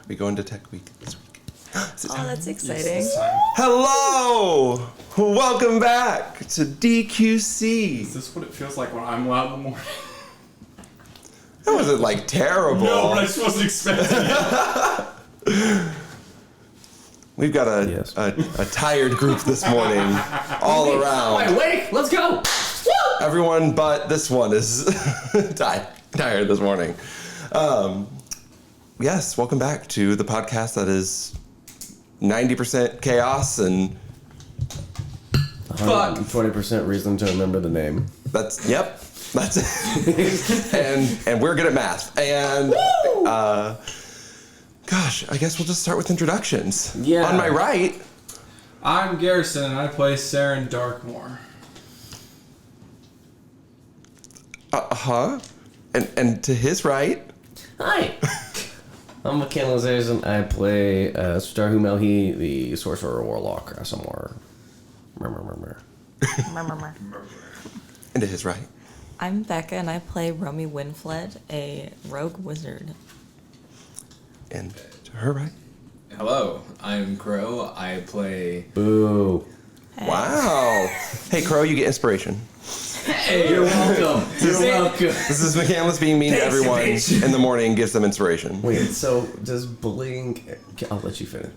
We go into Tech Week this week. Oh, that's exciting. Hello! Welcome back to DQC. Is this what it feels like when I'm loud in the morning? That wasn't like terrible. No, but I just wasn't expecting it. We've got a tired group this morning, all around. I'm awake. Let's go. Woo! Everyone but this one is tired this morning. Yes, welcome back to the podcast that is 90% chaos and 20% reason to remember the name. that's it. and we're good at math. And gosh, I guess we'll just start with introductions. Yeah. On my right, I'm Garrison, and I play Seren Darkmore. and to his right, Hi. I'm Caine Harrison. I play Strataru Mhelhie, the sorcerer warlock somewhere. and to his right. I'm Becca, and I play Romy Wynfled, a rogue wizard. And to her right. Hello, I'm Crowe. I play. Boo. Hey. Wow. Hey, Crowe, you get inspiration. Hey, you're welcome. You're welcome. This is McCandless being mean to everyone in the morning, gives them inspiration. Wait, so does bullying... I'll let you finish.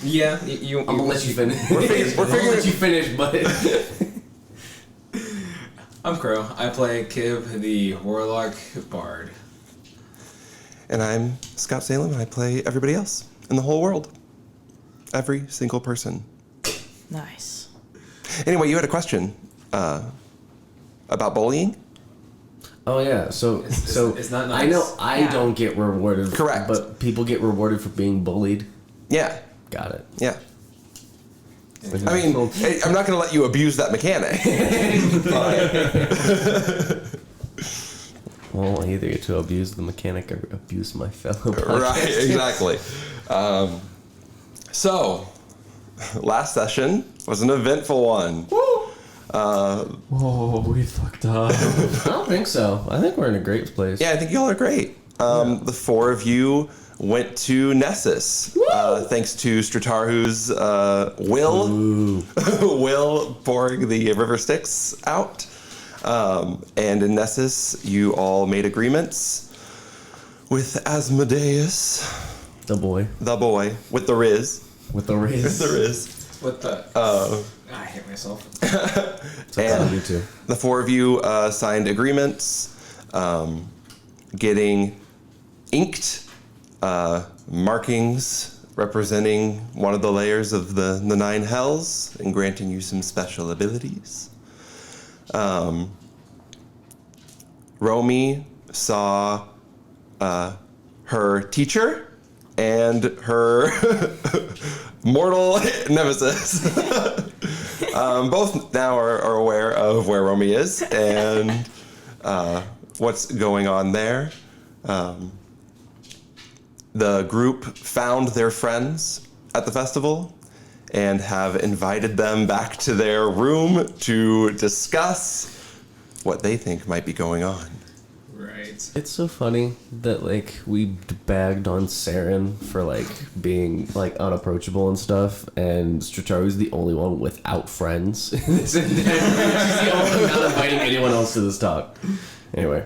Yeah, I'm gonna let you finish. We're I'm gonna let you finish, but... I'm Crowe. I play Kib, the warlock bard. And I'm Scott Salem, and I play everybody else in the whole world. Every single person. Nice. Anyway, you had a question about bullying? Oh yeah, so It's not nice. I know I Yeah. don't get rewarded. Correct. But people get rewarded for being bullied. Yeah. Got it. Yeah. I mean, I'm not going to let you abuse that mechanic. Well, I either get to abuse the mechanic or abuse my fellow Right, podcasters. exactly. So, last session was an eventful one. Oh, we fucked up. I don't think so. I think we're in a great place. Yeah, I think y'all are great. The four of you went to Nessus, thanks to Strataru's will pouring the river Styx out. And in Nessus, you all made agreements with Asmodeus, The boy with the Riz. with the raise. The Riz. What the? I hate myself. So And you too. the four of you signed agreements, getting inked markings representing one of the layers of the nine hells and granting you some special abilities. Romy saw her teacher and her mortal nemesis. Both now are aware of where Romy is and what's going on there. The group found their friends at the festival and have invited them back to their room to discuss what they think might be going on. Right. It's so funny that like we bagged on Seren for like being like unapproachable and stuff, and Strataru's the only one without friends. She's the only one not inviting anyone else to this talk. Anyway,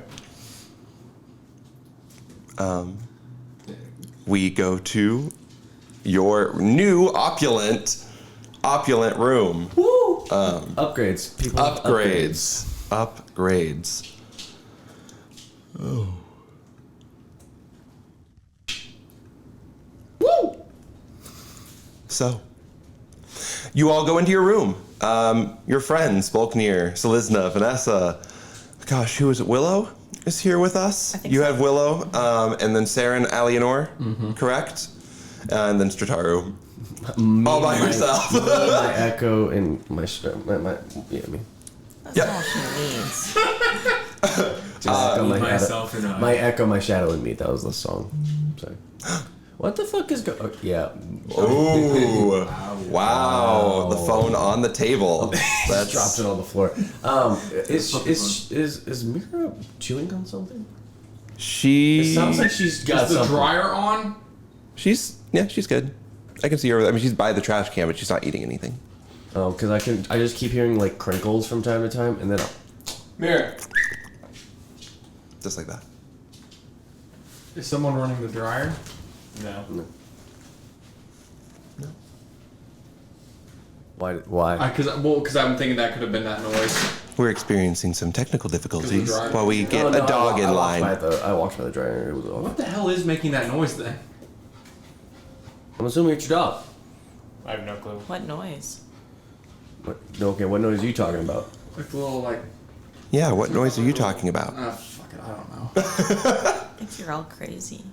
We go to your new opulent room. woo! Upgrades, people. Upgrades. Oh. Woo! So, you all go into your room. Your friends, Volknir, Selizna, Vanessa. Gosh, who is it? Willow is here with us. I think You so. have Willow, and then Seren, Alienor, correct? And then Strataru. All by yourself. My echo and my me. That's Yep. all she needs. Just echo myself and I. my echo, my shadow, and me. That was the song. Sorry. What the fuck is going? Yeah. Ooh. Wow. The phone on the table. Just dropped it on the floor. Is Mira chewing on something? She. It sounds like she's got Is the something. dryer on? She's good. I can see her. I mean, she's by the trash can, but she's not eating anything. Oh, because I just keep hearing like crinkles from time to time, and then Mirror. Just like that. Is someone running the dryer? No. why? Because I'm thinking that could have been that noise. We're experiencing some technical difficulties dryer- while we get Oh, no, a dog in line. I walked by the dryer. It was off. What the hell is making that noise then? I'm assuming it's your dog. I have no clue. What noise? Okay, what noise are you talking about? Like the little like. Yeah, what noise are you talking about? Fuck it, I don't know. I think you're all crazy.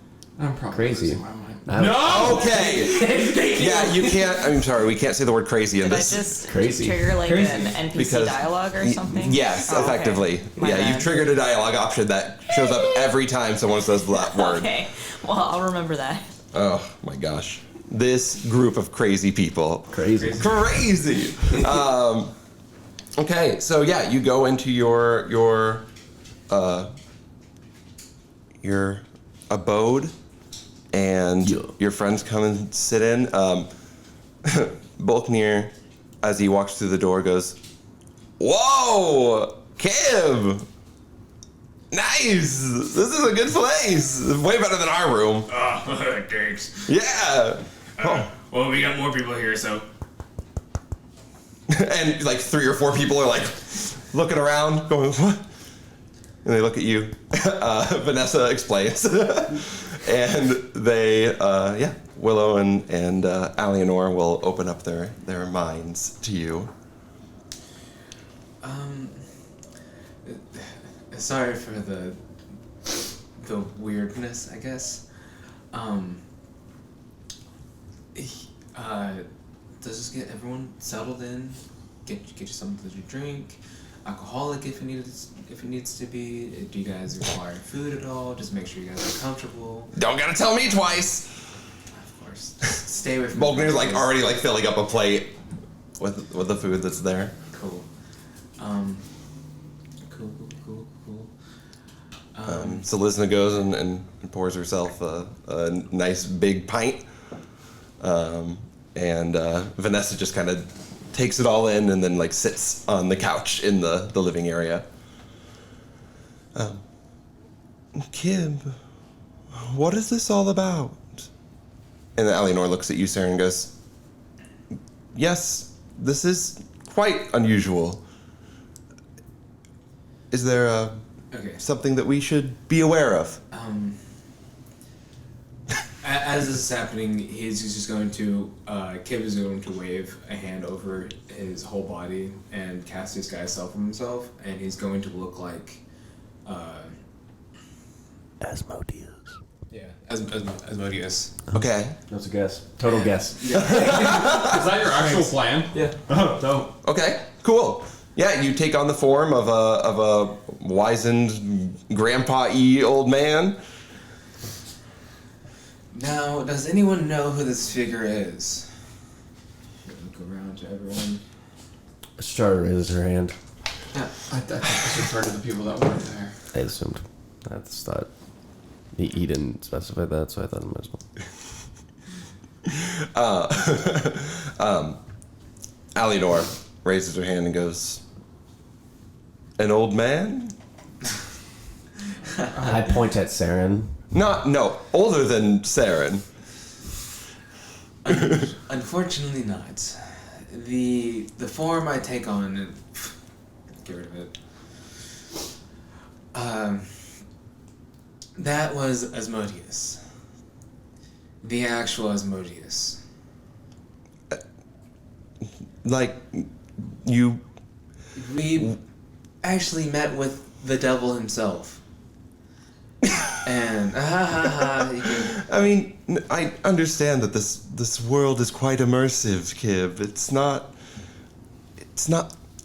I'm probably Crazy. losing my mind. No! Okay. Yeah, you can't. I'm sorry, we can't say the word crazy in Did I this. just Crazy. trigger like Crazy. an NPC Because- dialogue or something? Yes, Oh, okay. effectively. My Yeah, bad. you've triggered a dialogue option that shows up every time someone says that word. Okay, well, I'll remember that. Oh my gosh. This group of crazy people. Crazy. Crazy. Okay, so yeah, you go into your abode, and Yeah. your friends come and sit in. Bulknir, as he walks through the door, goes, "Whoa, Kib! Nice! This is a good place. Way better than our room. Oh, thanks. Yeah." Well, we got more people here, so. And like 3 or 4 people are like looking around, going, "What?" And they look at you. Vanessa explains, and they, Willow and Alienor will open up their minds to you. Sorry for the weirdness, I guess. Let's just get everyone settled in. Get you something to drink. Alcoholic if it needs to be. Do you guys require food at all? Just make sure you guys are comfortable. Don't gotta tell me twice. Of course. Stay away from. Bulknir's like already like filling up a plate with the food that's there. Cool. Cool. So Lizna goes and pours herself a nice big pint. And Vanessa just kind of takes it all in and then like sits on the couch in the living area. Kib, what is this all about? And then Alienor looks at you, Seren, and goes, "Yes, this is quite unusual. Is there Okay. something that we should be aware of?" As this is happening, he's just going to, Kib is going to wave a hand over his whole body and cast Disguise Self from himself, and he's going to look like, Asmodeus. yeah, Asmodeus. Okay. That's a guess. Total guess. Is that your actual plan? Yeah. Oh, dope. Okay, cool. Yeah, you take on the form of a wizened grandpa-y old man. Now, does anyone know who this figure is? Look around to everyone. Strataru raises her hand. Yeah, I just referred to the people that weren't there. I assumed. I just thought he didn't specify that, so I thought it might as well. Alienor raises her hand and goes, "An old man? I point at Seren. No, older than Seren." Unfortunately not. The form I take on, get rid of it. That was Asmodeus. The actual Asmodeus. Like, you... We actually met with the devil himself. And you can, I mean, I understand that this world is quite immersive, Kib. It's not...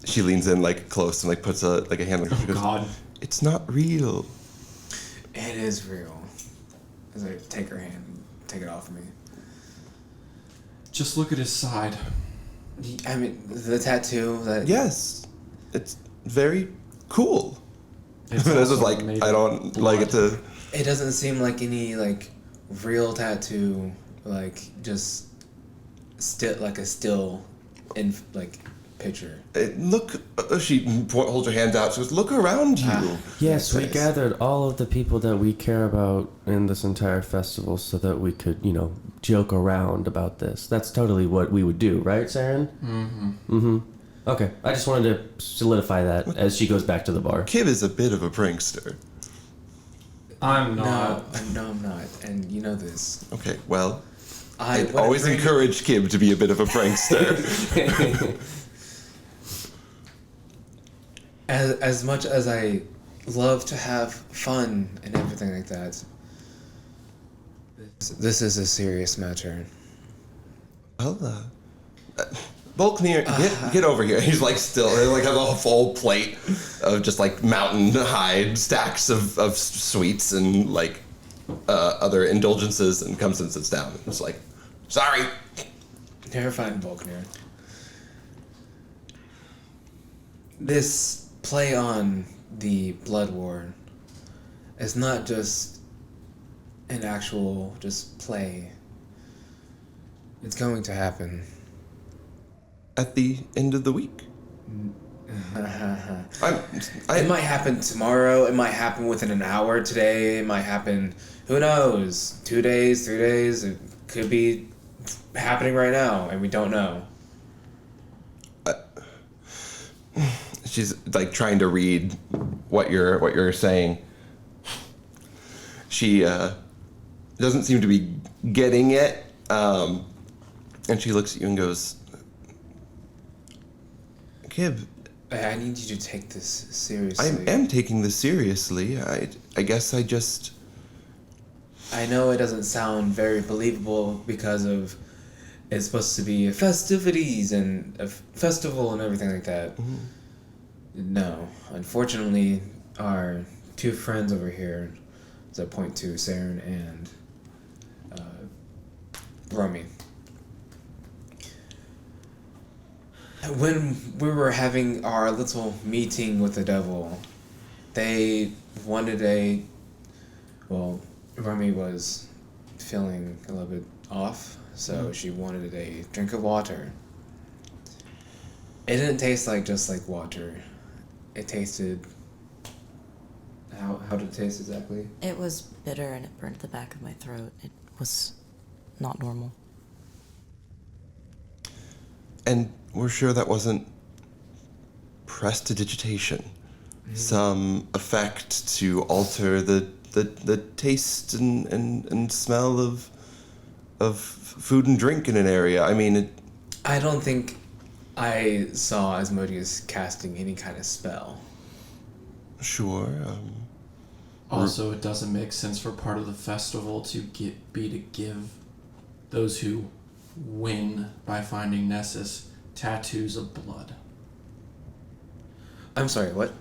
She leans in, like, close and, like, puts a hand on her. She goes, God. "It's not real." it is real. As I take her hand and take it off me. Just look at his side. I mean, the tattoo that... Yes. It's very cool. It's This is also like, made I of don't blood. like it to... It doesn't seem like any, like, real tattoo like just still in like picture. Look, she holds her hands out. She goes, "Look around you." Yes, we Nice. gathered all of the people that we care about in this entire festival so that we could, joke around about this. That's totally what we would do, right, Seren? Mm-hmm. Okay, I just wanted to solidify that as she goes back to the bar. Kib is a bit of a prankster. I'm not. No, I'm not, and you know this. Okay, well, I I'd always encourage Kib to be a bit of a prankster. As much as I love to have fun and everything like that, this is a serious matter. Well, Volknir, get over here. He's like still, like has a full plate of just like mountain high stacks of sweets and like other indulgences, and comes and sits down. It's like, sorry. Never fine, Volknir. This play on the Blood War is not just an actual just play. It's going to happen. At the end of the week. It might happen tomorrow. It might happen within an hour today. It might happen, who knows, 2 days, 3 days. It could be happening right now, and we don't know. She's like trying to read what you're saying. She doesn't seem to be getting it, and she looks at you and goes, "Kib, I need you to take this seriously. I am taking this seriously. I guess I just." I know it doesn't sound very believable because of it's supposed to be festivities and a festival and everything like that. Mm-hmm. No, unfortunately, our two friends over here, as I point to Seren and Romy. When we were having our little meeting with the devil, they wanted Romy was feeling a little bit off, so she wanted a drink of water. It didn't taste just like water. It tasted... How did it taste exactly? It was bitter and it burnt the back of my throat. It was not normal. And we're sure that wasn't prestidigitation. Some effect to alter the taste and smell of food and drink in an area. I mean, I don't think I saw Asmodeus casting any kind of spell. Sure. Also, it doesn't make sense for part of the festival to give those who win by finding Nessus tattoos of blood. I'm sorry, what?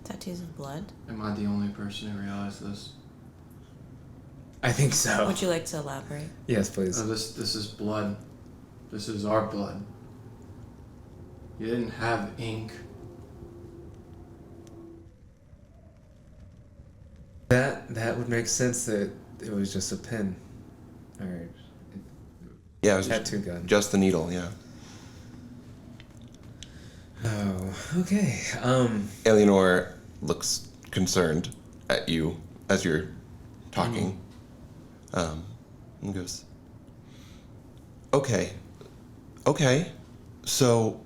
Tattoos of blood? Am I the only person who realized this? I think so. Would you like to elaborate? Yes, please. This is blood. This is our blood. You didn't have ink. That would make sense that it was just a pen. Or yeah, it was tattoo gun. just the needle, yeah. Oh, okay. Eleanor looks concerned at you as you're talking. And goes, Okay. So,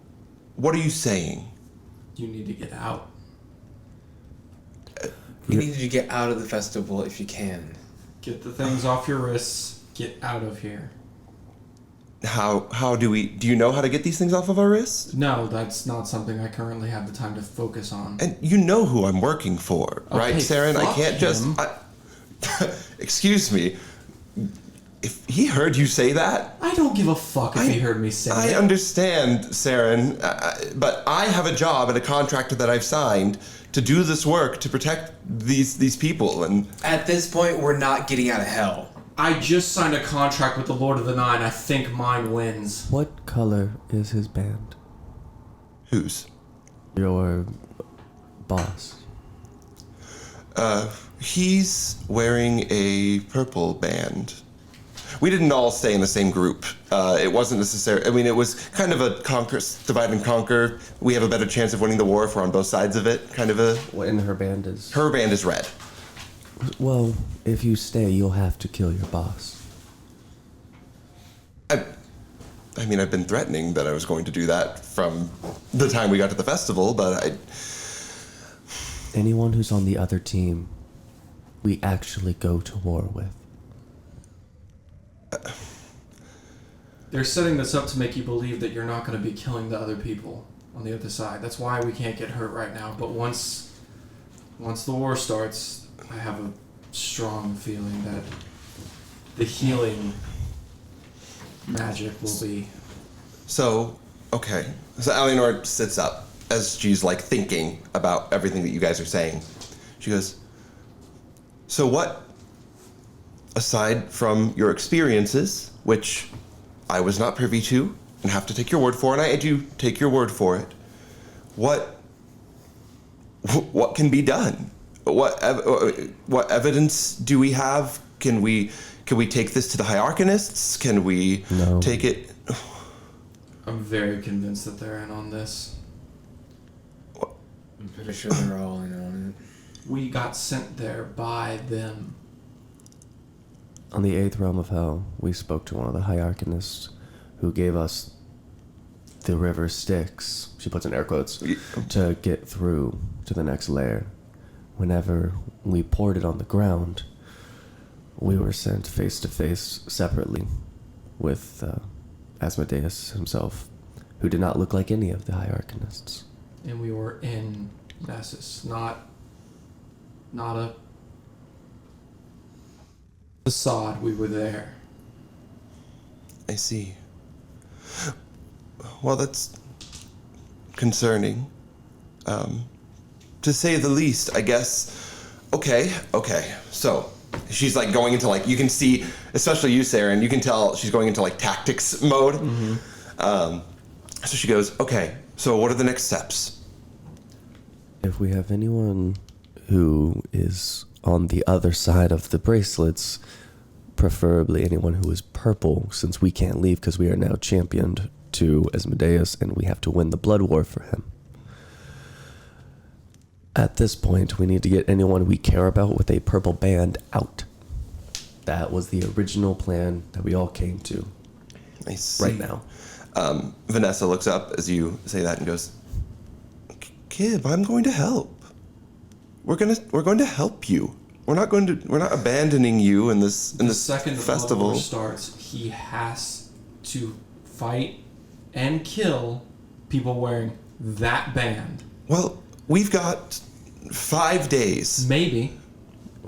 what are you saying? You need to get out. You need to get out of the festival if you can. Get the things off your wrists. Get out of here. How do you know how to get these things off of our wrists? No, that's not something I currently have the time to focus on. And you know who I'm working for, right, Okay, Seren? I fuck can't just... him. Excuse me. If he heard you say that... I don't give a fuck if he heard me say I it. understand, Seren, but I have a job and a contract that I've signed to do this work to protect these people, and... At this point, we're not getting out of hell. I just signed a contract with the Lord of the Nine. I think mine wins. What color is his band? Whose? Your boss. He's wearing a purple band. we didn't all stay in the same group. It wasn't necessary. I mean, it was kind of a divide and conquer. We have a better chance of winning the war if we're on both sides of it. Kind of a. And her band is. Her band is red. Well, if you stay, you'll have to kill your boss. I mean, I've been threatening that I was going to do that from the time we got to the festival, but Anyone who's on the other team, we actually go to war with. They're setting this up to make you believe that you're not going to be killing the other people on the other side. That's why we can't get hurt right now. But once the war starts, I have a strong feeling that the healing magic will be. So, okay. So Eleanor sits up as she's like thinking about everything that you guys are saying. She goes, so what, aside from your experiences, which I was not privy to and have to take your word for, and I do take your word for it, what can be done? What evidence do we have? Can we take this to the Hierarchonists? Can we take it? I'm very convinced that they're in on this. I'm pretty sure they're all in on it. We got sent there by them. On the 8th realm of hell, we spoke to one of the Hierarchonists who gave us the river Styx, she puts in air quotes, to get through to the next layer. Whenever we poured it on the ground, we were sent face to face separately with Asmodeus himself, who did not look like any of the Hierarchonists. And we were in Nessus, not a facade. We were there. I see. Well, that's concerning. To say the least, I guess. Okay. So, she's like going into like, you can see, especially you, Seren, you can tell she's going into like tactics mode. Mm-hmm. So she goes, okay, so what are the next steps? If we have anyone who is on the other side of the bracelets, preferably anyone who is purple, since we can't leave because we are now championed to Asmodeus and we have to win the blood war for him. At this point, we need to get anyone we care about with a purple band out. That was the original plan that we all came to. I see. Right now. Vanessa looks up as you say that and goes, Kib, I'm going to help. We're going to help you. We're not abandoning you in this second festival. The war starts, he has to fight and kill people wearing that band. Well, we've got 5 days. Maybe.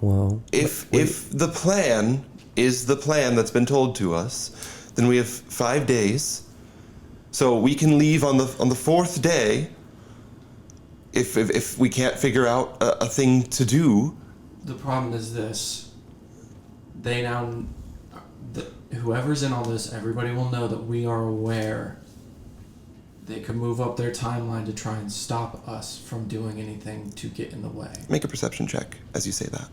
Well, If the plan is the plan that's been told to us, then we have 5 days. So we can leave on the 4th day. If we can't figure out a thing to do. The problem is this. Whoever's in all this, everybody will know that we are aware. They could move up their timeline to try and stop us from doing anything to get in the way. Make a perception check as you say that.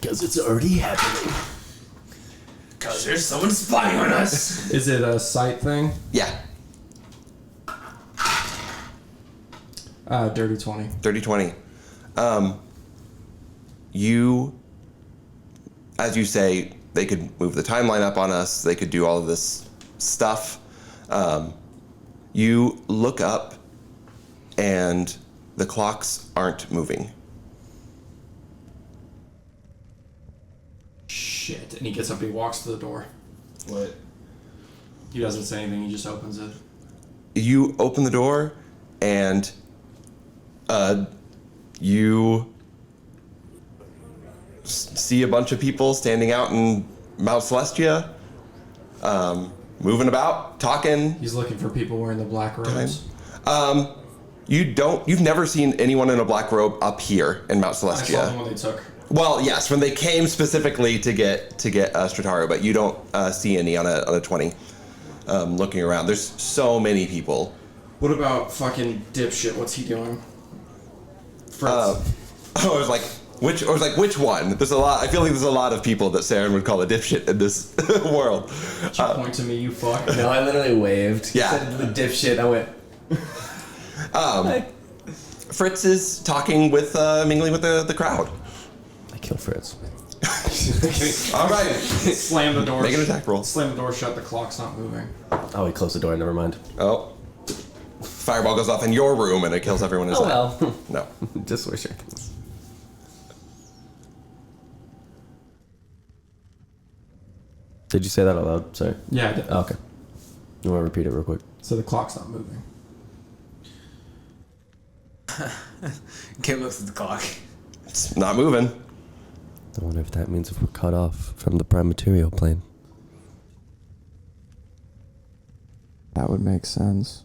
because it's already happening. Because there's someone spying on us. Is it a sight thing? Yeah. Dirty 20. Dirty 20. You, as you say, they could move the timeline up on us. They could do all of this stuff. You look up, and the clocks aren't moving. Shit. And he gets up and he walks to the door. What? He doesn't say anything, he just opens it. You open the door, and you see a bunch of people standing out in Mount Celestia, moving about, talking. He's looking for people wearing the black robes. You've never seen anyone in a black robe up here in Mount I saw the Celestia. one they took. Well, yes, when they came specifically to get Strataru, but you don't see any on a 20. Looking around, there's so many people. What about fucking dipshit? What's he doing? I was like, Which one? There's a lot. I feel like there's a lot of people that Seren would call a dipshit in this world. You point to me, you fuck. No, I literally waved. Yeah. He said the dipshit. I went. Fritz is talking with, mingling with the crowd. I kill Fritz. All right. Slam the door. Make an attack roll. Slam the door shut. The clock's not moving. Oh, he closed the door. Never mind. Oh. Fireball goes off in your room and it kills everyone inside. Oh well. No. Just wish I. Did you say that out loud? Sorry. Yeah, I did. Oh, okay. You want to repeat it real quick? So the clock's not moving. Kit looks at the clock. It's not moving. I wonder if that means if we're cut off from the prime material plane. That would make sense.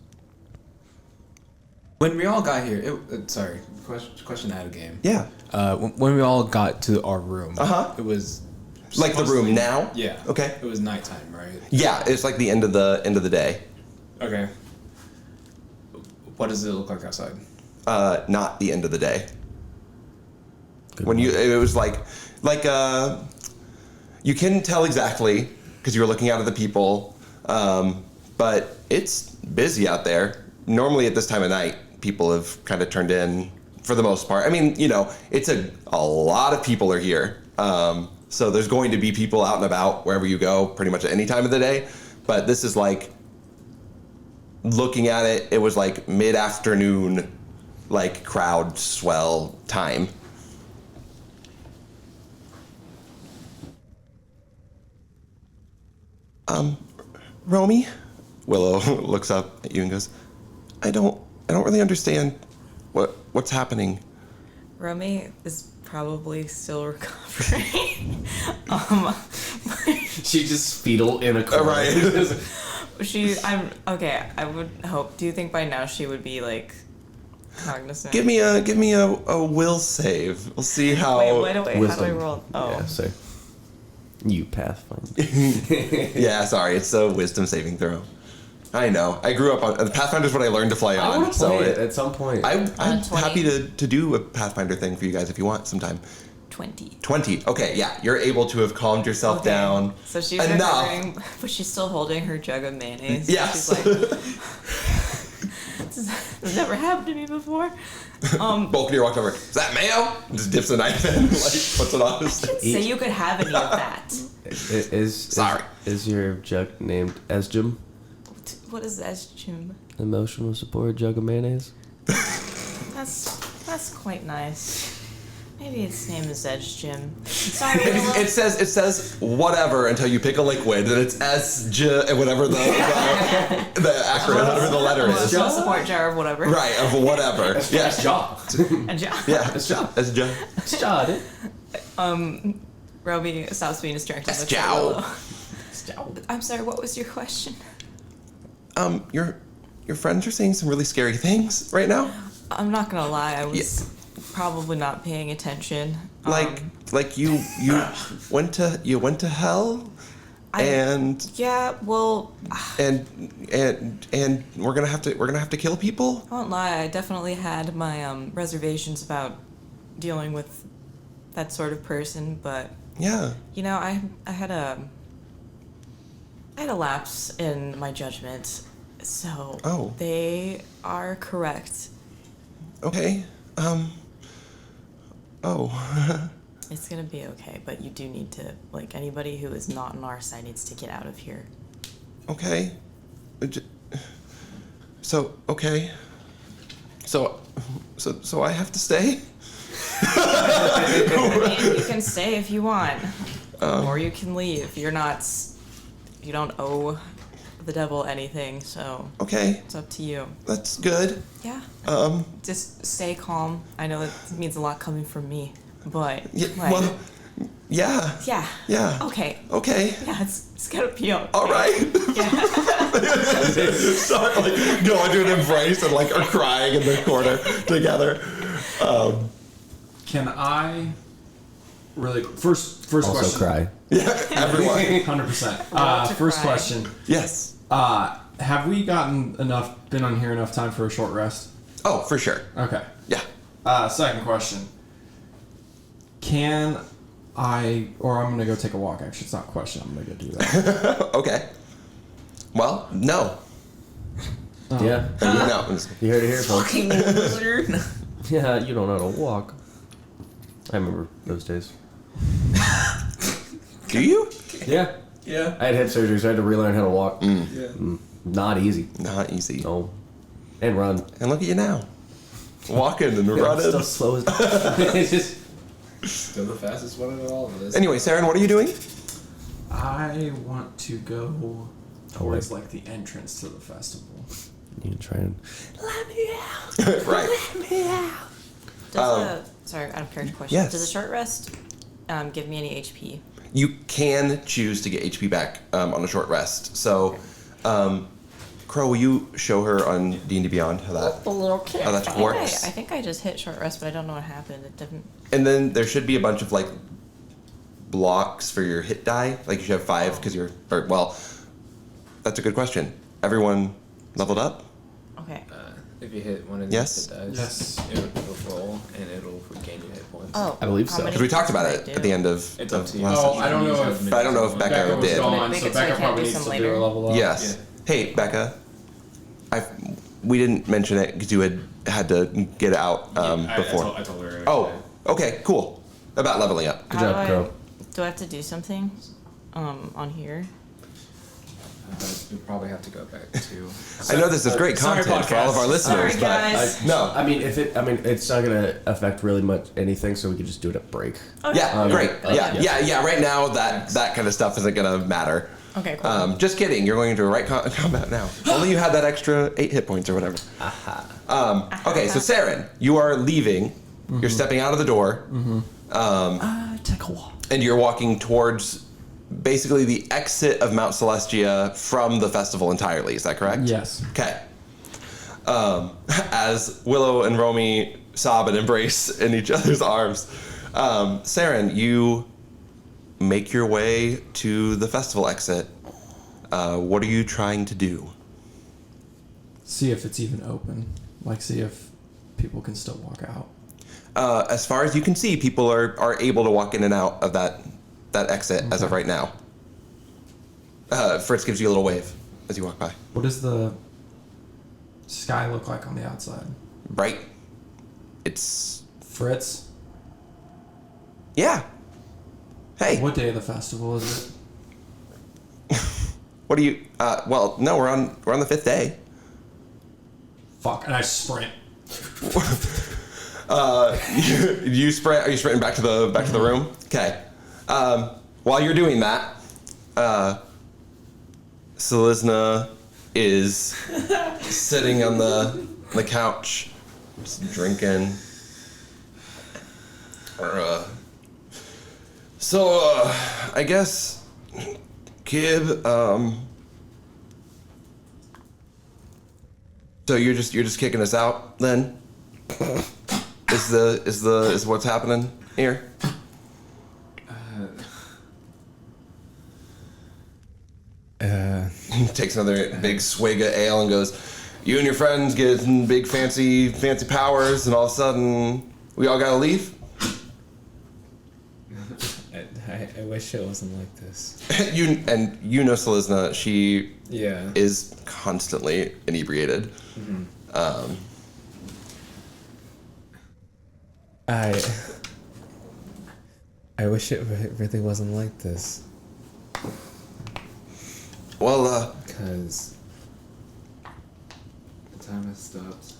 When we all got here, sorry, question out of game. Yeah. When we all got to our room, it was Like the room now? Yeah. Okay. It was nighttime, right? Yeah, it's like the end of the day. Okay. What does it look like outside? Not the end of the day. Good When one. it was like you can tell exactly because you were looking out at the people, but it's busy out there. Normally at this time of night, people have kind of turned in for the most part. I mean, it's a lot of people are here. So there's going to be people out and about wherever you go pretty much at any time of the day. But this is like, looking at it, it was like mid-afternoon, like crowd swell time. Romy? Willow looks up at you and goes, I don't really understand what's happening. Romy is probably still recovering. She just fetal in a corner. Right. I'm okay. I would hope. Do you think by now she would be like cognizant? Give me a will save. We'll see how. Wait. How do I Wisdom. roll? Oh, Yeah, sorry. You Pathfinder. Yeah, sorry, it's a wisdom saving throw. I know. I grew up on Pathfinder's what I learned to play on. I want to so play it at some point. I'm 20. happy to do a Pathfinder thing for you guys if you want sometime. 20. 20. Okay, yeah, you're able to have calmed yourself down. So she's enough. recovering, but she's still holding her jug of mayonnaise. Yes. She's like, this has never happened to me before. Bulkier walks over. Is that mayo? And just dips a knife in, like puts it on his. Say you could have any of that. Sorry. Is your jug named Esjum? What is that, Jim? Emotional support jug of mayonnaise? That's quite nice. Maybe its name is Edge Jim. Sorry, It says whatever until you pick a liquid, and it's whatever the acronym, whatever the letter is. Emotional support jar of whatever. Right, of whatever. Yes. jaw. A jar. Yeah, it's Joe. It's Joe. It's jaw, dude. Roby stops being distracted. That's looks at Jow. Willow. I'm sorry, what was your question? Your friends are saying some really scary things right now. I'm not gonna lie, I was probably not paying attention. Like you went to hell, and yeah, well, and we're gonna have to kill people. I won't lie, I definitely had my reservations about dealing with that sort of person, but Yeah. I had a lapse in my judgment, so they are correct. Okay. It's gonna be okay, but you do need to, anybody who is not on our side needs to get out of here. Okay. So okay. So I have to stay. I mean, you can stay if you want, or you can leave. You don't owe the devil anything, so Okay. it's up to you. That's good. Yeah. Just stay calm. I know it means a lot coming from me, but Yeah. yeah. Yeah. Okay. Okay. Yeah, it's gonna be okay. All right. Yeah. Start go into an embrace and are crying in the corner together. Can I really first Also question? cry. Yeah, everyone. 100%. Love to First cry. question. Yes. Have we been on here enough time for a short rest? Oh, for sure. Okay. Yeah. Second question. Can or I'm gonna go take a walk. Actually, it's not a question. I'm gonna go do that. Okay. Well, no. Oh. Yeah. No. You heard it here, folks. Fucking loser. Yeah, you don't know how to walk. I remember those days. Do you? Yeah. Yeah. I had hip surgery, so I had to relearn how to walk. Yeah. Not easy. Not easy. No. And run. And look at you now. Walking and I'm running. still slow as it's just Still the fastest one of all of this. Anyway, Seren, what are you doing? I want to go towards like the entrance to the festival. you try and Right. Sorry, out of character question. Yes. Does a short rest give me any HP? You can choose to get HP back on a short rest. So, Crowe, will you show her on D&D Beyond how that works? I think I just hit short rest, but I don't know what happened. It didn't. And then there should be a bunch of like blocks for your hit die. Like you should have 5 because that's a good question. Everyone leveled up? Okay. If you hit one of Yes? these, it does. Yes. It'll roll and it'll regain your hit points. Oh. I believe how so. many Because we talked about did it I at do? the end of It's up to you. last Oh, session. I don't know if But I don't know if Becca was did. gone, Make so it so I Becca can't probably do needs some to do later. a level up. Yes. Yeah. Hey, Becca. We didn't mention it because you had to get out before. I told her. Oh, okay, cool. About leveling up. Good How job, do Crowe. Do I have to do something on here? We probably have to go back to. I know this is great Sorry, content for all of our podcast. listeners, Sorry, but guys. no. I mean, it's not gonna affect really much anything, so we could just do it at break. Yeah, great. Okay. Yeah. Right now, that kind of stuff isn't gonna matter. Okay, cool. Just kidding. You're going into a right combat now. Only you had that extra 8 hit points or whatever. Okay, so Seren, you are leaving. You're stepping out of the door. Take a walk. And you're walking towards basically the exit of Mount Celestia from the festival entirely. Is that correct? Yes. Okay. As Willow and Romy sob and embrace in each other's arms, Seren, you make your way to the festival exit. What are you trying to do? See if it's even open. Like, see if people can still walk out. As far as you can see, people are able to walk in and out of that exit as of right now. Fritz gives you a little wave as you walk by. What does the sky look like on the outside? Bright. It's... Fritz, Yeah. Hey. what day of the festival is it? What do you... well, no, we're on the 5th day. Fuck, and I sprint. You sprint. Are you sprinting back to the room? Okay. While you're doing that, Selizna is sitting on the couch, just drinking. So I guess, Kib. So you're just kicking us out then? Is what's happening here? Takes another big swig of ale and goes, "You and your friends getting big fancy powers, and all of a sudden we all gotta leave." I wish it wasn't like this. you know Selizna, she Yeah. is constantly inebriated. I wish it really wasn't like this. Well, Because the time has stopped.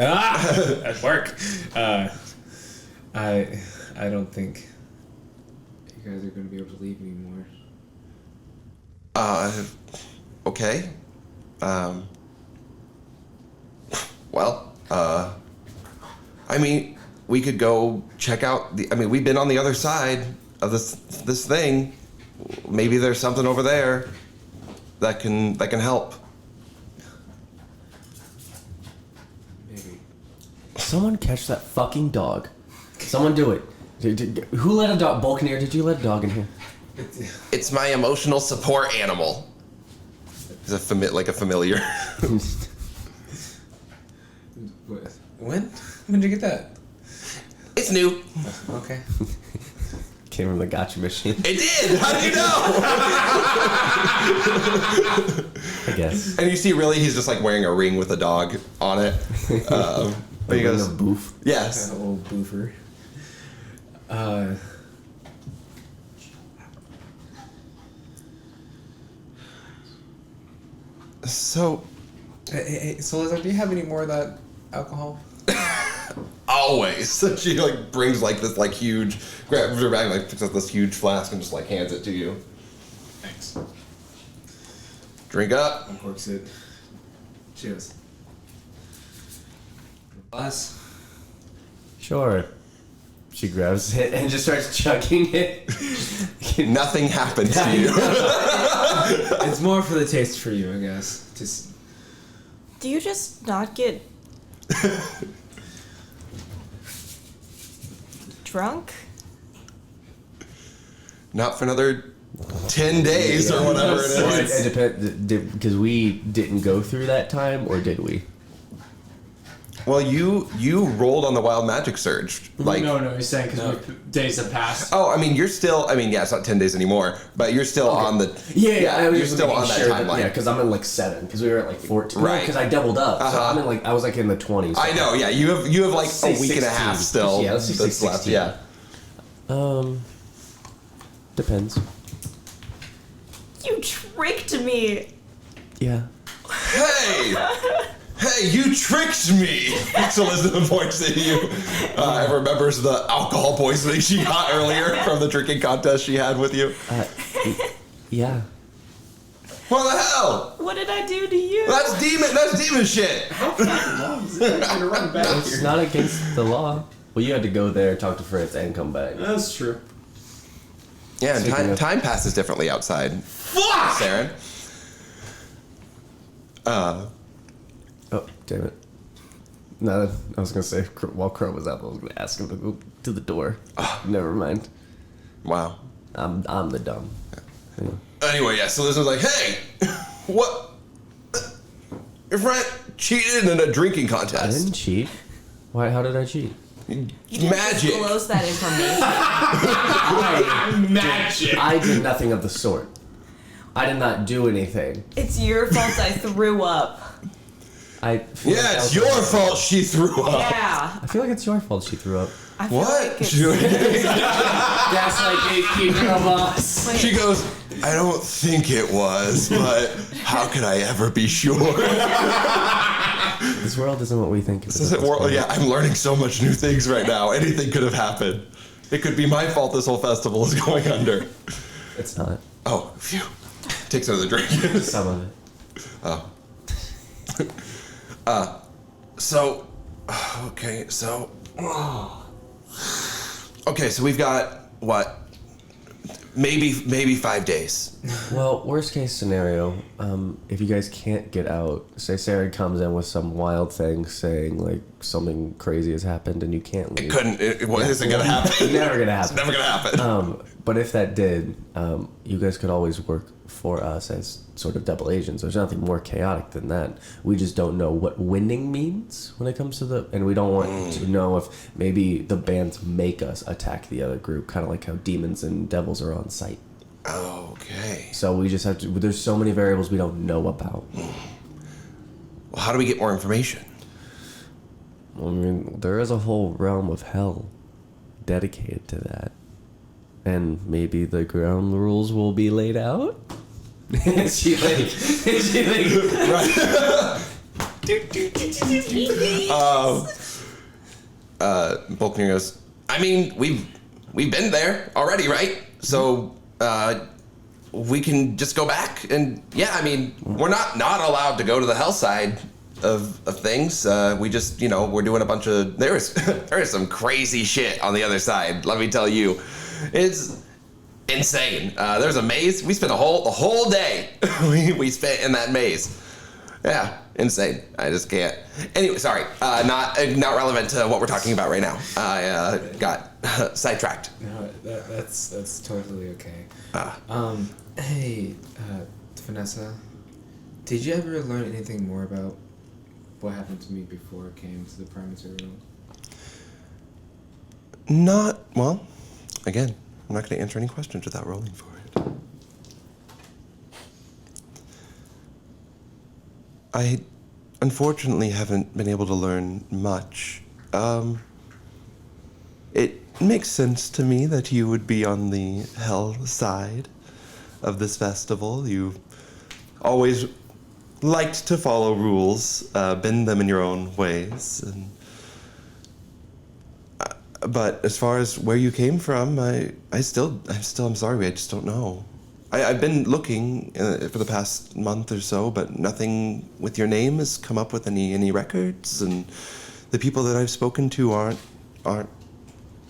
At work. I don't think you guys are going to be able to leave anymore. okay. Well, I mean, we could go check out we've been on the other side of this thing. Maybe there's something over there that can help. Maybe. Someone catch that fucking dog. Someone do it. Who let a dog? Balkaneer, did you let a dog in here? It's my emotional support animal. It's a familiar. When? When did you get that? It's new. Okay. Came from the gotcha machine. It did. How do you know? I guess. And you see, really, he's just like wearing a ring with a dog on it. But he goes, boof. yes. An old boofer. So, Hey, Solazar, do you have any more of that alcohol? always. So she like brings like this like huge, grabs her bag, like picks up this huge flask and just like hands it to you. Thanks. Drink up. Uncorks it. Cheers. Glass. Sure. She grabs it and just starts chugging it. Nothing happens to you. It's more for the taste for you, I guess. Just Do you just not get drunk? Not for another 10 days or whatever it is. It depends, because we didn't go through that time, or did we? Well, you rolled on the wild magic surge. Like, no, he's saying because days have passed. oh, I mean, you're still. I mean, yeah, it's not 10 days anymore, but you're still on the. I was you're just still making on that sure timeline. Yeah, because I'm in like 7, because we were at like 14. Right. Because I doubled up, so Uh-huh. I'm in like I was like in the 20s. I know. Yeah, you have like Let's a say week and a 16. half still. Yeah, let's just that's say left. 16. Yeah. Depends. You tricked me. Yeah. Hey! Hey, you tricked me! So Elizabeth points at you. And remembers the alcohol poisoning she got earlier from the drinking contest she had with you. Yeah. What the hell? What did I do to you? That's demon shit! It's not against the law. Well, you had to go there, talk to Fritz, and come back. That's true. Yeah, and Speaking of- time passes differently outside. Fuck! Seren. Oh, damn it. No, I was gonna say while Crowe was up, I was gonna ask him to go to the door. Never mind. Wow. I'm the dumb. Yeah. Anyway, yeah, so Elizabeth's like, hey! What? Your friend cheated in a drinking I contest. didn't cheat. Why? How did I cheat? You didn't Magic. disclose that information. Magic. I did nothing of the sort. I did not do anything. It's your fault I threw up. I feel Yeah, like that it's was- your fault she threw up. Yeah. I feel like it's your fault she threw up. I feel What? like it's... Gaslight gatekeeper boss. Wait, She goes, I don't think it was, but how could I ever be sure? This world isn't what we think it is. This isn't world. Yeah, I'm learning so much new things right now. Anything could have happened. It could be my fault this whole festival is going under. It's not. Oh, phew. Takes another drink. Some of it. So, okay, so we've got, what, maybe 5 days. Well, worst case scenario, if you guys can't get out, say Seren comes in with some wild thing saying like something crazy has happened and you can't leave. It isn't going to happen. Never gonna It's happen. never going to happen. But if that did, you guys could always work for us as sort of double agents. There's nothing more chaotic than that. We just don't know what winning means when it comes to and we don't want to know if maybe the bands make us attack the other group, kind of like how demons and devils are on site. Okay. So we just have to. There's so many variables we don't know about. Well, how do we get more information? I mean, there is a whole realm of hell dedicated to that. And maybe the ground rules will be laid out? Is she like... Bulkner goes, I mean, we've been there already, right? So, we can just go back and, yeah, I mean, we're not allowed to go to the hell side of things. We just, we're doing a bunch of, there is some crazy shit on the other side, let me tell you. It's insane. There's a maze. We spent the whole day we spent in that maze. Yeah, insane. I just can't. Anyway, sorry. Not relevant to what we're talking about right now. I got sidetracked. No, that's totally okay. Hey, Vanessa, did you ever learn anything more about what happened to me before I came to the Primary Room? Well, again, I'm not going to answer any questions without rolling for it. I unfortunately haven't been able to learn much. It makes sense to me that you would be on the hell side of this festival. You've always liked to follow rules, bend them in your own ways, and but as far as where you came from, I'm sorry, I just don't know. I've been looking for the past month or so, but nothing with your name has come up with any records, and the people that I've spoken to aren't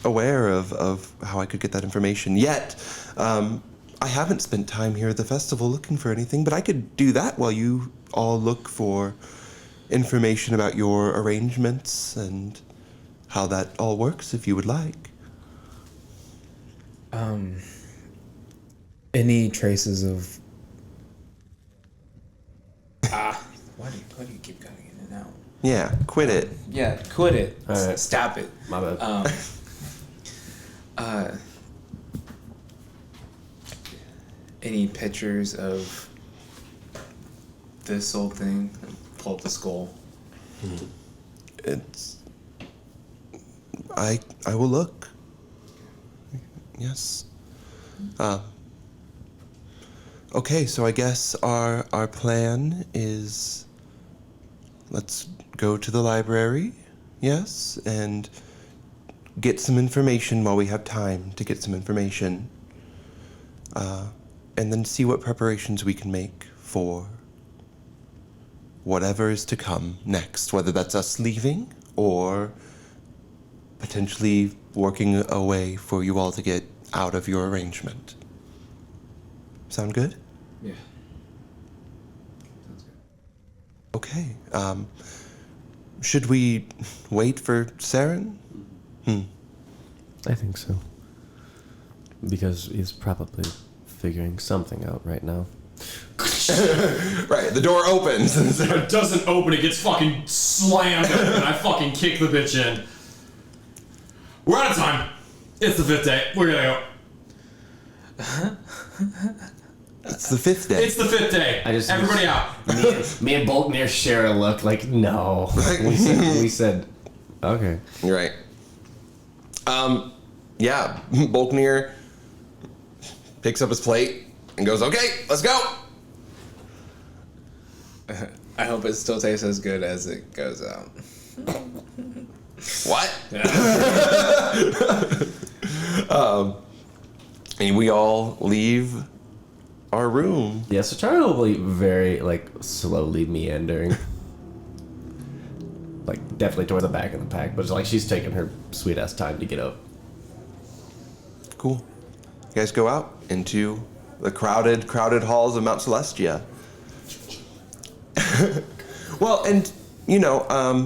aware of how I could get that information yet. I haven't spent time here at the festival looking for anything, but I could do that while you all look for information about your arrangements and how that all works, if you would like. Any traces of... Why do you keep cutting in and out? Yeah, quit it. Yeah, quit it. All right. Stop it. My bad. Any pictures of this whole thing? Pull up the skull. It's... I will look. Yes. Okay, so I guess our plan is... Let's go to the library, yes, and get some information while we have time to get some information. And then see what preparations we can make for whatever is to come next, whether that's us leaving or potentially working a way for you all to get out of your arrangement. Sound good? Yeah. Okay. Should we wait for Seren? I think so. Because he's probably figuring something out right now. Right, the door opens. It doesn't open, it gets fucking slammed open, and I fucking kick the bitch in. We're out of time. It's the 5th day. We're gonna go. It's the 5th day. It's the 5th day. Everybody out. Me and Boltnir share a look like, no. We said, okay. You're right. Yeah, Bolknir picks up his plate and goes, okay, let's go. I hope it still tastes as good as it goes out. What? And we all leave our room. Yeah, so Charlie will be very, slowly meandering. Definitely towards the back of the pack, but it's she's taking her sweet-ass time to get up. Cool. You guys go out into the crowded halls of Mount Celestia. Well, and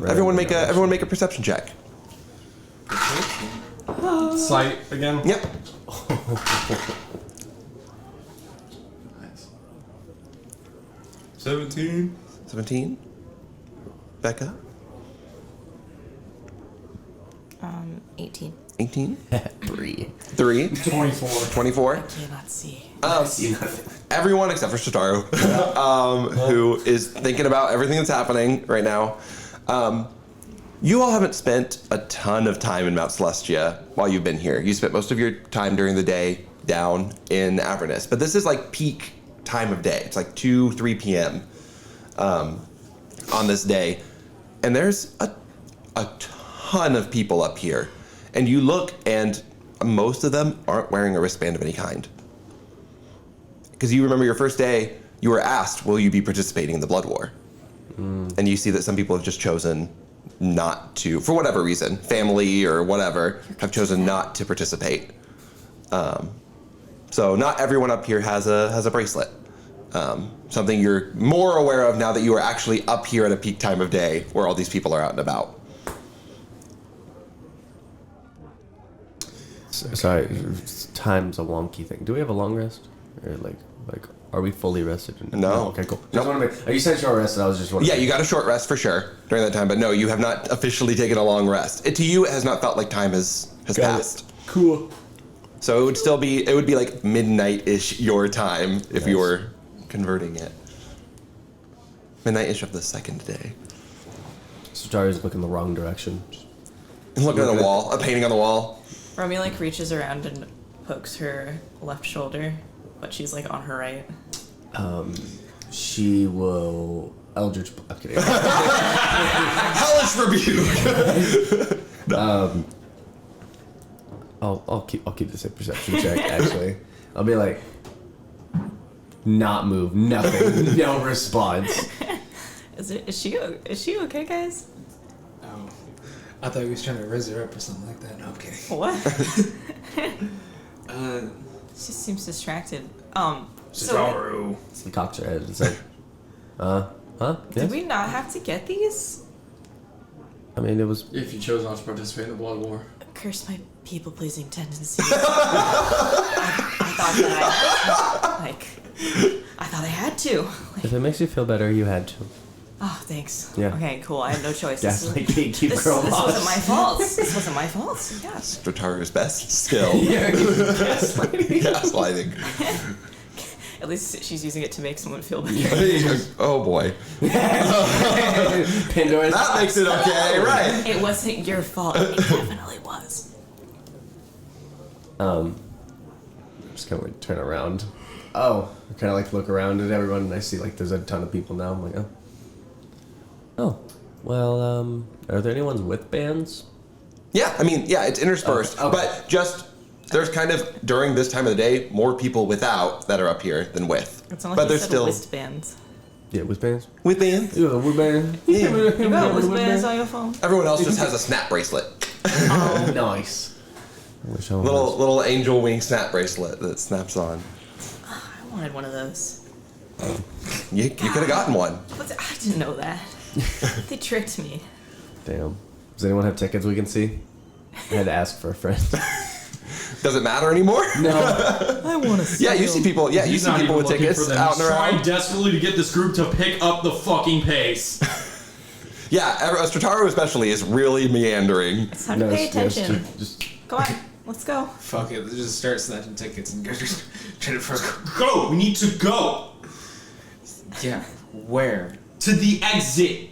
everyone make a perception check. Sight again? Yep. Nice. 17. Becca. 18. 18. 3. 3. 24. 24. Cannot see. Everyone except for Strataru, who is thinking about everything that's happening right now. You all haven't spent a ton of time in Mount Celestia while you've been here. You spent most of your time during the day down in Avernus, but this is peak time of day. It's 2, 3 p.m. On this day, and there's a ton of people up here. And you look, and most of them aren't wearing a wristband of any kind. Because you remember your first day, you were asked, will you be participating in the Blood War? And you see that some people have just chosen not to, for whatever reason, family or whatever, have chosen not to participate. So not everyone up here has a bracelet. Something you're more aware of now that you are actually up here at a peak time of day where all these people are out and about. Sorry, time's a wonky thing. Do we have a long rest? Or are we fully rested? No. Okay, cool. Nope. You said short rested, I was just wondering. Yeah, you got a short rest for sure during that time, but no, you have not officially taken a long rest. To you, it has not felt like time has has Got it. passed. Cool. So it would be like midnight-ish your time if you were converting it. Midnight-ish of the second day. Strataru's looking the wrong direction. And looking at the wall, a painting on the wall. Romy like reaches around and pokes her left shoulder, but she's like on her right. She will Eldritch. I'm kidding. Hellish rebuke. I'll keep this a perception check. Actually, I'll be like, not move, nothing, no response. Is she okay, guys? Oh. I thought he was trying to raise her up or something like that. No, I'm kidding. What? Uh, She seems distracted. So Strataru. He cocks her head and says, huh? did Yes? we not have to get these? I mean, it was. If you chose not to participate in the blood war. Curse my people-pleasing tendencies. I thought that I thought I had to. If it makes you feel better, you had to. Oh, thanks. Yeah. Okay, cool. I had no choice. Gaslight gatekeep This girl wasn't my boss. fault. This wasn't my fault. Yeah. Strataru's best skill. Gaslighting. At least she's using it to make someone feel better. Oh boy. Pandora's. That makes it okay, right? It wasn't your fault. It definitely was. I'm just kind of like turn around. Oh, I kind of like look around at everyone and I see like there's a ton of people now. I'm like, oh, well, are there anyone's with bands? Yeah, I mean, yeah, it's interspersed, Okay. but just there's kind of during this time of the day more people without that are up here than with. It's not like but you there's said still wristbands. Yeah, with bands. with bands. Yeah, with bands. Yeah. You got wristbands on your phone? Everyone else just has a snap bracelet, Oh, Nice. I wish I was. little angel wing snap bracelet that snaps on. I wanted one of those. You could have gotten one. But I didn't know that. They tricked me. Damn. Does anyone have tickets we can see? I had to ask for a friend. Does it matter anymore? No. I want to. Yeah, you see people. Yeah, you He's see not people even with looking tickets for them. out He's and trying around. desperately to get this group to pick up the fucking pace. Yeah, Strataru especially is really meandering. It's time to pay attention. Just Come on, let's go. fuck it. Let's just start snatching tickets and go try to first. Go! We need to go! Yeah. Where? To the exit!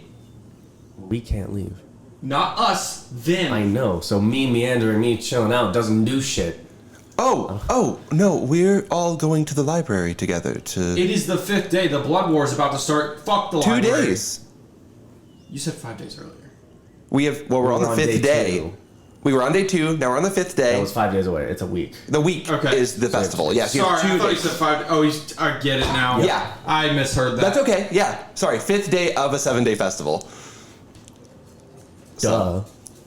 we can't leave. Not us, them. I know. So me meandering, me chilling out doesn't do shit. Oh, no, we're all going to the library together to It is the 5th day. The blood war is about to start. Fuck the 2 library. days. You said 5 days earlier. We're on the fifth day. two. We were on day 2, now we're on the 5th day. That was 5 days away. It's a week. The week Okay. is the festival. Yes, you have Sorry, I 2 thought you days. said 5. Oh, I get it now. Yeah. I misheard that. That's okay. Yeah. Sorry, 5th day of a 7-day festival. Duh.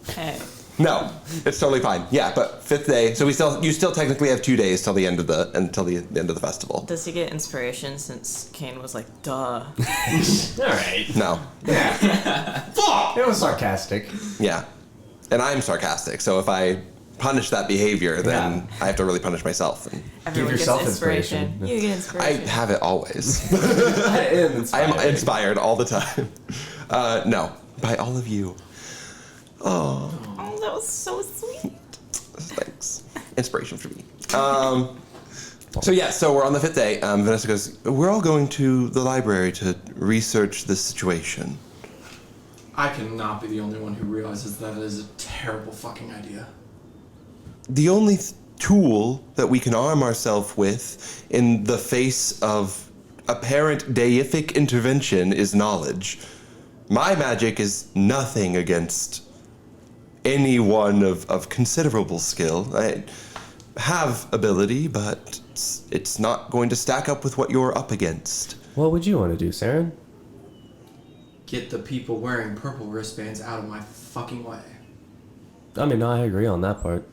Hey, No, it's totally fine. Yeah, but 5th day. So you still technically have 2 days till the end of the end of the festival. does he get inspiration since Caine was like, duh? Alright. No. Fuck! It was sarcastic. Yeah. And I'm sarcastic, so if I punish that behavior, then Yeah. I have to really punish myself. And Everyone yourself gets inspiration. inspiration. You get I inspiration. have it always. I am I am inspired all the time. No, by all of you. Oh, Oh, that was so sweet. thanks. Inspiration for me. So we're on the 5th day. Vanessa goes, we're all going to the library to research this situation. I cannot be the only one who realizes that is a terrible fucking idea. The only tool that we can arm ourselves with in the face of apparent deific intervention is knowledge. My magic is nothing against anyone of considerable skill. I have ability, but it's not going to stack up with what you're up against. What would you want to do, Seren? Get the people wearing purple wristbands out of my fucking way. I mean, no, I agree on that part.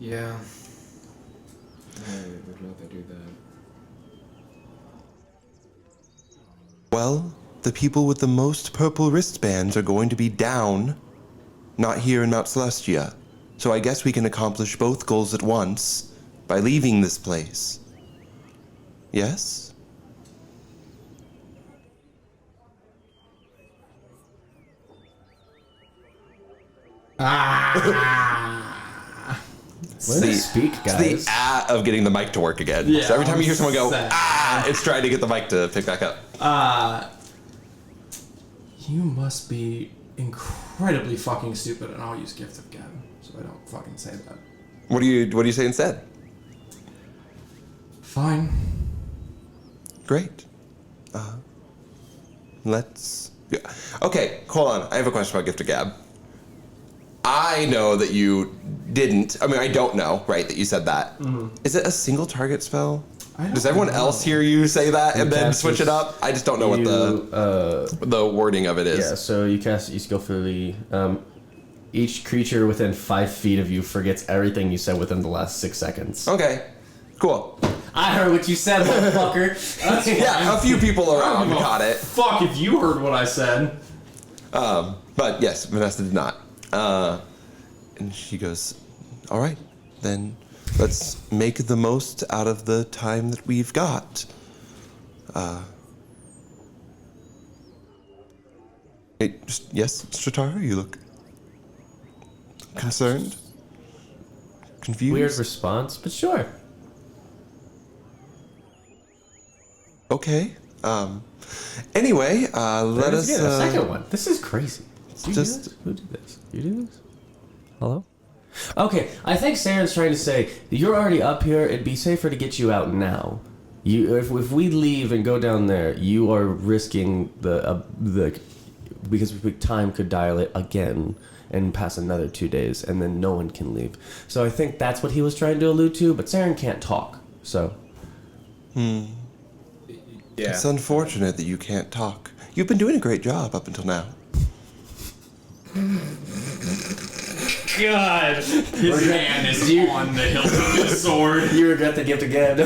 Yeah. I would rather do that. Well, the people with the most purple wristbands are going to be down, not here in Mount Celestia. So I guess we can accomplish both goals at once by leaving this place. Yes? When they speak, guys. It's the of getting the mic to work again. Yeah, So every time you hear someone go, sad. it's trying to get the mic to pick back up. You must be incredibly fucking stupid, and I'll use Gift of Gab, so I don't fucking say that. What do you say instead? Fine. Great. Let's... Yeah. Okay, hold on. I have a question about Gift of Gab. I know that you didn't... I mean, I don't know, right, that you said that. Mm-hmm. Is it a single target spell? Does everyone else hear you say that and then switch it up? I just don't know what the wording of it is. Yeah, so you cast it skillfully. Each creature within 5 feet of you forgets everything you said within the last 6 seconds. Okay, cool. I heard what you said, motherfucker. Yeah, a few people around got it. Fuck if you heard what I said. But yes, Vanessa did not. And she goes, all right, then let's make the most out of the time that we've got. Yes, Strataru, you look concerned? Confused? Weird response, but sure. Okay. Anyway, let us... Get a second one. This is crazy. Did you do Just- this? Who did this? You do this? Hello? Okay, I think Saren's trying to say, you're already up here, it'd be safer to get you out now. If we leave and go down there, you are risking because time could dilate again and pass another 2 days, and then no one can leave. So I think that's what he was trying to allude to, but Seren can't talk, so... Yeah. It's unfortunate that you can't talk. You've been doing a great job up until now. God. His hand is on the hilt of his sword. You regret the gift again.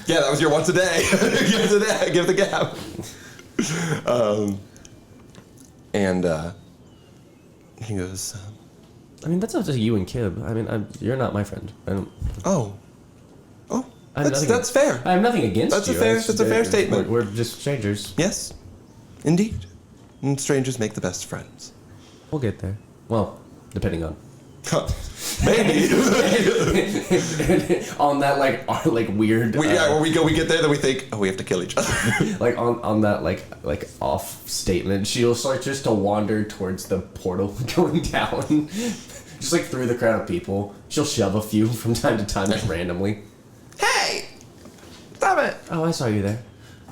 Yeah, that was your once a day. Give the gap. And he goes, I mean, that's up to you and Kib. I mean, you're not my friend. That's fair. I have nothing against That's you. that's a fair statement. We're just strangers. Yes, indeed. And strangers make the best friends. We'll get there. Well, depending on. Maybe. On that like weird. we get there, then we think, oh, we have to kill each other. Like on that like off statement, she'll start just to wander towards the portal going down, just like through the crowd of people. She'll shove a few from time to time, just randomly. Hey, stop it! Oh, I saw you there.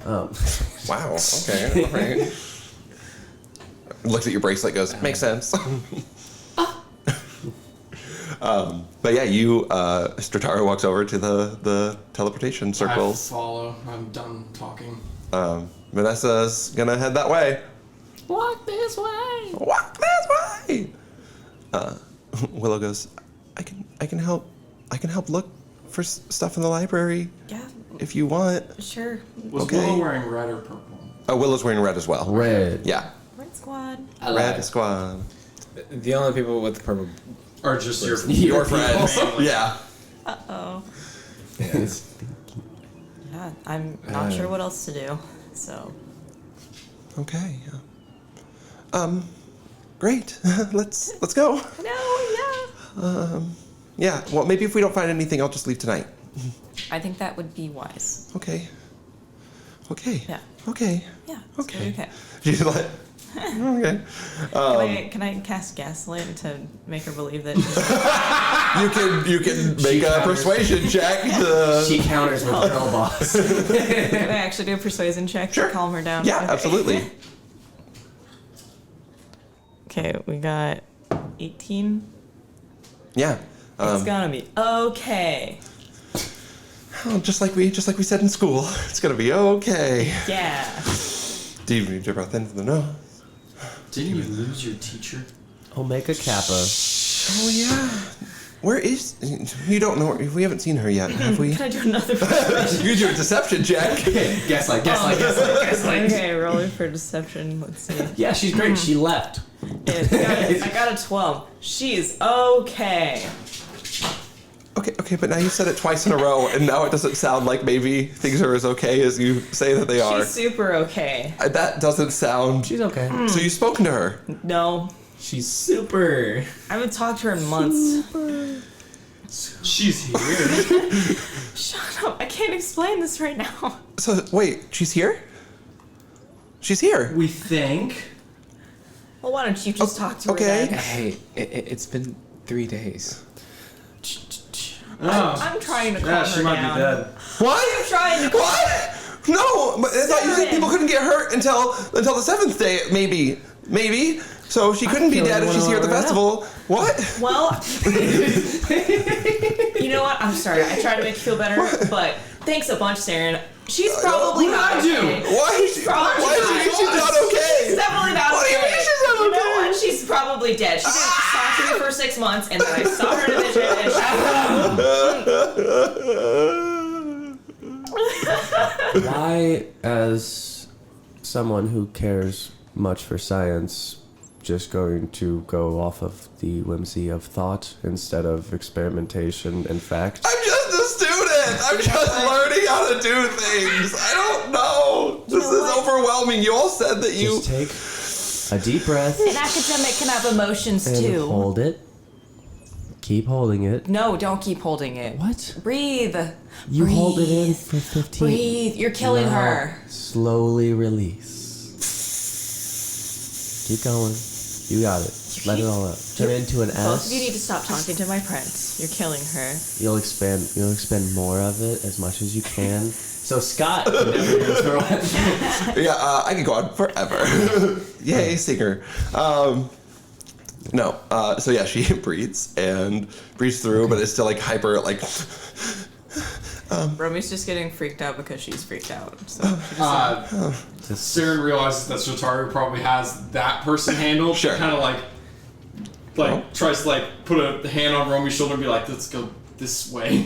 Wow. Okay. All right. Looks at your bracelet, goes, makes sense. But yeah, Strataru walks over to the teleportation circles. I follow. I'm done talking. Vanessa's gonna head that way. Walk this way. Walk this way. Willow goes, I can help look for stuff in the library. Yeah, If you want. sure. Was Okay. Willow wearing red or purple? Oh, Willow's wearing red as well. Red. Yeah. Red squad. Red squad. The only people with purple. Or just your Your friends. Yeah. Uh-oh. Yeah. Yeah, I'm not sure what else to do, so. Okay. Great. Let's go. No, yeah. Yeah. Well, maybe if we don't find anything, I'll just leave tonight. I think that would be wise. Okay. Okay. Yeah. Okay. Yeah. Okay. Okay. She's like, okay. Can I cast gaslight to make her believe that? You can make a persuasion check. She counters with Girl Boss. Can I actually do a persuasion check Sure. to calm her down? Yeah, Okay. absolutely. Okay, we got 18. Yeah. It's gonna be okay. Oh, just like we said in school, it's gonna be okay. Yeah. Deep your breath into the nose. Didn't you lose your teacher? Omega Kappa. Oh yeah. Where is? You don't know. We haven't seen her yet, have we? Can I do another persuasion? Use your deception check. Gaslight. Okay, rolling for deception. Let's see. Yeah, she's great. She left. I got a 12. She's okay. Okay, but now you said it twice in a row, and now it doesn't sound like maybe things are as okay as you say that they are. She's super okay. That doesn't sound. She's okay. So you've spoken to her. No. She's super. I haven't talked to her in months. She's here. Shut up. I can't explain this right now. So, wait, she's here? She's here. We think. Well, why don't you just talk to her okay. then? Hey, it's been 3 days. I'm trying to calm Yeah, her she might down. be dead. What? I'm trying to calm What? No, but I thought you said Seren. people couldn't get hurt until the 7th day, maybe. So she couldn't be feeling dead if she's here at the right festival. What? Well, you know what? I'm sorry. I tried to make you feel better, but thanks a bunch, Seren. She's probably what not did I do? okay. Why is she? Probably Why is not. she's not okay? She's definitely not What do you okay. mean she's not You know okay? what? She's probably dead. She didn't talk to me for 6 months, and then I saw her in a vision, and Why, as someone who cares much for science, just going to go off of the whimsy of thought instead of experimentation and fact? I'm just a student. I'm just learning how to do things. I don't know. This is overwhelming. You all said that you. Just take a deep breath an academic can have emotions and too. hold it. Keep holding it. No, don't keep holding it. What? Breathe. You Breathe. hold it in for 15. Breathe. You're killing Now, her. Slowly release. Keep going. You got it. Let it all out. Turn it into an Both of you need S. to stop talking to my friends. You're killing her. You'll expend more of it as much as you can. So Scott can never use for what? Yeah, I could go on forever. Yay, singer. No. So yeah, she breathes through, but it's still like hyper, like. Romy's just getting freaked out because she's freaked out. So she just Seren realizes that Strataru probably has that person handled. Sure. Kind of tries to put a hand on Romy's shoulder and be like, let's go this way.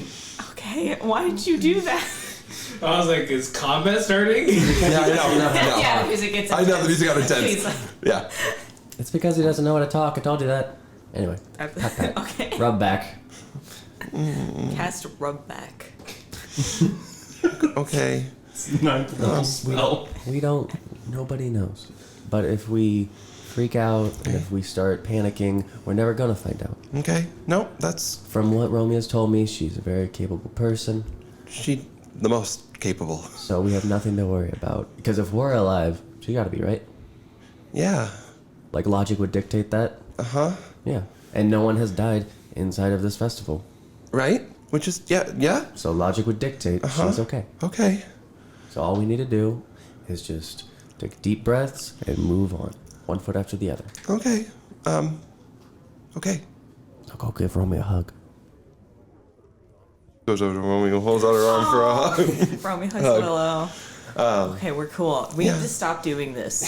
okay, why did you do that? I was like, is combat starting? Yeah, I know. Yeah, the music gets I know the intense. music got He's intense. like, Yeah. It's because he doesn't know how to talk. I told you that. Anyway, cut that. okay. Rub back. Cast rub back. Okay. Ninth level spell. We don't. Nobody knows. But if we freak out and if we start panicking, we're never gonna find out. Okay. No, that's From what Romy has told me, she's a very capable person. the most capable. So we have nothing to worry about. Because if we're alive, she gotta be, right? Yeah. Like logic would dictate that. Uh-huh. Yeah. And no one has died inside of this festival. Right? Which is yeah. So logic would dictate she's okay. Okay. So all we need to do is just take deep breaths and move on. One foot after the other. Okay. Okay. I'll go give Romy a hug. Goes over to Romy and holds out her arm for a hug. Romy hugs Hug. Willow. Okay, we're cool. We need to stop doing this.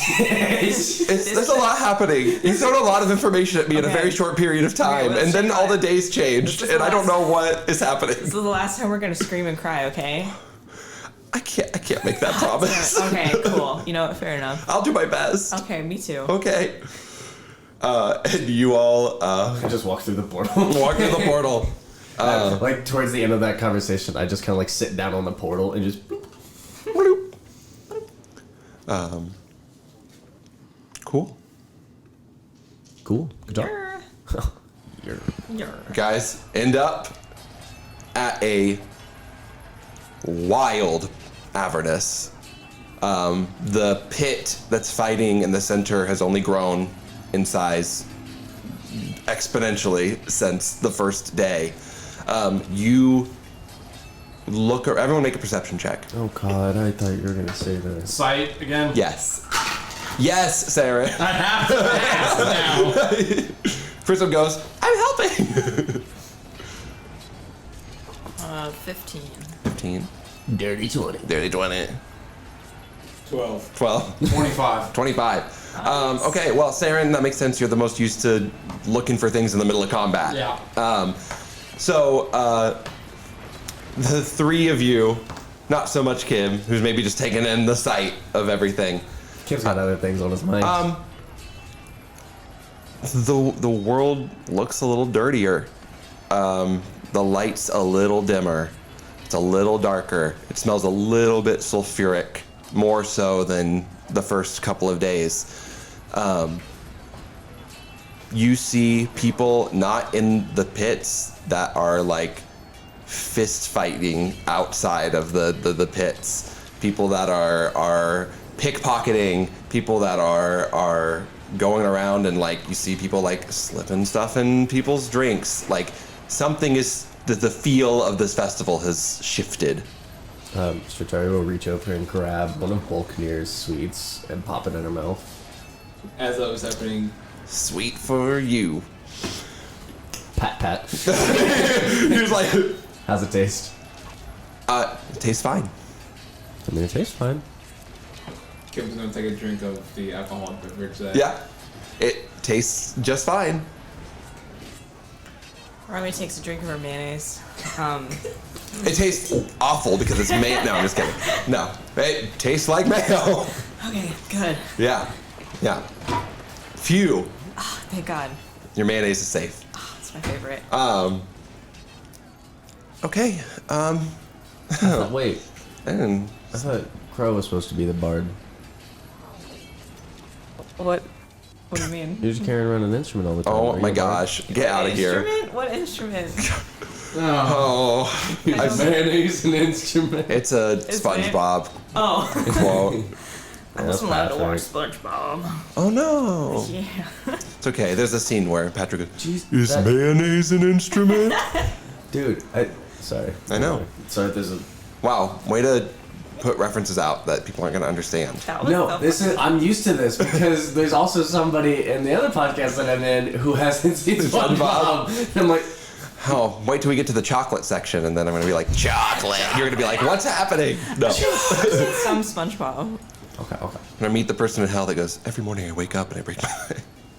There's a lot happening. You thrown a lot of information at me in a Okay. very short period of time, let's and then check all on the it. days changed, This is and I don't last- know what is happening. This is the last time we're gonna scream and cry, okay? I can't make that promise. Okay, cool. You know what? Fair enough. I'll do my best. Okay, me too. Okay. And you all I just walk through the portal. walk through the portal. Like towards the end of that conversation, I just kind of like sit down on the portal and just. Bloop. Bloop. Cool. Cool. Good job. Guys, end up at a wild Avernus. The pit that's fighting in the center has only grown in size exponentially since the first day. You look, everyone make a perception check. Oh God, I thought you were gonna say that. Sight again. Yes. Yes, Sarah. I have to ask now. First one goes, I'm helping. 15. 15. Dirty 20. Dirty 20. 12. 12. 25. 25. Okay, well, Seren, that makes sense. You're the most used to looking for things in the middle of combat. Yeah. The three of you, not so much Kim, who's maybe just taking in the sight of everything. Kim's got other things on his mind. The world looks a little dirtier. The light's a little dimmer. It's a little darker. It smells a little bit sulfuric, more so than the first couple of days. you see people not in the pits that are like fist fighting outside of the pits. People that are pickpocketing, people that are going around and like you see people like slipping stuff in people's drinks. Like something is the feel of this festival has shifted. Strataru will reach over and grab one of Volknir's sweets and pop it in her mouth. As that was happening, Sweet for you. Pat, pat. He was like, How's it taste? it tastes fine. I mean, it tastes fine. Kim's gonna take a drink of the alcoholic beverage that. Yeah, it tastes just fine. Romy takes a drink of her mayonnaise. It tastes awful because it's mayo. No, I'm just kidding. No, it tastes like mayo. Okay, good. Yeah, yeah. Phew, Thank God. your mayonnaise is safe. It's my favorite. Okay. Wait, And I thought Crowe was supposed to be the bard. What do you mean? You're just carrying around an instrument all the time. oh Are you my a bard? gosh, get out of here. Instrument? What instrument? Oh, I don't- Mayonnaise an instrument. it's a It's SpongeBob Oh, quote. I wasn't allowed to watch Patrick. SpongeBob. Oh no. Yeah. It's okay. There's a scene where Patrick goes, Jeez, "Is that- mayonnaise an instrument?" Dude, sorry. I know. Sorry, there's a... Wow, way to put references out that people aren't going to understand. That was No, so this is. I'm used to this because there's also somebody in the other podcast that I'm in who hasn't seen SpongeBob. And I'm like, Oh, wait till we get to the chocolate section, and then I'm going to be like, chocolate. You're going to be like, what's happening? No. I'm some SpongeBob. okay. going to meet the person in hell that goes, every morning I wake up and I break my...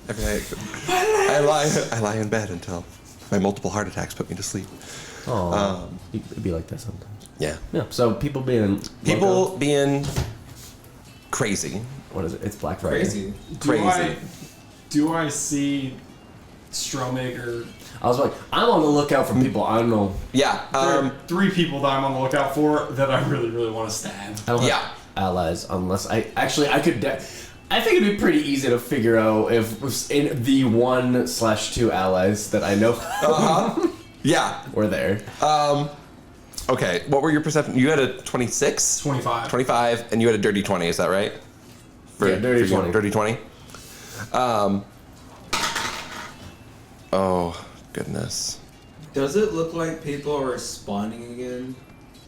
every night I lie in bed until my multiple heart attacks put me to sleep. Oh, it'd be like that sometimes. Yeah. Yeah. So people being People being crazy. what is it? It's Black Friday. Crazy. Crazy. Do I see Strowmaker? I was like, I'm on the lookout for people. I don't know. Yeah. There are 3 people that I'm on the lookout for that I really, really want to stab. I don't have Yeah. allies unless I could. I think it'd be pretty easy to figure out if in the 1/2 allies that I know Yeah. were there. Okay, what were your perception? You had a 26? 25. 25, and you had a dirty 20, is that right? Yeah, dirty 20. Dirty 20? Oh, goodness. Does it look like people are spawning again?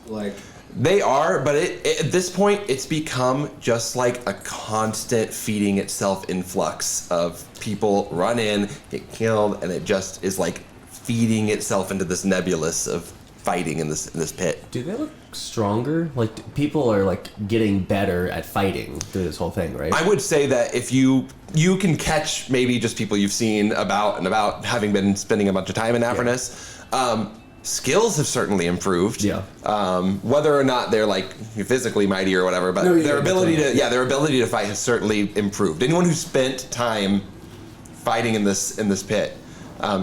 Like, They are, but at this point, it's become just like a constant feeding itself influx of people run in, get killed, and it just is like feeding itself into this nebulous of fighting in this pit. Do they look stronger? Like people are like getting better at fighting through this whole thing, right? I would say that if you can catch maybe just people you've seen about and about, having been spending a bunch of time in Avernus, skills have certainly improved. Yeah. Whether or not they're like physically mighty or whatever, but No, yeah, their ability definitely. their ability to fight has certainly improved. Anyone who spent time fighting in this pit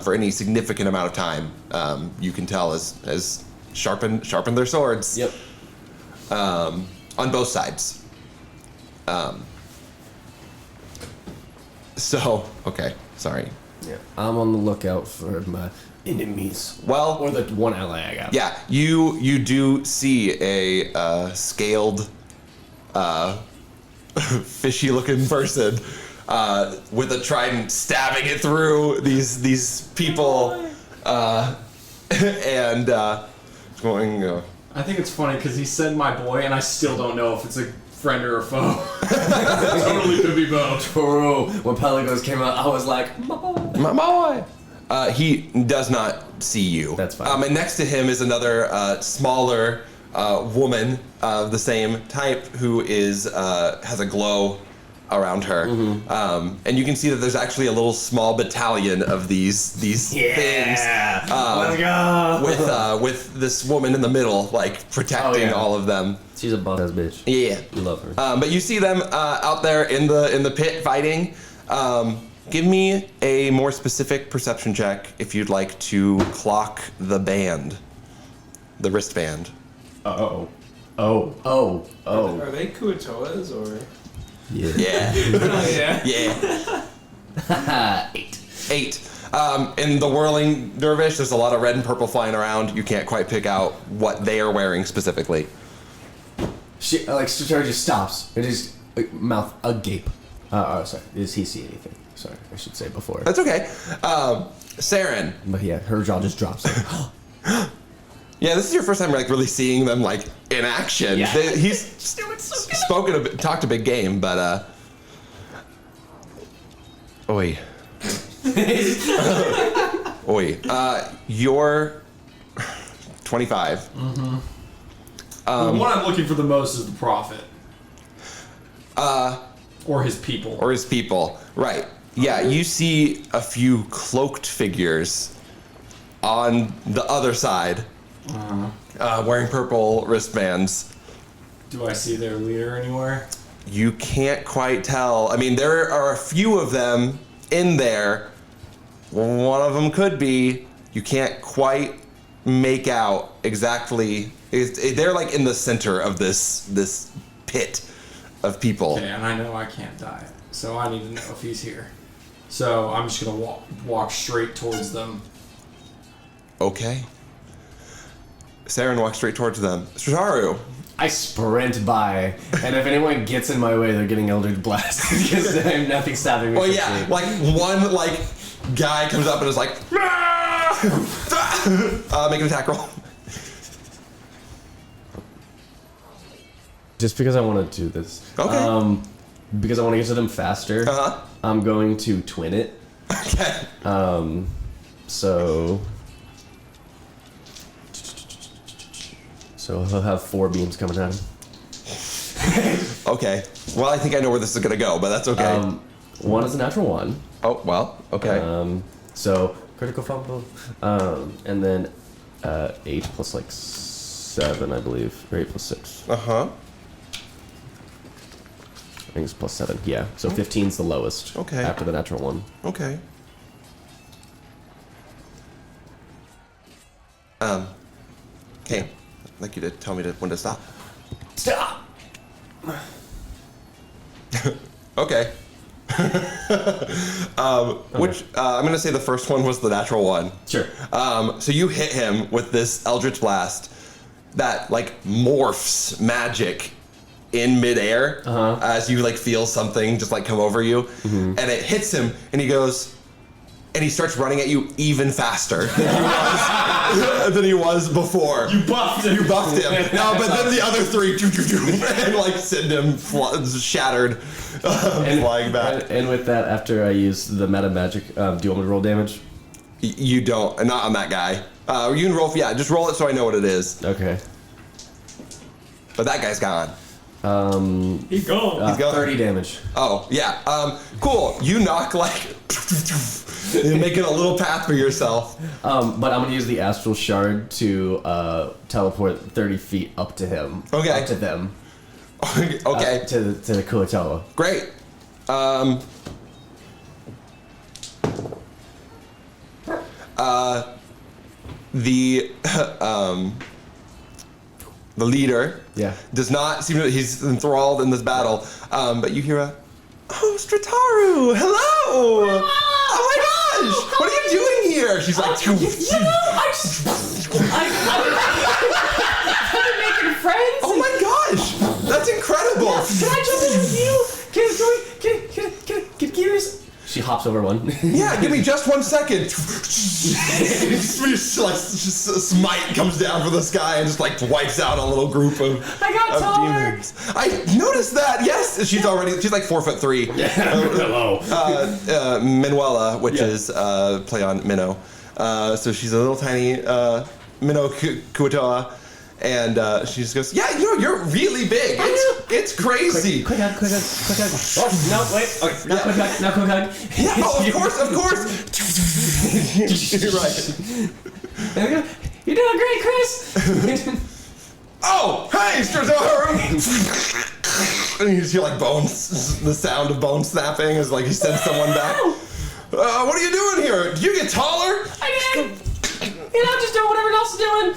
for any significant amount of time, you can tell has sharpened their swords. Yep. On both sides. So, okay, sorry. Yeah. I'm on the lookout for my enemies. Well, Or the one ally I got. yeah, you do see a scaled, fishy-looking person with a trident stabbing it through these people, and going. I think it's funny because he said my boy, and I still don't know if it's a friend or a foe. Totally could be both. True. When Pelagos came out, I was like, My boy. He does not see you. That's fine. And next to him is another smaller woman of the same type who has a glow around her, and you can see that there's actually a little small battalion of these things. let's go. With this woman in the middle, like protecting yeah. all of them. She's a boss bitch. Yeah. We love her. But you see them out there in the pit fighting. Give me a more specific perception check if you'd like to clock the wristband. Oh. are they Kuatoas or? Yeah. Yeah. Oh, yeah. Yeah. 8. 8. In the whirling dervish, there's a lot of red and purple flying around. You can't quite pick out what they are wearing specifically. She, Strataru just stops and just mouth agape. Sorry. Does he see anything? Sorry, I should say before. That's okay. Seren. But yeah, her jaw just drops. Yeah, this is your first time really seeing them in action. Yeah. He's talked a big game, but Oi. Oi. You're 25. Mm-hmm. The one I'm looking for the most is the prophet. Or his people. Right. Yeah, you see a few cloaked figures on the other side, wearing purple wristbands. Do I see their leader anywhere? You can't quite tell. I mean, there are a few of them in there. One of them could be. You can't quite make out exactly. They're in the center of this pit of people. Okay, and I know I can't die, so I need to know if he's here. So I'm just gonna walk straight towards them. Okay. Seren walks straight towards them. Strataru. I sprint by, and if anyone gets in my way, they're getting Eldritch Blast because there's nothing stopping me. Well, yeah, one guy comes up and is like, make an attack roll. Just because I want to do this. Okay. Because I want to get to them faster. I'm going to twin it. Okay. So he'll have 4 beams coming at him. Okay. Well, I think I know where this is gonna go, but that's okay. 1 is a natural 1. Oh well. Okay. So critical fumble, and then 8 plus 7, I believe, or 8 plus 6. I think it's plus 7. Yeah. So 15's the lowest. Okay. After the natural 1. Okay. Caine, I'd like you to tell me when to stop. Stop. Okay. Which I'm gonna say the first one was the natural 1. Sure. So you hit him with this Eldritch Blast that morphs magic in midair as you feel something just come over you, and it hits him, and he goes, and he starts running at you even faster than he was before. You buffed him. You buffed him. No, but then the other 3 and send him shattered, flying back. And with that, after I use the meta magic, do you want me to roll damage? You don't, not on that guy. You can roll. Yeah, just roll it so I know what it is. Okay. But that guy's gone. He's gone. He's gone. 30 damage. Oh, yeah. Cool. You knock making a little path for yourself. But I'm gonna use the astral shard to teleport 30 feet up to him. Okay. Up to them. Okay. To the Kuatoa. Great. The leader does not seem to, he's enthralled in this battle, but you hear Strataru, hello! Oh my gosh! What are you doing here? She's like, I've been making friends. oh my gosh! That's incredible! Can I jump in with you? Can She hops over one. Yeah, give me just 1 second. Just a smite comes down for this guy and just wipes out a little group of I got taller. demons. I noticed that. Yes, she's 4'3". Hello. Manuela, which is play on Minnow. So she's a little tiny Minnow Kuatoa. And she just goes, yeah, you're really big. It's crazy. Quick hug. Oh, no, wait. Okay, now quick hug. Yeah, of course. You're right. You're doing great, Chris. Oh, hey, Strataru! And you hear bones, the sound of bone snapping as he sends someone back. What are you doing here? Did you get taller? I did. Just doing what everyone else is doing.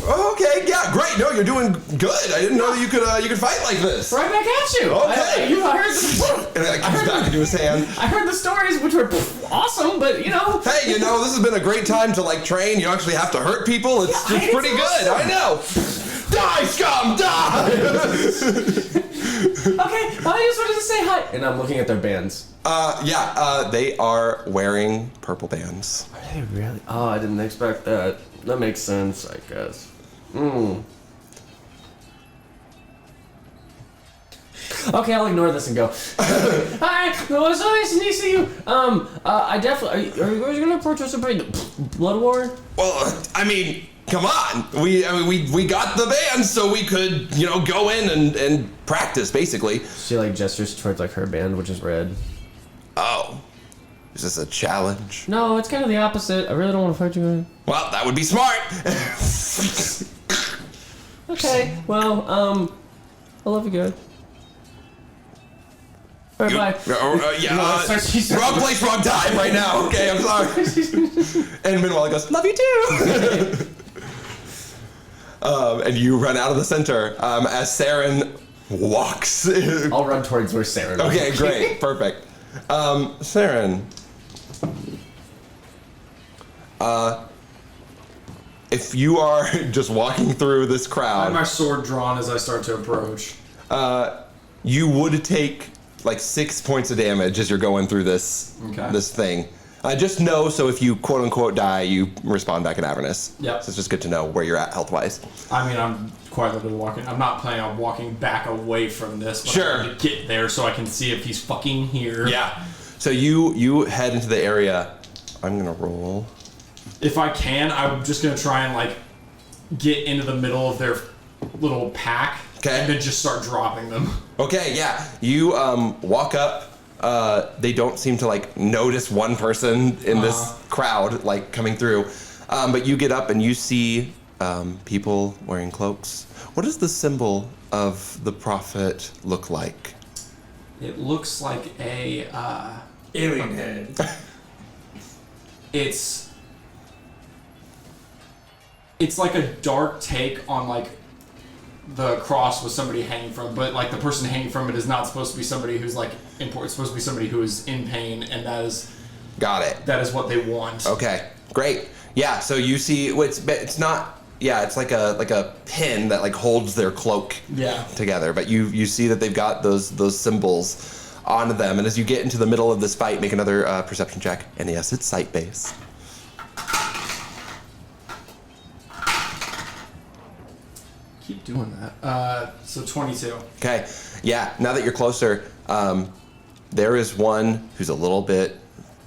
Okay, yeah, great. No, you're doing good. I didn't know that you could fight like this. Right back at you. Okay. I heard the And it comes back into his hand. I heard the stories, which were awesome, but you know. Hey, this has been a great time to like train. You don't actually have to hurt people. It's pretty good. I know. Die, scum, die! Okay, I just wanted to say hi. And I'm looking at their bands. They are wearing purple bands. Are they really? Oh, I didn't expect that. That makes sense, I guess. Okay, I'll ignore this and go. Hi, it was so nice to see you. I definitely. Are you guys gonna participate in the Blood War? Well, I mean, come on. We got the band so we could, go in and practice, basically. She like gestures towards like her band, which is red. Oh. Is this a challenge? No, it's kind of the opposite. I really don't want to fight you. Well, that would be smart. Okay, well, I love you guys. Alright, bye. Wrong place, wrong time right now. Okay, I'm sorry. And meanwhile, he goes, love you too. And you run out of the center as Seren walks. I'll run towards where Seren is. Okay, great. Perfect. Seren. If you are just walking through this I crowd, have my sword drawn as I start to approach. you would take like 6 points of damage as you're going through this thing. Just know, so if you quote unquote die, you respawn back in Avernus. Yep. So it's just good to know where you're at health wise. I mean, I'm quite literally walking. I'm not planning on walking back away from this, but Sure. I need to get there so I can see if he's fucking here. Yeah. So you head into the area. I'm gonna roll. If I can, I'm just gonna try and like get into the middle of their little pack, Okay. and then just start dropping them. Okay, yeah. You walk up. They don't seem to like notice one person in this crowd like coming through. But you get up and you see people wearing cloaks. What does the symbol of the prophet look like? It looks like a Alien head. It's like a dark take on like the cross with somebody hanging from, but like the person hanging from it is not supposed to be somebody who's like important. It's supposed to be somebody who is in pain, and that is what they want. Okay, great. Yeah, so you see, it's not. Yeah, it's like a pin that like holds their cloak together. But you see that they've got those symbols on them, and as you get into the middle of this fight, make another perception check. And yes, it's sight based. Keep doing that. So 22. Okay, yeah. Now that you're closer, there is one who's a little bit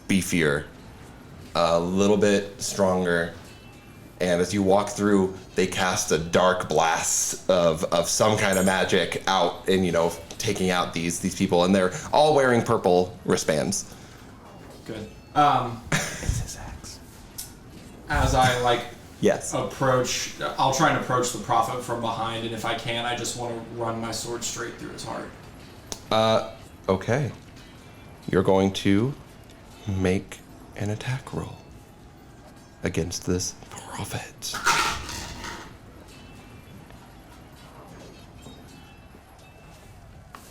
beefier, a little bit stronger, and as you walk through, they cast a dark blast of some kind of magic out, and taking out these people, and they're all wearing purple wristbands. Good. It's his axe. As I Yes. approach, I'll try and approach the prophet from behind, and if I can, I just want to run my sword straight through his heart. Okay. You're going to make an attack roll against this prophet.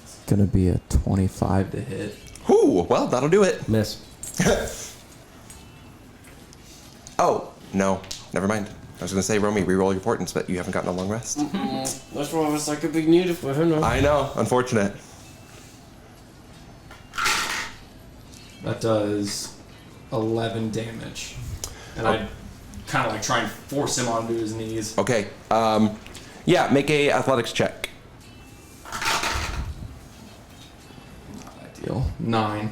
It's gonna be a 25 to hit. Ooh, well, that'll do it. Miss. Oh, no. Never mind. I was going to say, Romy, reroll your portents, but you haven't gotten a long rest. That's what was like a big need for him. I know. Unfortunate. That does 11 damage. And I kind of try and force him onto his knees. Okay. Yeah, make a athletics check. Ideal. 9.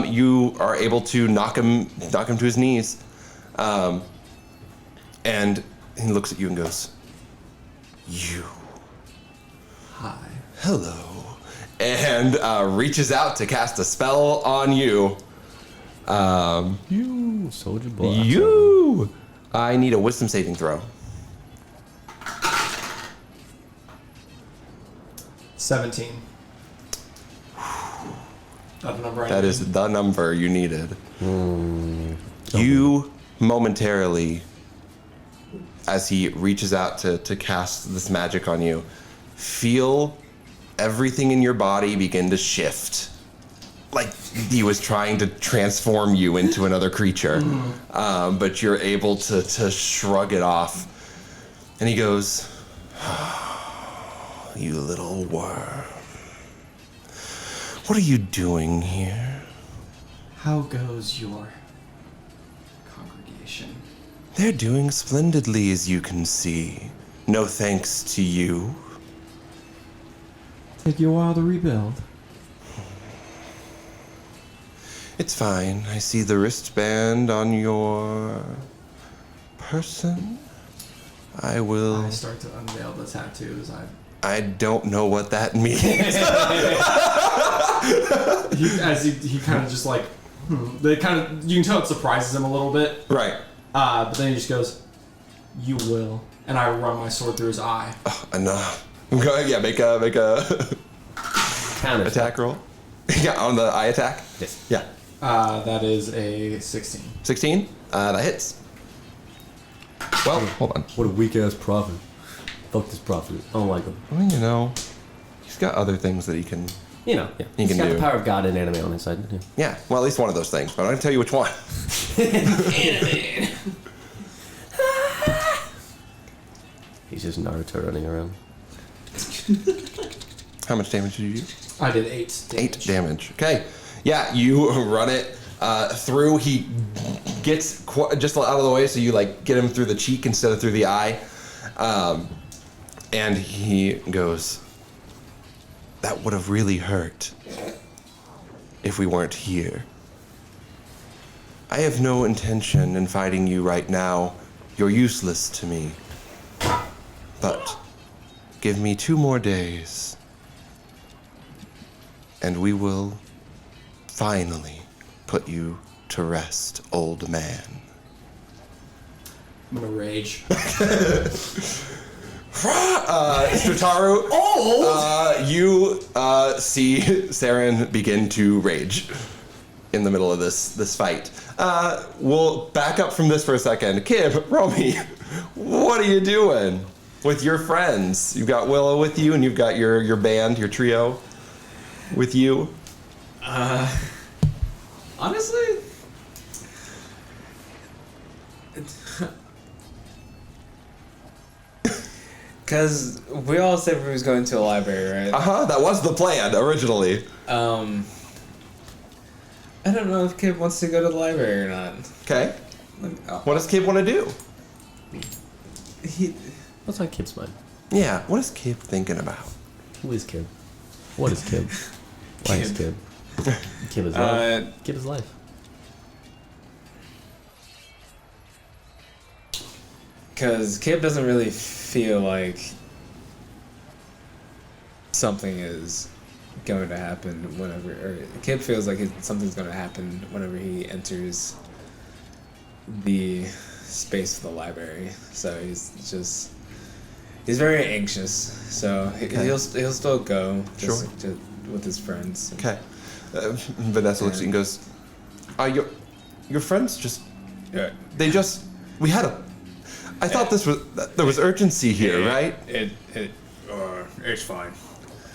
You are able to knock him to his knees. And he looks at you and goes, "You." Hi. Hello. And reaches out to cast a spell on you. You soldier boy. You. I need a wisdom saving throw. 17. That's the number I That need. is the number you needed. You momentarily as he reaches out to cast this magic on you, feel everything in your body begin to shift. Like he was trying to transform you into another creature. But you're able to shrug it off. And he goes, you little worm. What are you doing here? How goes your congregation? They're doing splendidly, as you can see. No thanks to you. Take you a while to rebuild. It's fine. I see the wristband on your person. I will... I start to unveil the tattoos. I don't know what that means. He kind of just like, They kind of, you can tell it surprises him a little bit. Right. But then he just goes, "You will," and I run my sword through his eye. Enough. Go ahead, yeah, make a Counter attack roll. Yeah, on the eye attack. Yes. Yeah. That is a 16. 16. That hits. Well, hold on. What a weak ass prophet. Fuck this prophet. I don't like him. Well, you know, he's got other things that he can. You know, yeah. He He's can got do. the power of God and anime on his side. Yeah. Yeah. Well, at least one of those things, but I'm not gonna tell you which one. He's just Naruto running around. How much damage did you do? I did 8 damage. 8 damage. Okay. Yeah, you run it through. He gets just out of the way, so you like get him through the cheek instead of through the eye. And he goes, "That would have really hurt if we weren't here. I have no intention in fighting you right now. You're useless to me. But give me 2 more days, and we will finally put you to rest, old man." I'm gonna rage. Strataru, you see Seren begin to rage in the middle of this fight. We'll back up from this for a second. Kib, Romy, what are you doing with your friends? You've got Willow with you, and you've got your band, your trio with you. Honestly, because we all said we was going to a library, right? That was the plan originally. I don't know if Kib wants to go to the library or not. Okay. What does Kib want to do? What's on Kib's mind? Yeah, what is Kib thinking about? Who is Kib? What is Kib? Why is Kib? Kib is life. Kib is life. Because Kib doesn't really feel like something is going to happen whenever, or Kib feels like something's going to happen whenever he enters the space of the library. So he's very anxious. So he'll still go just with his friends. Okay. Vanessa looks at you and goes, your friends just, Yeah. we had I thought there was urgency here, right? It's fine.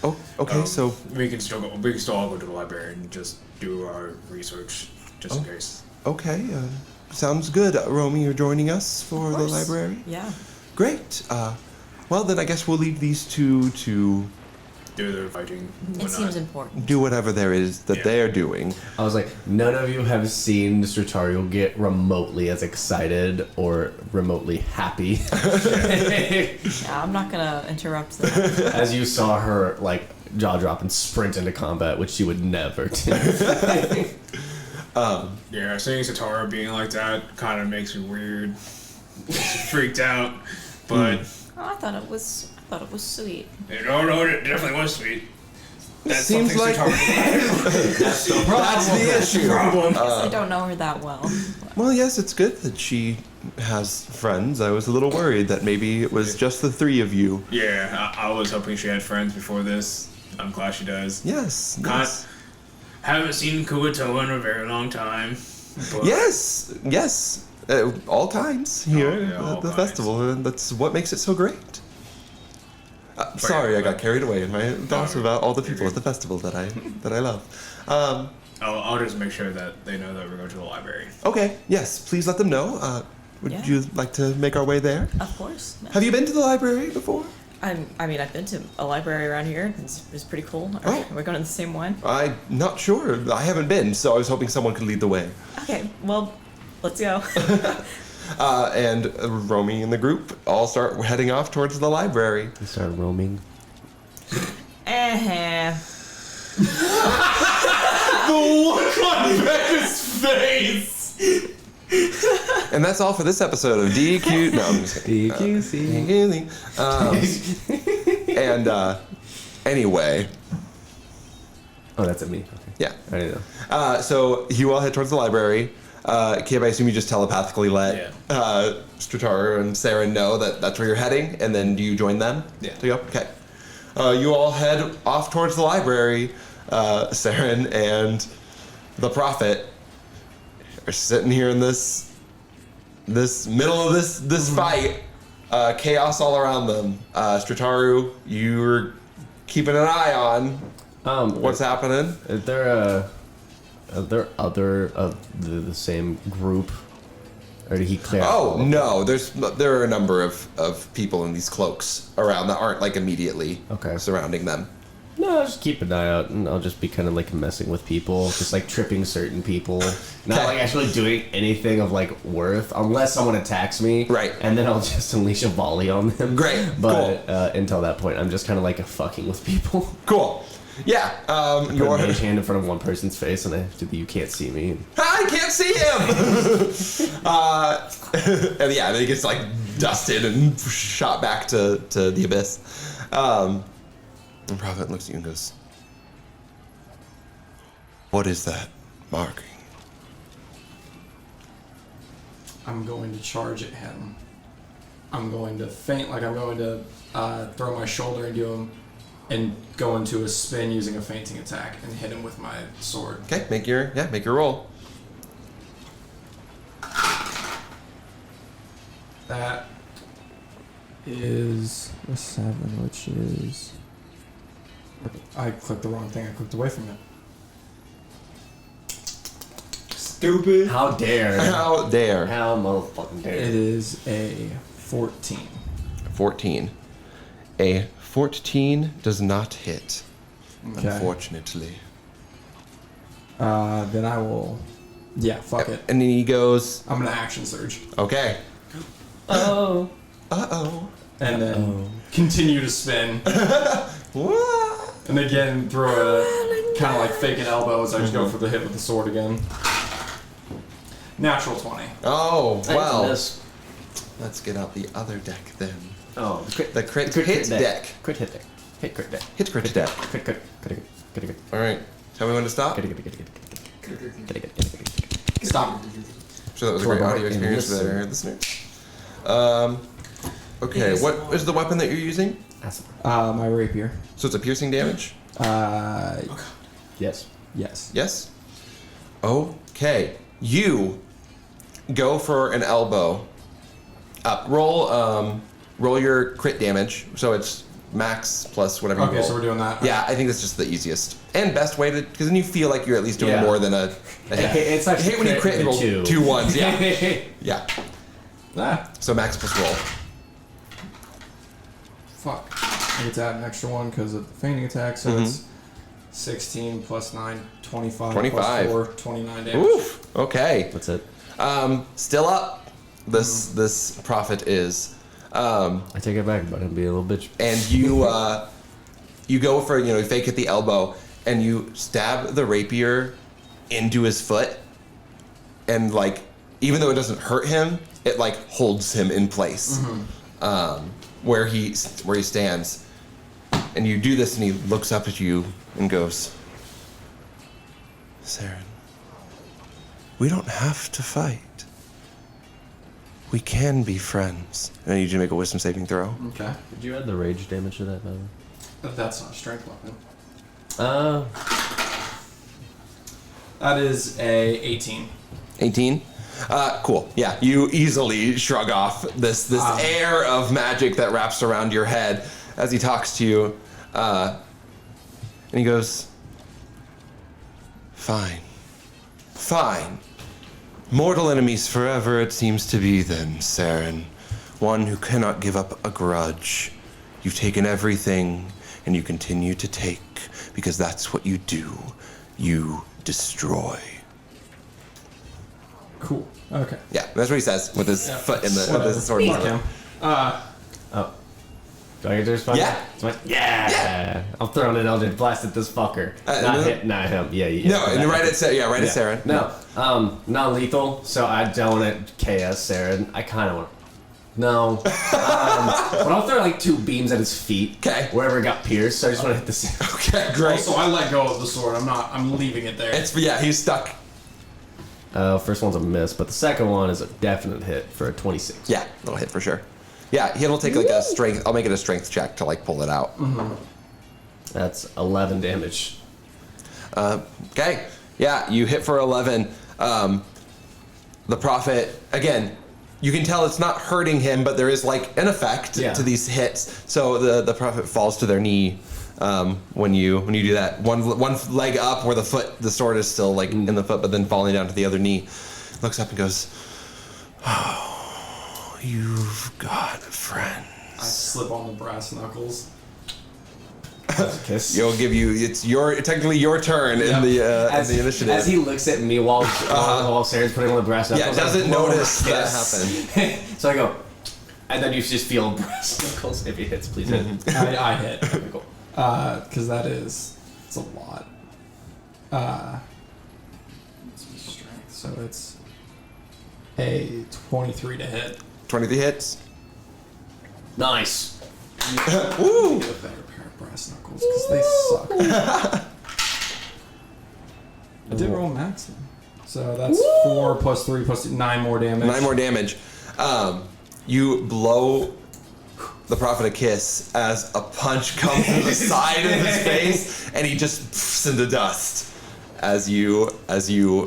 Oh, okay, so. We can still all go to the library and just do our research, just in case. Okay, sounds good. Romy, you're joining us for the library? Yeah. Great. Well, then I guess we'll leave these two to Do their fighting. It seems important. do whatever there is that they're doing. I was like, none of you have seen Strataru get remotely as excited or remotely happy Yeah, I'm not gonna interrupt them. as you saw her like jaw drop and sprint into combat, which she would never do. Yeah, seeing Satara being like that kind of makes me weird. Freaked out, but Oh, I thought it was sweet. no, it definitely was sweet. That's Seems something like- Satara. That's the issue. I don't know her that well. Well, yes, it's good that she has friends. I was a little worried that maybe it was just the 3 of you. Yeah, I was hoping she had friends before this. I'm glad she does. Yes. Yes. Haven't seen Kuatoa in a very long time. But Yes. All times here yeah, all at the times. festival, and that's what makes it so great. Sorry, I got carried away in my thoughts about all the people at the festival that I love. I'll just make sure that they know that we're going to the library. Okay, yes, please let them know. Would Yeah. you like to make our way there? Of course. Yeah. Have you been to the library before? I mean, I've been to a library around here. It's pretty cool. Oh. We're going to the same one. I'm not sure. I haven't been, so I was hoping someone could lead the way. Okay, well, let's go. And Romy and the group all start heading off towards the library. We start roaming. The look on Becca's face! And that's all for this episode of DQ. No, I'm just kidding. DQC. And anyway, Oh, that's at me. Okay. yeah. I didn't know. So you all head towards the library. Kib, I assume you just telepathically let Strataru and Seren know that that's where you're heading, and then do you join them? Yeah. To go? Okay. You all head off towards the library. Seren and the Prophet are sitting here in this middle of this fight. Chaos all around them. Strataru, you're keeping an eye on what's happening. Are there other of the same group, or did he clear? Oh no, there are a number of people in these cloaks around that aren't like immediately surrounding them. No, I'll just keep an eye out, and I'll just be kind of like messing with people, just like tripping certain people, not like actually doing anything of like worth, unless someone attacks me. Right. And then I'll just unleash a volley on them. Great. But until that point, I'm just kind of like fucking with people. Cool. Yeah. Put a mage hand in front of one person's face, and you can't see me. I can't see him. And yeah, then he gets like dusted and shot back to the abyss. And Prophet looks at you and goes, "What is that marking?" I'm going to charge at him. I'm going to feint, like I'm going to throw my shoulder into him and go into a spin using a feinting attack and hit him with my sword. Okay, make your roll. That Is a 7, which is I clicked the wrong thing. I clicked away from it. Stupid. How dare? How dare? How motherfucking dare? It is a 14. 14. A 14 does not hit, Okay. unfortunately. Then I will. Yeah, fuck it. And then he goes, I'm gonna action surge "Okay." Oh. Uh-oh. and then continue to spin. What? And again, throw a kind of like faking elbows. I just go for the hit with the sword again. Natural 20. Oh, well. Miss. Let's get out the other deck then. Oh, The crit hit deck. Crit hit deck. Hit crit deck. Hit crit deck. Crit. All right. Tell me when to stop. Stop. So that was a great audio experience for our listeners. Okay, what is the weapon that you're using? My rapier. So it's a piercing damage? Yes. Yes. Yes? Okay. You go for an elbow. Roll your crit damage. So it's max plus whatever you roll. Okay, so we're doing that. Yeah, I think that's just the easiest and best way to, because then you feel like you're at least doing more than a hit. It's I actually hate when you crit and roll two. 2 1s. Yeah. Yeah. Ah, So max plus roll. fuck. I get to add an extra one because of the feigning attack, so it's 16 plus 9, 25, 25. plus 4, 29 damage. Oof. Okay. That's it. Still up. This prophet is. I take it back, but I'm being a little bitch. And you you go for, you fake at the elbow and you stab the rapier into his foot, and like, even though it doesn't hurt him, it like holds him in place where he stands. And you do this and he looks up at you and goes, "Seren, we don't have to fight. We can be friends." And I need you to make a wisdom saving throw. Okay. Did you add the rage damage to that, by the way? That's not a strength weapon. Uh, That is a 18. 18. Cool. Yeah, you easily shrug off this air of magic that wraps around your head as he talks to you. And he goes, Fine. Mortal enemies forever, it seems to be then, Seren. One who cannot give up a grudge. You've taken everything, and you continue to take, because that's what you do. You destroy. Cool. Okay. Yeah, that's what he says with his foot in the with his sword. Fuck him. Oh. Do I get to respond? Yeah. Yeah. I'm throwing an Eldritch Blast at this fucker. Not him. Yeah. No, and right at Seren. No. Non-lethal, so I don't want to KS Seren. I kind of want. No. But I'll throw like 2 beams at his feet. Okay. Wherever it got pierced, so I just want to hit the center. Okay, great. Also, I let go of the sword. I'm leaving it there. He's stuck. First one's a miss, but the second one is a definite hit for a 26. Yeah, little hit for sure. Yeah, he'll take like a strength. I'll make it a strength check to like pull it out. Mm-hmm. That's 11 damage. Okay. Yeah, you hit for 11. The prophet, again, you can tell it's not hurting him, but there is like an effect to these hits. So the prophet falls to their knee when you do that. One leg up where the sword is still like in the foot, but then falling down to the other knee. Looks up and goes, "Oh, you've got friends." I slip on the brass knuckles. Kiss. You'll give you technically your turn in the initiative. As he looks at me while Seren's putting on the brass knuckles. Yeah, doesn't notice that happen. So I go, and then you just feel brass knuckles. If he hits, please hit. I hit. Okay, cool. Because it's a lot. It's my strength, so it's a 23 to hit. 23 hits. Nice. Woo! Get a better pair of brass knuckles because they suck. I did roll max then. So that's 4 plus 3 plus 2, 9 more damage. 9 more damage. You blow the prophet a kiss as a punch comes to the side of his face, and he just pfft into dust as you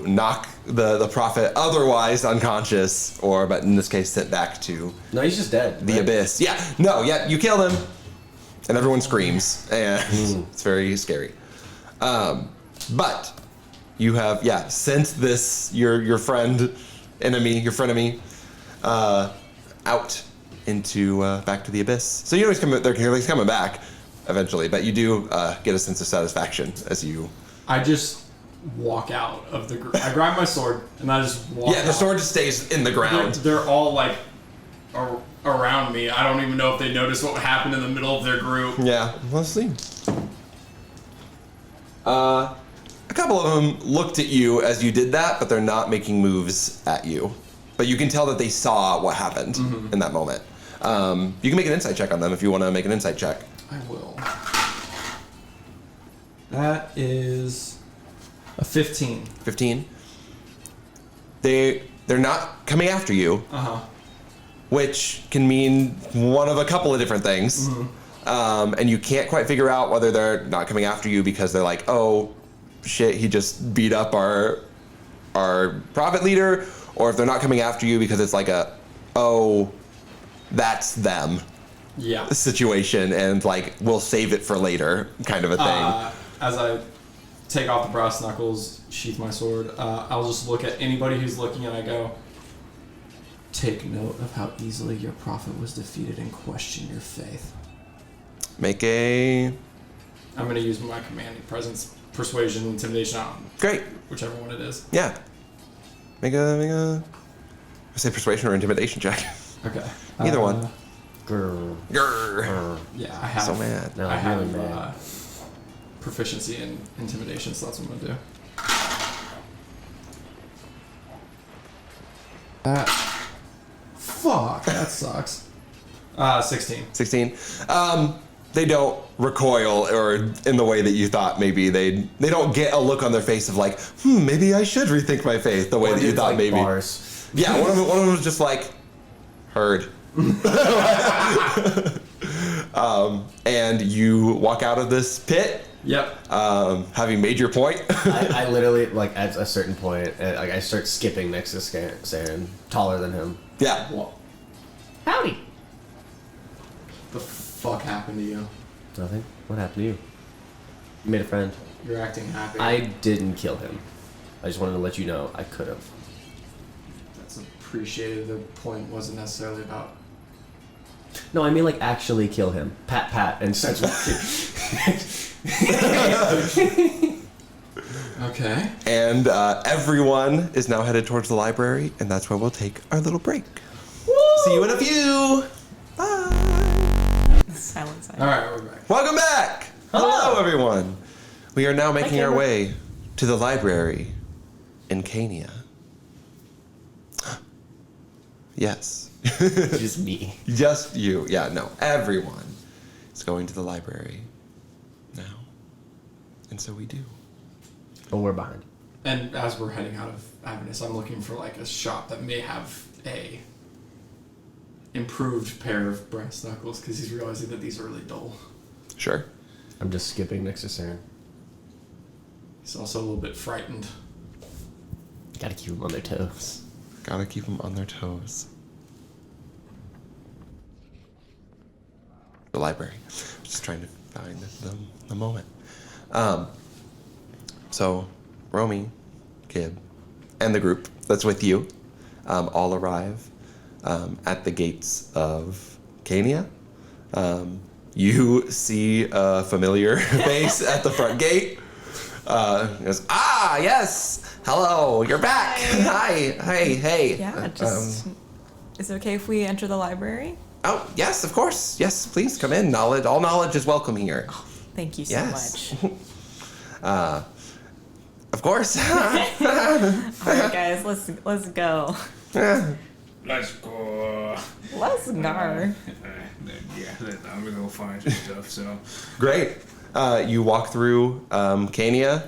knock the prophet otherwise unconscious, but in this case sent back to No, he's just dead. the abyss. Yeah, you killed him, and everyone screams, and it's very scary. But you have sent this your frenemy out into back to the abyss. So you know he's coming back eventually, but you do get a sense of satisfaction as you. I just walk out of the group. I grab my sword and I just walk out. Yeah, the sword just stays in the ground. They're all like around me. I don't even know if they noticed what happened in the middle of their group. Yeah, let's see. A couple of them looked at you as you did that, but they're not making moves at you. But you can tell that they saw what happened in that moment. You can make an insight check on them if you want to make an insight check. I will. That is a 15. 15. They're not coming after you, which can mean one of a couple of different things. And you can't quite figure out whether they're not coming after you because they're like, oh shit, he just beat up our prophet leader, or if they're not coming after you because it's like that's them situation, and like we'll save it for later kind of a thing. As I take off the brass knuckles, sheath my sword, I'll just look at anybody who's looking and I go, take note of how easily your prophet was defeated and question your faith. Make a... I'm going to use my commanding presence, persuasion, intimidation on Great. whichever one it is. Yeah. Make a... I say persuasion or intimidation check. Okay. Either one. Grr. Grr. Yeah, I have. So mad. No, I have really mad. proficiency in intimidation, so that's what I'm gonna do. Fuck, that sucks. 16. 16. They don't recoil or in the way that you thought maybe. They don't get a look on their face of like, maybe I should rethink my faith the way that you thought like maybe. Bars. Yeah, one of them was just like, heard. And you walk out of this pit Yep. Having made your point. I literally, like, at a certain point, like, I start skipping next to Seren, taller than him. Yeah. What Howdy! the fuck happened to you? Nothing. What happened to you? You made a friend. You're acting happy. I didn't kill him. I just wanted to let you know I could have. That's appreciated. The point wasn't necessarily about. No, I mean, like, actually kill him. Pat, and starts walking. Okay. And everyone is now headed towards the library, and that's where we'll take our little break. See you in a few. Bye. Silence. All right, we're back. Welcome back. Hello, everyone. We are now making our way to the library in Caine. Yes. Just me. Just you. Yeah, no. Everyone is going to the library now. And so we do. Oh, we're behind. And as we're heading out of Avernus, I'm looking for like a shop that may have a improved pair of brass knuckles because he's realizing that these are really dull. Sure. I'm just skipping next to Seren. He's also a little bit frightened. Gotta keep them on their toes. Gotta keep them on their toes. The library. Just trying to find the moment. So, Romy, Kib, and the group that's with you all arrive at the gates of Caine. You see a familiar face at the front gate. Goes, yes! Hello, you're back! Hi, hey. Yeah, just... is it okay if we enter the library? Oh, yes, of course. Yes, please come in. All knowledge is welcome here. Oh, thank you so Yes. much. Of course. Alright guys, let's go. Let's go. Let's go. Yeah, I'm gonna go find some stuff. So Great. You walk through Caine.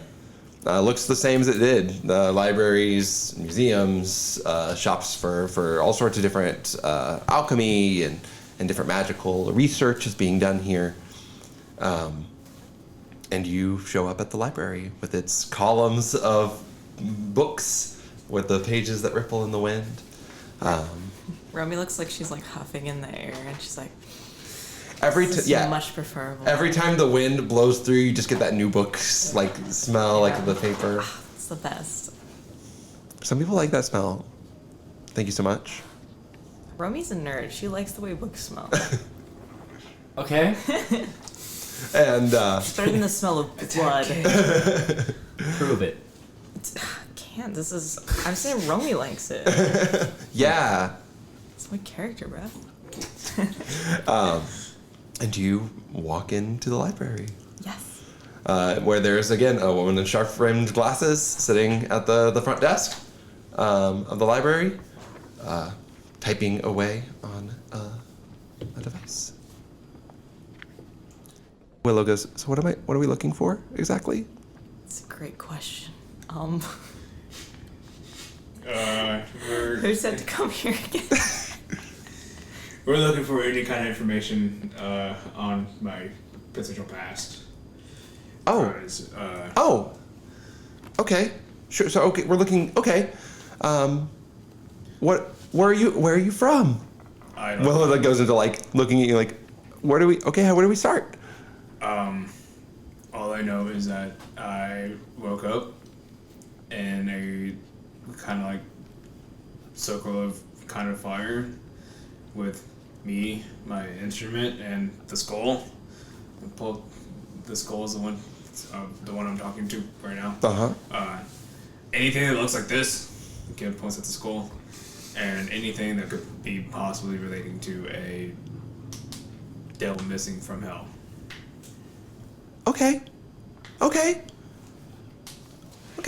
Looks the same as it did. The libraries, museums, shops for all sorts of different alchemy and different magical research is being done here. And you show up at the library with its columns of books with the pages that ripple in the wind. Romy looks like she's like huffing in the air, and she's like, This is much preferable. Every time the wind blows through, you just get that new book like smell, like the paper. It's the best. Some people like that smell. Thank you so much. Romy's a nerd. She likes the way books smell. Okay. And It's better than the smell of blood. Prove it. Can't. I'm saying Romy likes it. yeah. It's my character, bro. And you walk into the library. Yes. Where there's again a woman in sharp-rimmed glasses sitting at the front desk of the library, typing away on a device. Willow goes, so what are we looking for exactly? It's a great question. We're Who said to come here again? we're looking for any kind of information on my potential past. Oh. Oh. Okay. Sure. So okay, we're looking. Okay. Where are you from? I don't Willow know. like goes into like looking at you like, where do we do we start? All I know is that I woke up in a kind of like circle of kind of fire with me, my instrument, and the skull. The skull is the one I'm talking to right now. Anything that looks like this, Kim points at the skull, and anything that could be possibly relating to a devil missing from hell. Okay.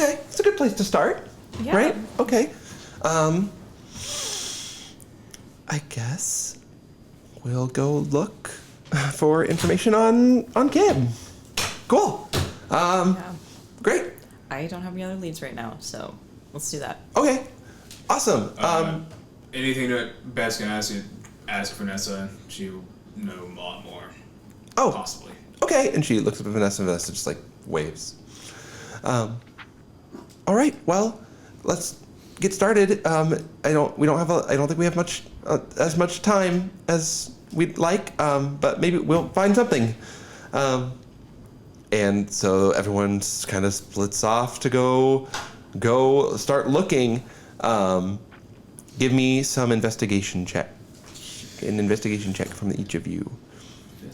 It's a good place to start. Yeah. Right? Okay. I guess we'll go look for information on Kim. Cool. Yeah. Great. I don't have any other leads right now, so let's do that. Okay. Awesome. Anything that Bess can ask Vanessa, she'll know a lot more. Oh. Possibly. okay. And she looks up at Vanessa, and Vanessa just like waves. All right, well, let's get started. I don't think we have as much time as we'd like, but maybe we'll find something. And so everyone kind of splits off to go start looking. Give me some investigation check. An investigation check from each of you.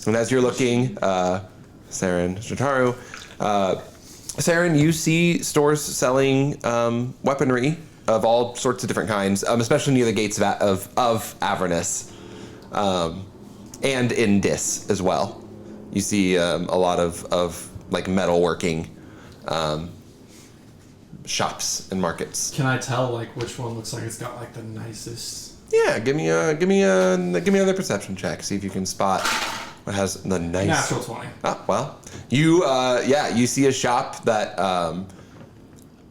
And as you're looking, Seren, Strataru, Seren, you see stores selling weaponry of all sorts of different kinds, especially near the gates of Avernus, and in Dis as well. You see a lot of like metalworking shops and markets. Can I tell like which one looks like it's got like the nicest? Yeah, give me another perception check. See if you can spot what has the nice. Natural 20. Oh, well, you see a shop that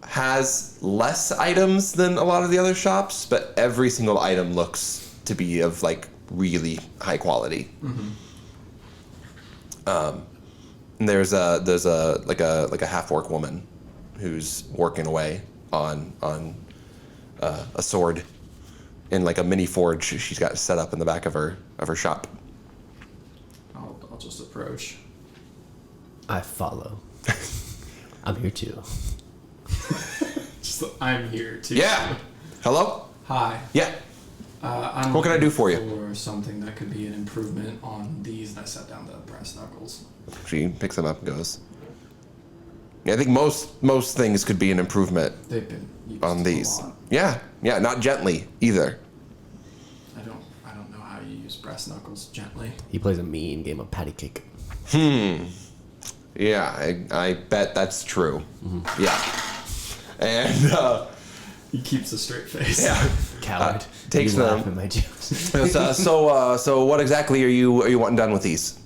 has less items than a lot of the other shops, but every single item looks to be of like really high quality. Mm-hmm. And there's a half orc woman who's working away on a sword in like a mini forge she's got set up in the back of her shop. I'll just approach. I follow. I'm here too. I'm here too. Yeah. Hello? Hi. Yeah. I'm What can I do for you? For something that could be an improvement on these, and I set down the brass knuckles. She picks them up and goes. Yeah, I think most things could be an improvement They've been used on a these. lot. Yeah, not gently either. I don't know how you use brass knuckles gently. He plays a mean game of patty cake. Yeah, I bet that's true. Mm-hmm. Yeah. And He keeps a straight face. yeah, Coward. takes You laugh them. at my jokes. So what exactly are you wanting done with these?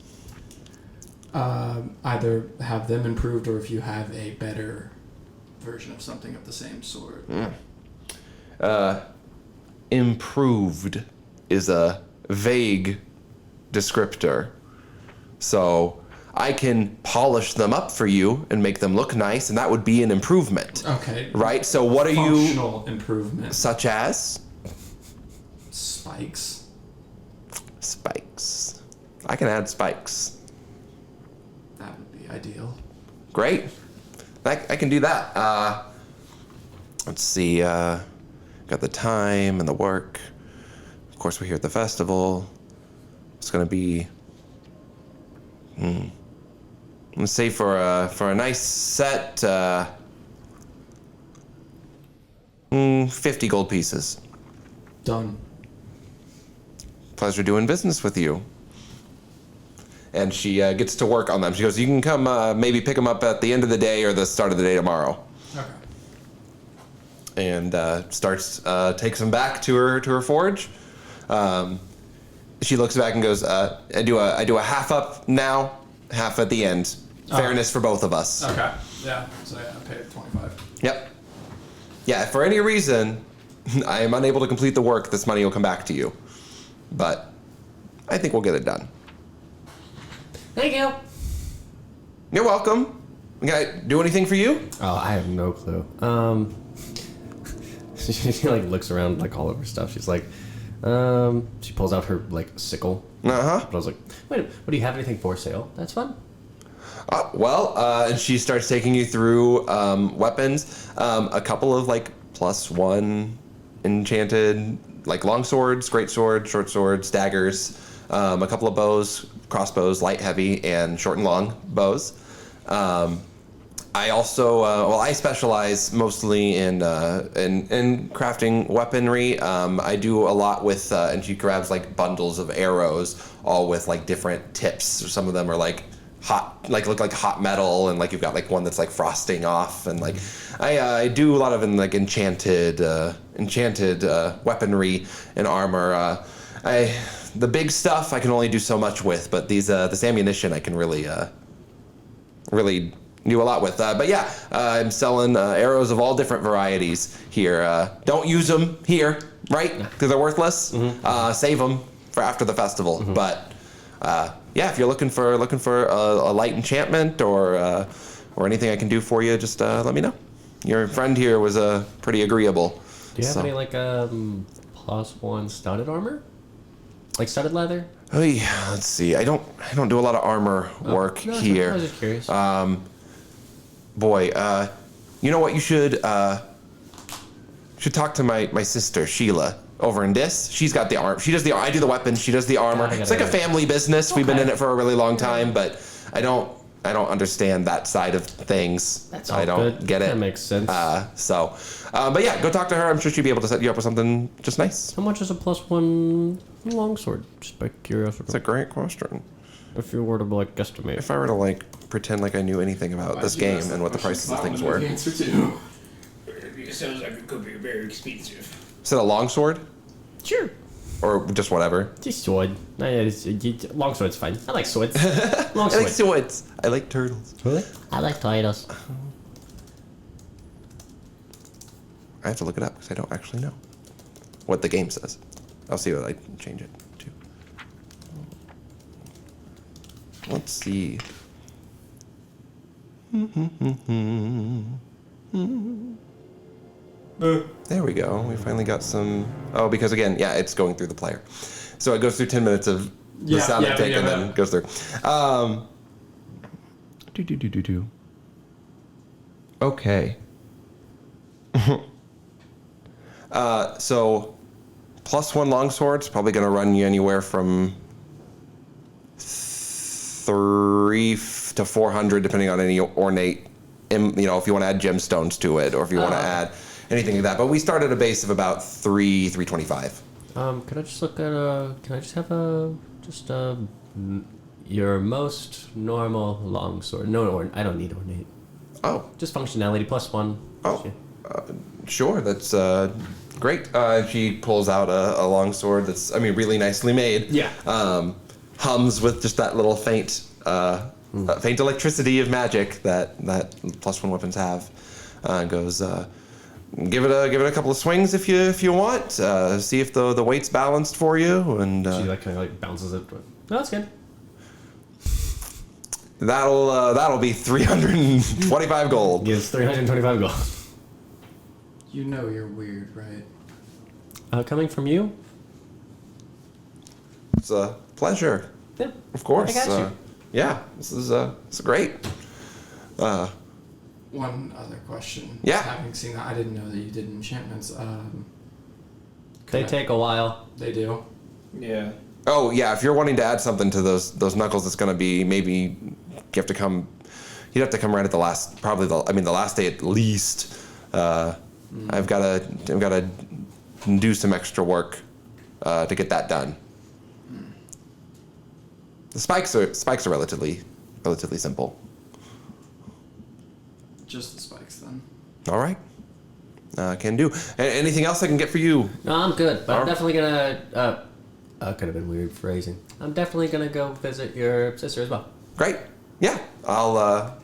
Either have them improved, or if you have a better version of something of the same sort. Improved is a vague descriptor. So I can polish them up for you and make them look nice, and that would be an improvement. Okay. Right? So what are you... Functional improvement. Such as? Spikes. Spikes. I can add spikes. That would be ideal. Great. I can do that. Let's see. Got the time and the work. Of course, we're here at the festival. It's going to be... Let's say for a nice set, 50 gold pieces. Done. Pleasure doing business with you. And she gets to work on them. She goes, you can come maybe pick them up at the end of the day or the start of the day tomorrow. Okay. And takes them back to her forge. She looks back and goes, I do a half up now, half at the end. Fairness for both of us. Okay. Yeah. So yeah, I paid 25. Yep. Yeah, if for any reason I am unable to complete the work, this money will come back to you. But I think we'll get it done. Thank you. You're welcome. Can I do anything for you? Oh, I have no clue. She like looks around like all of her stuff. She's like, she pulls out her like sickle. Uh-huh. But I was like, wait, what do you have anything for sale? That's fun. And she starts taking you through weapons. A couple of like +1 enchanted like long swords, great swords, short swords, daggers. A couple of bows, crossbows, light, heavy, and short and long bows. I also, I specialize mostly in crafting weaponry. I do a lot with, and she grabs like bundles of arrows, all with like different tips. Some of them are like hot, like look like hot metal, and like you've got like one that's like frosting off, and like I do a lot of enchanted weaponry and armor. The big stuff I can only do so much with, but this ammunition I can really do a lot with. But yeah, I'm selling arrows of all different varieties here. Don't use them here, right? Because they're worthless. Mm-hmm. Save them for after the festival. Mm-hmm. But yeah, if you're looking for a light enchantment or anything I can do for you, just let me know. Your friend here was pretty agreeable. Do you have any like +1 studded armor? Like studded leather? Oh yeah, let's see. I don't do a lot of armor work No, here. I was just curious. Boy, you know what? You should talk to my sister Sheila over in Dis. She's got the arm. She does the. I do the weapons. She does the armor. It's like a family business. We've been in it for a really long time, but I don't understand that side of things. That's all I don't good. get it. That makes sense. But yeah, go talk to her. I'm sure she'll be able to set you up with something just nice. How much is a +1 longsword? Just by curiosity. That's a great question. If you were to like guesstimate. If I were to like pretend like I knew anything about this game and what the prices of things were. The answer to. It sounds like it could be very expensive. Is it a longsword Sure. or just whatever? Just sword. Longsword's fine. I like swords. I Longsword. like swords. I like turtles. Really? I like titles. I have to look it up because I don't actually know what the game says. I'll see what I can change it to. Let's see. There we go. We finally got some. Oh, because again, yeah, it's going through the player. So it goes through 10 minutes of the sound intake and then goes through. Okay. So +1 longsword's probably going to run you anywhere from 300 to 400, depending on any ornate, if you want to add gemstones to it, or if you want to add anything like that. But we start at a base of about 325. Could I just look at can I just have your most normal longsword? No, I don't need ornate. Oh, Just functionality +1. Oh. Sure, that's great. She pulls out a longsword that's, really nicely made. Yeah. Hums with just that little faint electricity of magic that +1 weapons have. Goes, give it a couple of swings if you want. See if the weight's balanced for you, and She like kind of like bounces it. No, that's good. that'll be 325 gold. Gives 325 gold. You know you're weird, right? Coming from you? It's a pleasure. Yeah. Of course. I got you. Yeah, this is great. One other question. Yeah. Having seen that, I didn't know that you did enchantments. They take a while. They do. Yeah. Oh yeah, if you're wanting to add something to those knuckles, it's gonna be maybe you'd have to come right at the last, the last day at least. I've gotta do some extra work to get that done. The spikes are relatively simple. Just the spikes then. All right, can do. Anything else I can get for you? No, I'm good, but I'm Alright. definitely gonna. Could have been weird phrasing. I'm definitely gonna go visit your sister as well. Great. Yeah, I'll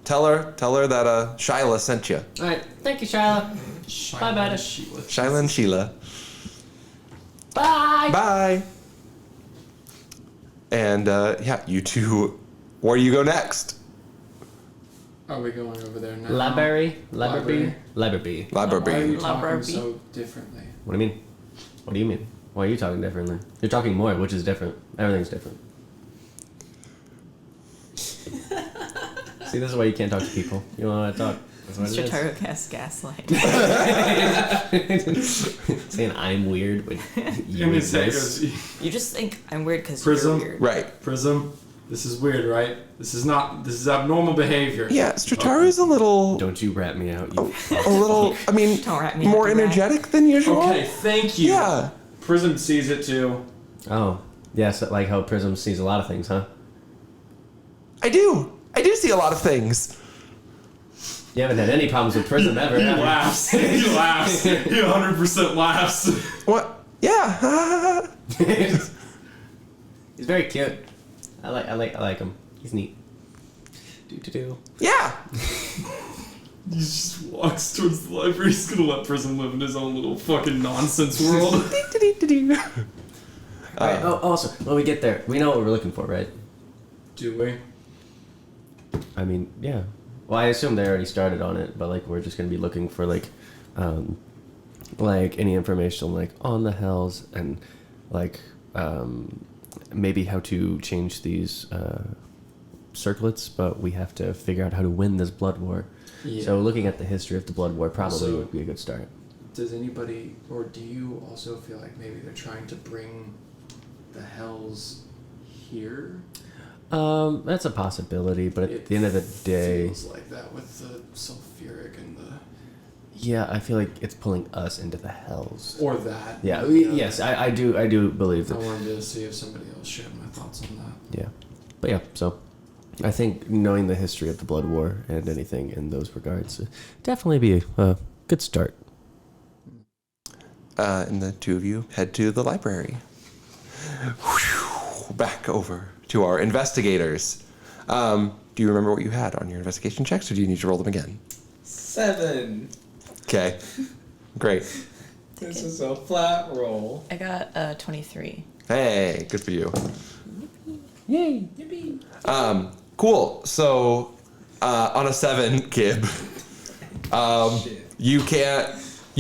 tell her that Shyla sent you. All right, thank you, Shyla. Bye, Betty. Shyla and Sheila. Bye. Bye. And you two, where do you go next? Are we going over there now? Library. Library. Why Why are you Library. talking so differently? What do you mean? What do you mean? Why are you talking differently? You're talking more, which is different. Everything's different. See, this is why you can't talk to people. You don't want to talk. That's what it is. Strataru casts gaslight. Saying I'm weird when you In his head exist. goes, You just think I'm weird because you're Prism. weird. Right. Prism, this is weird, right? This is abnormal behavior. Yeah, Strataru's a little, Don't you rat me out, you Don't rat me out, more you rat. energetic than usual. Okay, thank you. Yeah. Prism sees it too. Oh, yes, like how Prism sees a lot of things, huh? I do see a lot of things. You haven't had any problems with Prism ever, He have you? laughs. He laughs. He 100% laughs. What? Yeah. He's very cute. I like him. He's neat. Do. Yeah. He just walks towards the library. He's gonna let Prism live in his own little fucking nonsense world. Alright, also, when we get there, we know what we're looking for, right? Do we? I mean, yeah. Well, I assume they already started on it, but like we're just gonna be looking for like any information like on the hells and like maybe how to change these circlets, but we have to figure out how to win this blood war. Yeah. So looking at the history of the blood war probably So- would be a good start. Does anybody, or do you also feel like maybe they're trying to bring the hells here? That's a possibility, but at the end of the day, feels like that with the sulfuric and the yeah, I feel like it's pulling us into the hells. or that. Yeah, yes, I do believe I that. wanted to see if somebody else shared my thoughts on that. Yeah, but yeah, so I think knowing the history of the blood war and anything in those regards would definitely be a good start. And the two of you head to the library. Whew, back over to our investigators. Do you remember what you had on your investigation checks, or do you need to roll them again? 7. Okay, great. This is a flat roll. I got 23. Hey, good for you. Yay! Yippee. Cool. So, on a 7, Kib, Shit. you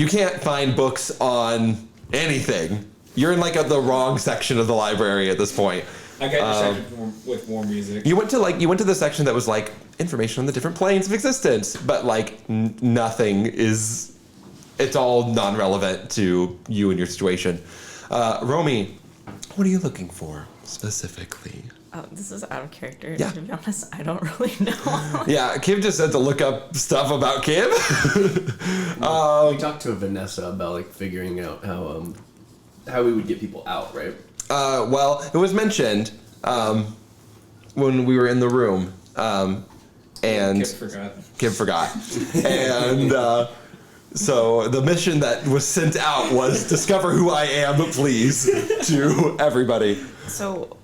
can't find books on anything. You're in like the wrong section of the library at this point. I got distracted with more music. You went to the section that was like information on the different planes of existence, but like nothing is. It's all non-relevant to you and your situation. Romy, what are you looking for specifically? Oh, this is out of character. Yeah. To be honest, I don't really know. Yeah, Kib just had to look up stuff about Kib. We talked to Vanessa about like figuring out how we would get people out, right? Well, it was mentioned when we were in the room, and Kip forgot. Kib forgot. And so the mission that was sent out was discover who I am, please, to everybody. So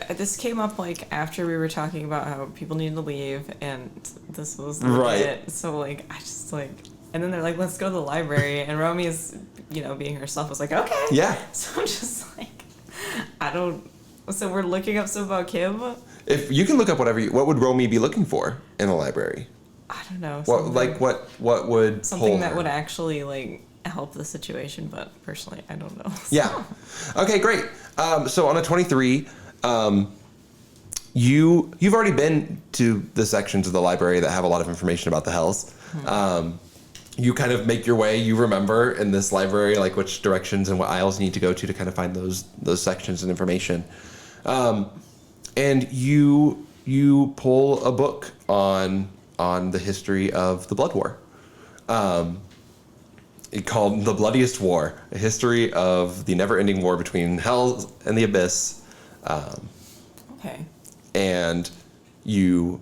this came up like after we were talking about how people need to leave, and this was like, Right. it. So like I just like, and then they're like, let's go to the library, and Romy's, being herself, was like, okay. Yeah. So I'm just like, I don't. So we're looking up stuff about Kim. If you can look up what would Romy be looking for in the library? I don't know. What would something pull that her? would actually like help the situation, but personally, I don't know. Yeah. Okay, great. So on a 23, you've already been to the sections of the library that have a lot of information about the hells. You kind of make your way. You remember in this library like which directions and what aisles you need to go to kind of find those sections and information. And you pull a book on the history of the Blood War. Called The Bloodiest War, a history of the never-ending war between hell and the abyss. Okay. And you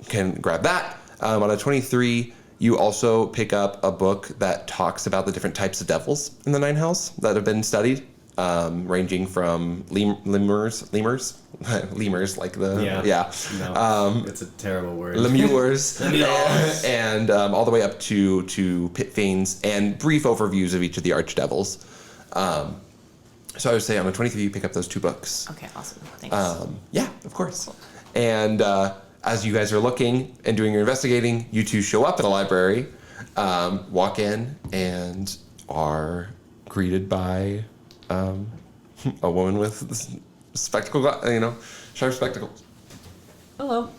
can grab that. On a 23, you also pick up a book that talks about the different types of devils in the Nine Hells that have been studied, ranging from lemurs, like the No, it's a terrible word. lemurs, and all the way up to pit fiends and brief overviews of each of the archdevils. So I would say on a 23, you pick up those 2 books. Okay. Awesome. Thanks. Yeah, of course. And as you guys are looking and doing your investigating, you 2 show up at a library, walk in, and are greeted by a woman with spectacle, sharp spectacles. Hello.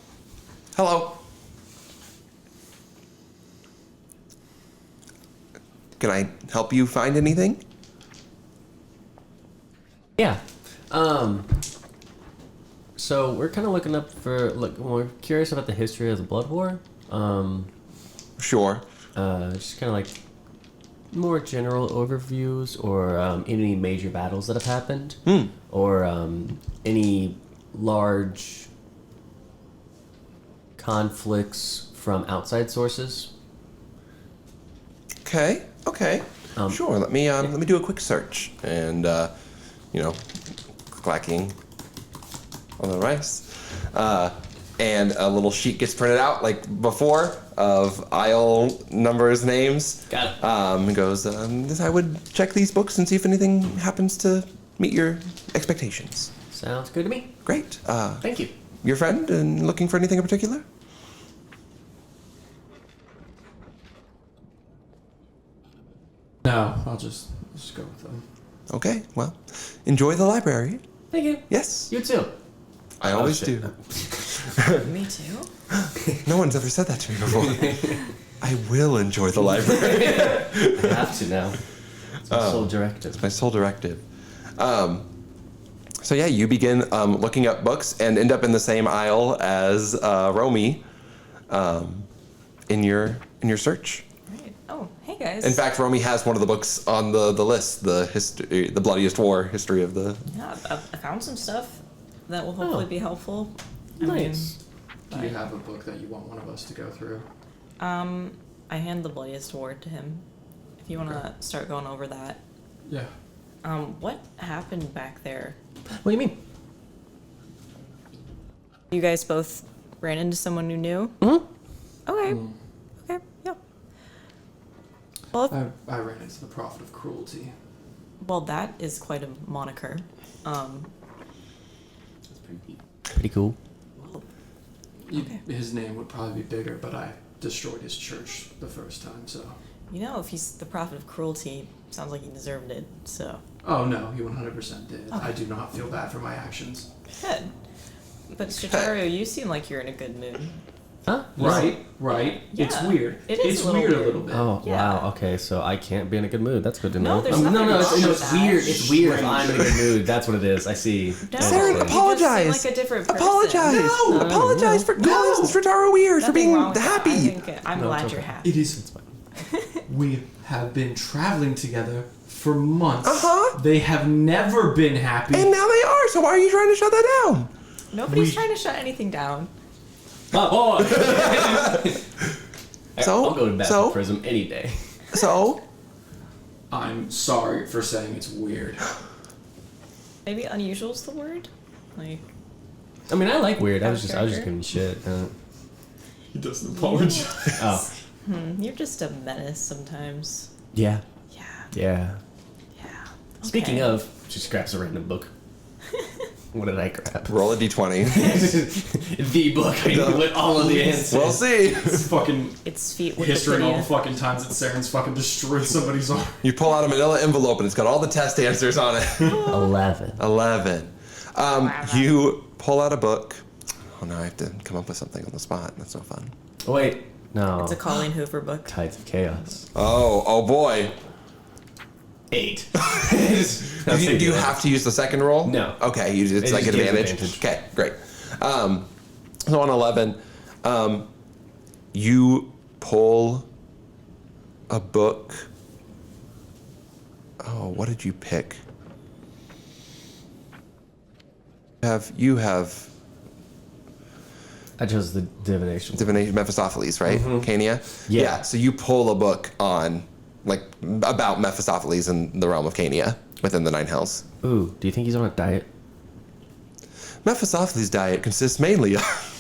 Hello. Can I help you find anything? Yeah. So we're kind of looking up for we're curious about the history of the Blood War. Sure. Just kind of like more general overviews or any major battles that have happened, or any large conflicts from outside sources. Okay. Sure. Let me do a quick search, and clacking on the rice, and a little sheet gets printed out like before of aisle numbers, names. Got it. And goes. I would check these books and see if anything happens to meet your expectations. Sounds good to me. Great. Thank you. Your friend, and looking for anything in particular? No, I'll just go with them. Okay, well, enjoy the library. Thank you. Yes, You too. I always shit. do. Me too. No one's ever said that to me before. I will enjoy the library. I have to now. It's my sole directive. My sole directive. So yeah, you begin looking up books and end up in the same aisle as Romy in your search. Right. Oh, hey guys. In fact, Romy has one of the books on the list, the Bloodiest War, history of the. Yeah, I found some stuff that will hopefully be helpful. I mean, Nice. Do you have a book that you want one of us to go through? I hand the Bloodiest War to him. If you want to start going over that. Yeah. What happened back there? What do you mean? You guys both ran into someone you knew? Mm-hmm. Okay. Okay, yeah. Well, I ran into the Prophet of Cruelty. well, that is quite a moniker. That's pretty cool. His name would probably be bigger, but I destroyed his church the first time, so. You know, if he's the Prophet of Cruelty, sounds like he deserved it, so. Oh no, he 100% did. I do not feel bad for my actions. Good. But Strataru, you seem like you're in a good mood. Huh? Right. It's Yeah. weird. It is It's a little weird a weird. little bit. Oh Yeah. wow. Okay, so I can't be in a good mood. That's good to No, know. there's nothing no, wrong it's with that. weird. It's weird if Strange. I'm in a good mood. That's what it is. I see. No, Seren, you apologize. just seem like a different person. Apologize. No! Apologize for calling Strataru weird for Nothing being wrong with that. happy. I think I'm No, glad it's you're okay. happy. It is. We have been traveling together for months. Uh-huh. They have never been happy. And now they are. So why are you trying to shut that down? Nobody's trying to shut anything down. Oh, So? I'll go to So? baptism any day. So I'm sorry for saying it's weird. Maybe unusual's the word? Like, I mean, I like weird. I was just Character. giving shit. He doesn't apologize. Oh, you're just a menace sometimes. yeah, Yeah. yeah. Yeah. Speaking Okay. of, she scraps a random book. What did I grab? roll a d20. The book. I know with all of the answers. We'll see. It's fucking It's feet with history and all the Wikipedia. fucking times that Saren's fucking destroyed somebody's arm. You pull out a manila envelope and it's got all the test answers on it. 11. 11. You pull out a book. Oh no, I have to come up with something on the spot. That's no fun. Oh, wait, no. It's a Colleen Hoover book. Tides of Chaos. Oh boy. 8. Do you have to use the second roll? No. Okay, it's It like just gives advantage. advantage. Okay, great. So on 11, you pull a book. Oh, what did you pick? You have I chose the divination. divination Mephistopheles, right? Caine? Yeah. So you pull a book on, like, about Mephistopheles in the realm of Caine within the Nine Hells. Ooh, do you think he's on a diet? Mephistopheles' diet consists mainly of.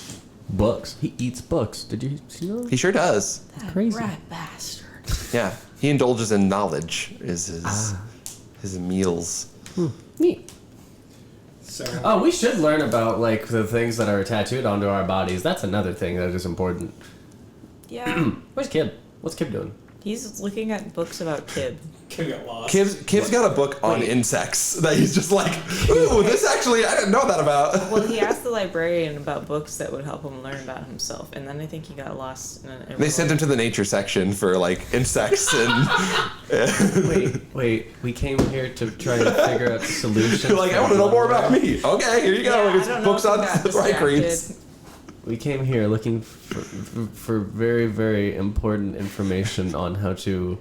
Books. He eats books. Did you see that? He sure does. That Crazy. rat bastard. Yeah. He indulges in knowledge, is his meals. Neat. Saren. Oh, we should learn about like the things that are tattooed onto our bodies. That's another thing that is important. Yeah. Where's Kib? What's Kib doing? He's looking at books about Kib. Can get lost. Kib's got a book on Wait. insects that he's just like, ooh, this actually, I didn't know that about. Well, he asked the librarian about books that would help him learn about himself, and then I think he got lost in a They sent him to the nature section for like insects and. Wait. We came here to try to figure out solutions. You're like, I want to know more about me. Okay, here you go. Yeah, It's I don't know books if he on got right reads. distracted. We came here looking for very, very important information on how to.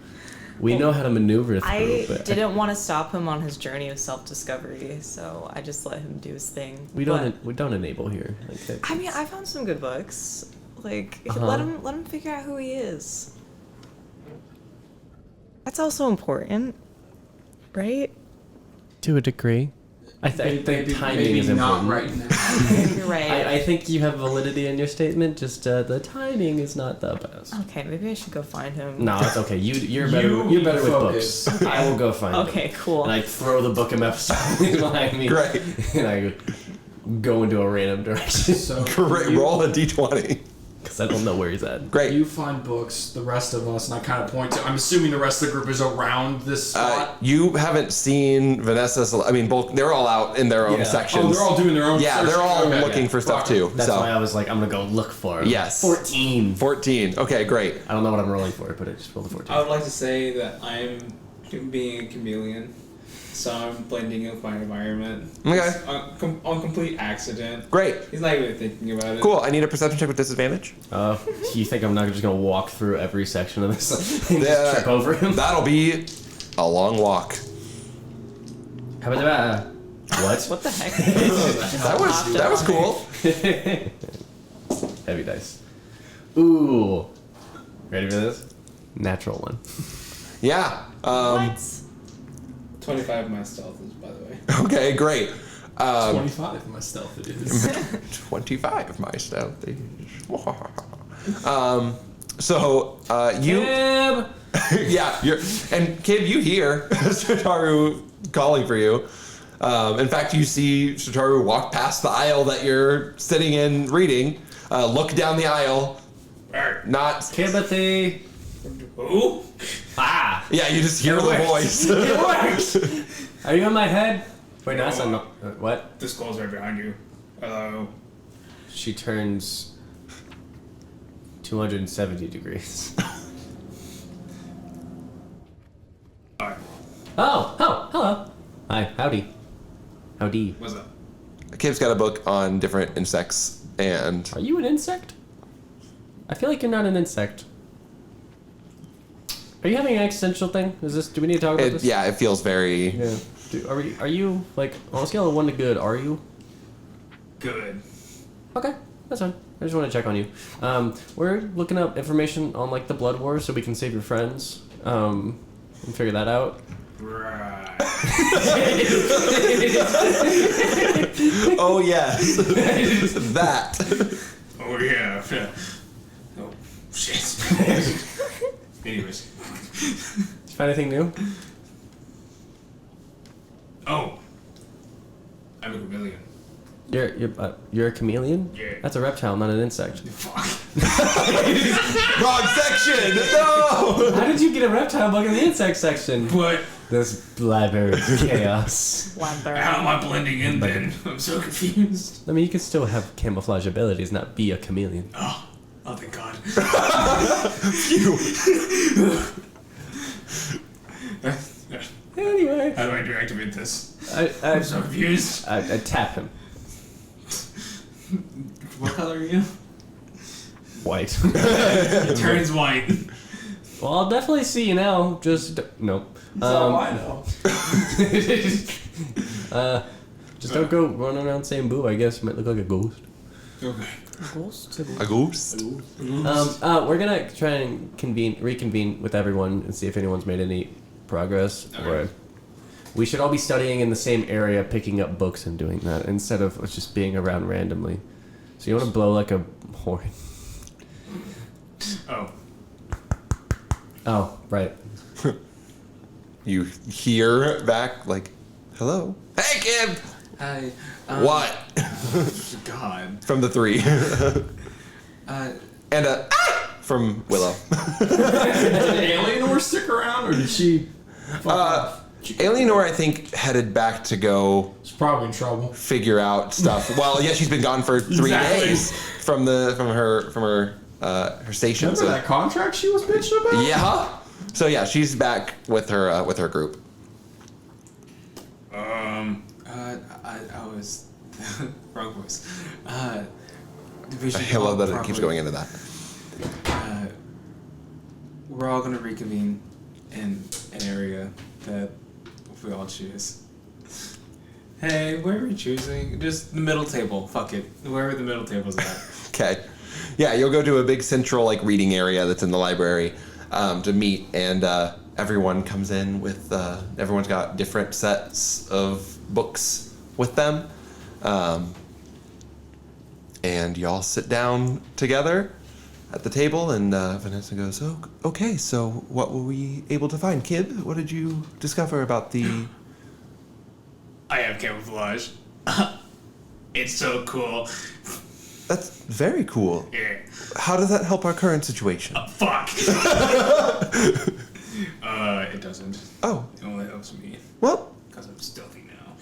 We know how to maneuver through. I but didn't want to stop him on his journey of self-discovery, so I just let him do his thing. We But, don't enable here. Like, I mean, I found some good books. Like, Uh-huh. let him figure out who he is. That's also important, right? to a degree. I think Maybe- timing maybe is not important. right now. You're right. I think you have validity in your statement. Just the timing is not the best. Okay, maybe I should go find him. No, it's okay. You're You better. You're better with focus. books. I will go find. Okay, them. cool. And I throw the book of Mephistopheles behind me. Great. And I go into a random direction So Great. you- Roll a d20. because I don't know where he's at. Great. You find books, the rest of us, and I kind of point to. I'm assuming the rest of the group is around this spot. You haven't seen Vanessa. I mean, both. They're all out in their own Yeah. sections. Oh, they're all doing their own. Yeah, search? they're all Okay. looking for stuff too. That's so why I was like, I'm gonna go look for him. Yes. 14. 14. Okay, great. I don't know what I'm rolling for, but I just rolled a 14. I would like to say that I'm being a chameleon, so I'm blending in with my environment. Okay. It's on complete accident. Great. He's not even thinking about it. Cool. I need a perception check with disadvantage. You think I'm not just gonna walk through every section of this and Yeah. just trip over him? That'll be a long walk. How about that? What? What the heck? That was cool. Heavy dice. Ooh. Ready for this? Natural one. Yeah. What? 25 my stealth is, by the way. Okay, great. 25 my stealth it is. 25 my stealth. You Kib! yeah, and Kib, you hear Strataru calling for you. In fact, you see Strataru walk past the aisle that you're sitting in reading, look down the aisle, not... Kibitsuji! Who? Ah! Yeah, you just hear It the works. voice. It works! Are you in my head? Wait, no, that's not... What? The skull's right behind you. Hello. She turns 270 degrees. Hi. Oh, hello. Hi, howdy. Howdy. What's up? Kib's got a book on different insects, and Are you an insect? I feel like you're not an insect. Are you having an existential thing? Do we need to talk about this? it feels very... Yeah. Are you, like, on a scale of 1 to good, are you? Good. Okay, that's fine. I just want to check on you. We're looking up information on, like, the Blood Wars so we can save your friends. And figure that out. Right. Oh, yes. That. Oh yeah. Oh shit. Anyways. Did you find anything new? Oh. I'm a chameleon. You're a chameleon? Yeah. That's a reptile, not an insect. Fuck. Wrong section! No! How did you get a reptile bug in the insect section? What? This library is chaos. How am I blending in then? I'm so confused. I mean, you can still have camouflage abilities, not be a chameleon. Oh thank God. Anyway, How do I deactivate this? I I'm so confused. tap him. What color are you? White. It turns white. Well, I'll definitely see you now. Just nope. I know. Just don't go running around saying boo. I guess you might look like a ghost. Okay. A ghost? We're gonna try and reconvene with everyone and see if anyone's made any progress. Okay. Or we should all be studying in the same area, picking up books and doing that instead of just being around randomly. So you want to blow like a horn? Oh. Oh, right. You hear back, like, hello? Hey, Kib! Hi. What? God. From the 3. And a from Willow. Did Alienor stick around, or did she? Fuck off? Alienor, I think, headed back to go She's probably in trouble. figure out stuff. Well, yeah, she's been gone for 3 Exactly. days from her station. Remember that contract she was bitching about? Yeah. So yeah, she's back with her group. I was wrong voice. I love that it keeps going into that. We're all gonna reconvene in an area that we all choose. Hey, where are we choosing? Just the middle table. Fuck it. Wherever the middle table's at. Okay. Yeah, you'll go to a big central reading area that's in the library to meet, and everyone comes in with everyone's got different sets of books with them. And y'all sit down together at the table, and Vanessa goes, "Oh, okay, so what were we able to find? Kib, what did you discover about the..." I have camouflage. It's so cool. That's very cool. Yeah. How does that help our current situation? Fuck. It doesn't. Oh, It only helps me well, because I'm stealthy now.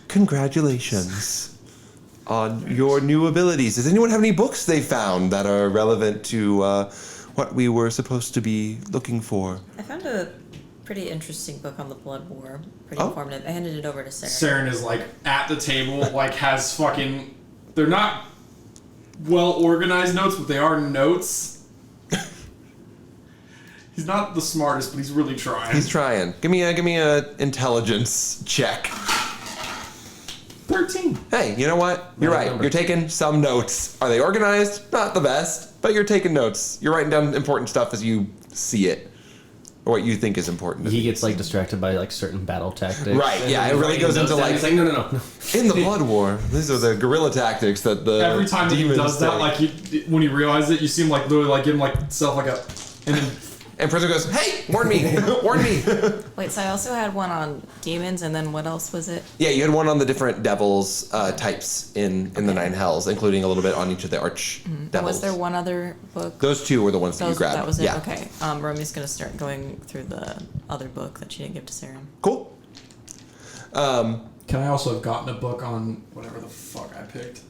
congratulations on your new abilities. Does anyone have any books they found that are relevant to what we were supposed to be looking for? I found a pretty interesting book on the Blood War. Pretty Oh. informative. I handed it over to Sarah. Seren is like at the table, like has fucking. They're not well organized notes, but they are notes. He's not the smartest, but he's really trying. He's trying. Give me a intelligence check. 13. Hey, you know what? You're Nice right. number. You're taking some notes. Are they organized? Not the best, but you're taking notes. You're writing down important stuff as you see it, or what you think is important. He gets like distracted by like certain battle tactics. Right, And yeah, then it really he's goes writing into, those like- down. He's like, no. In the Blood War, these are the guerrilla tactics that the Every time that he demons does that, take. like when he realizes it, you see him like literally like give him like self like a, and then And Prisoner goes, "Hey, warn me, warn me." Wait, so I also had one on demons, and then what else was it? Yeah, you had one on the different devils types in the Nine Hells, including a little bit on each of the arch And devils. was there one other book? Those two were the ones that you grabbed. That was it? Yeah. Okay. Romy's gonna start going through the other book that she didn't give to Sarah. Cool. can I also have gotten a book on whatever the fuck I picked?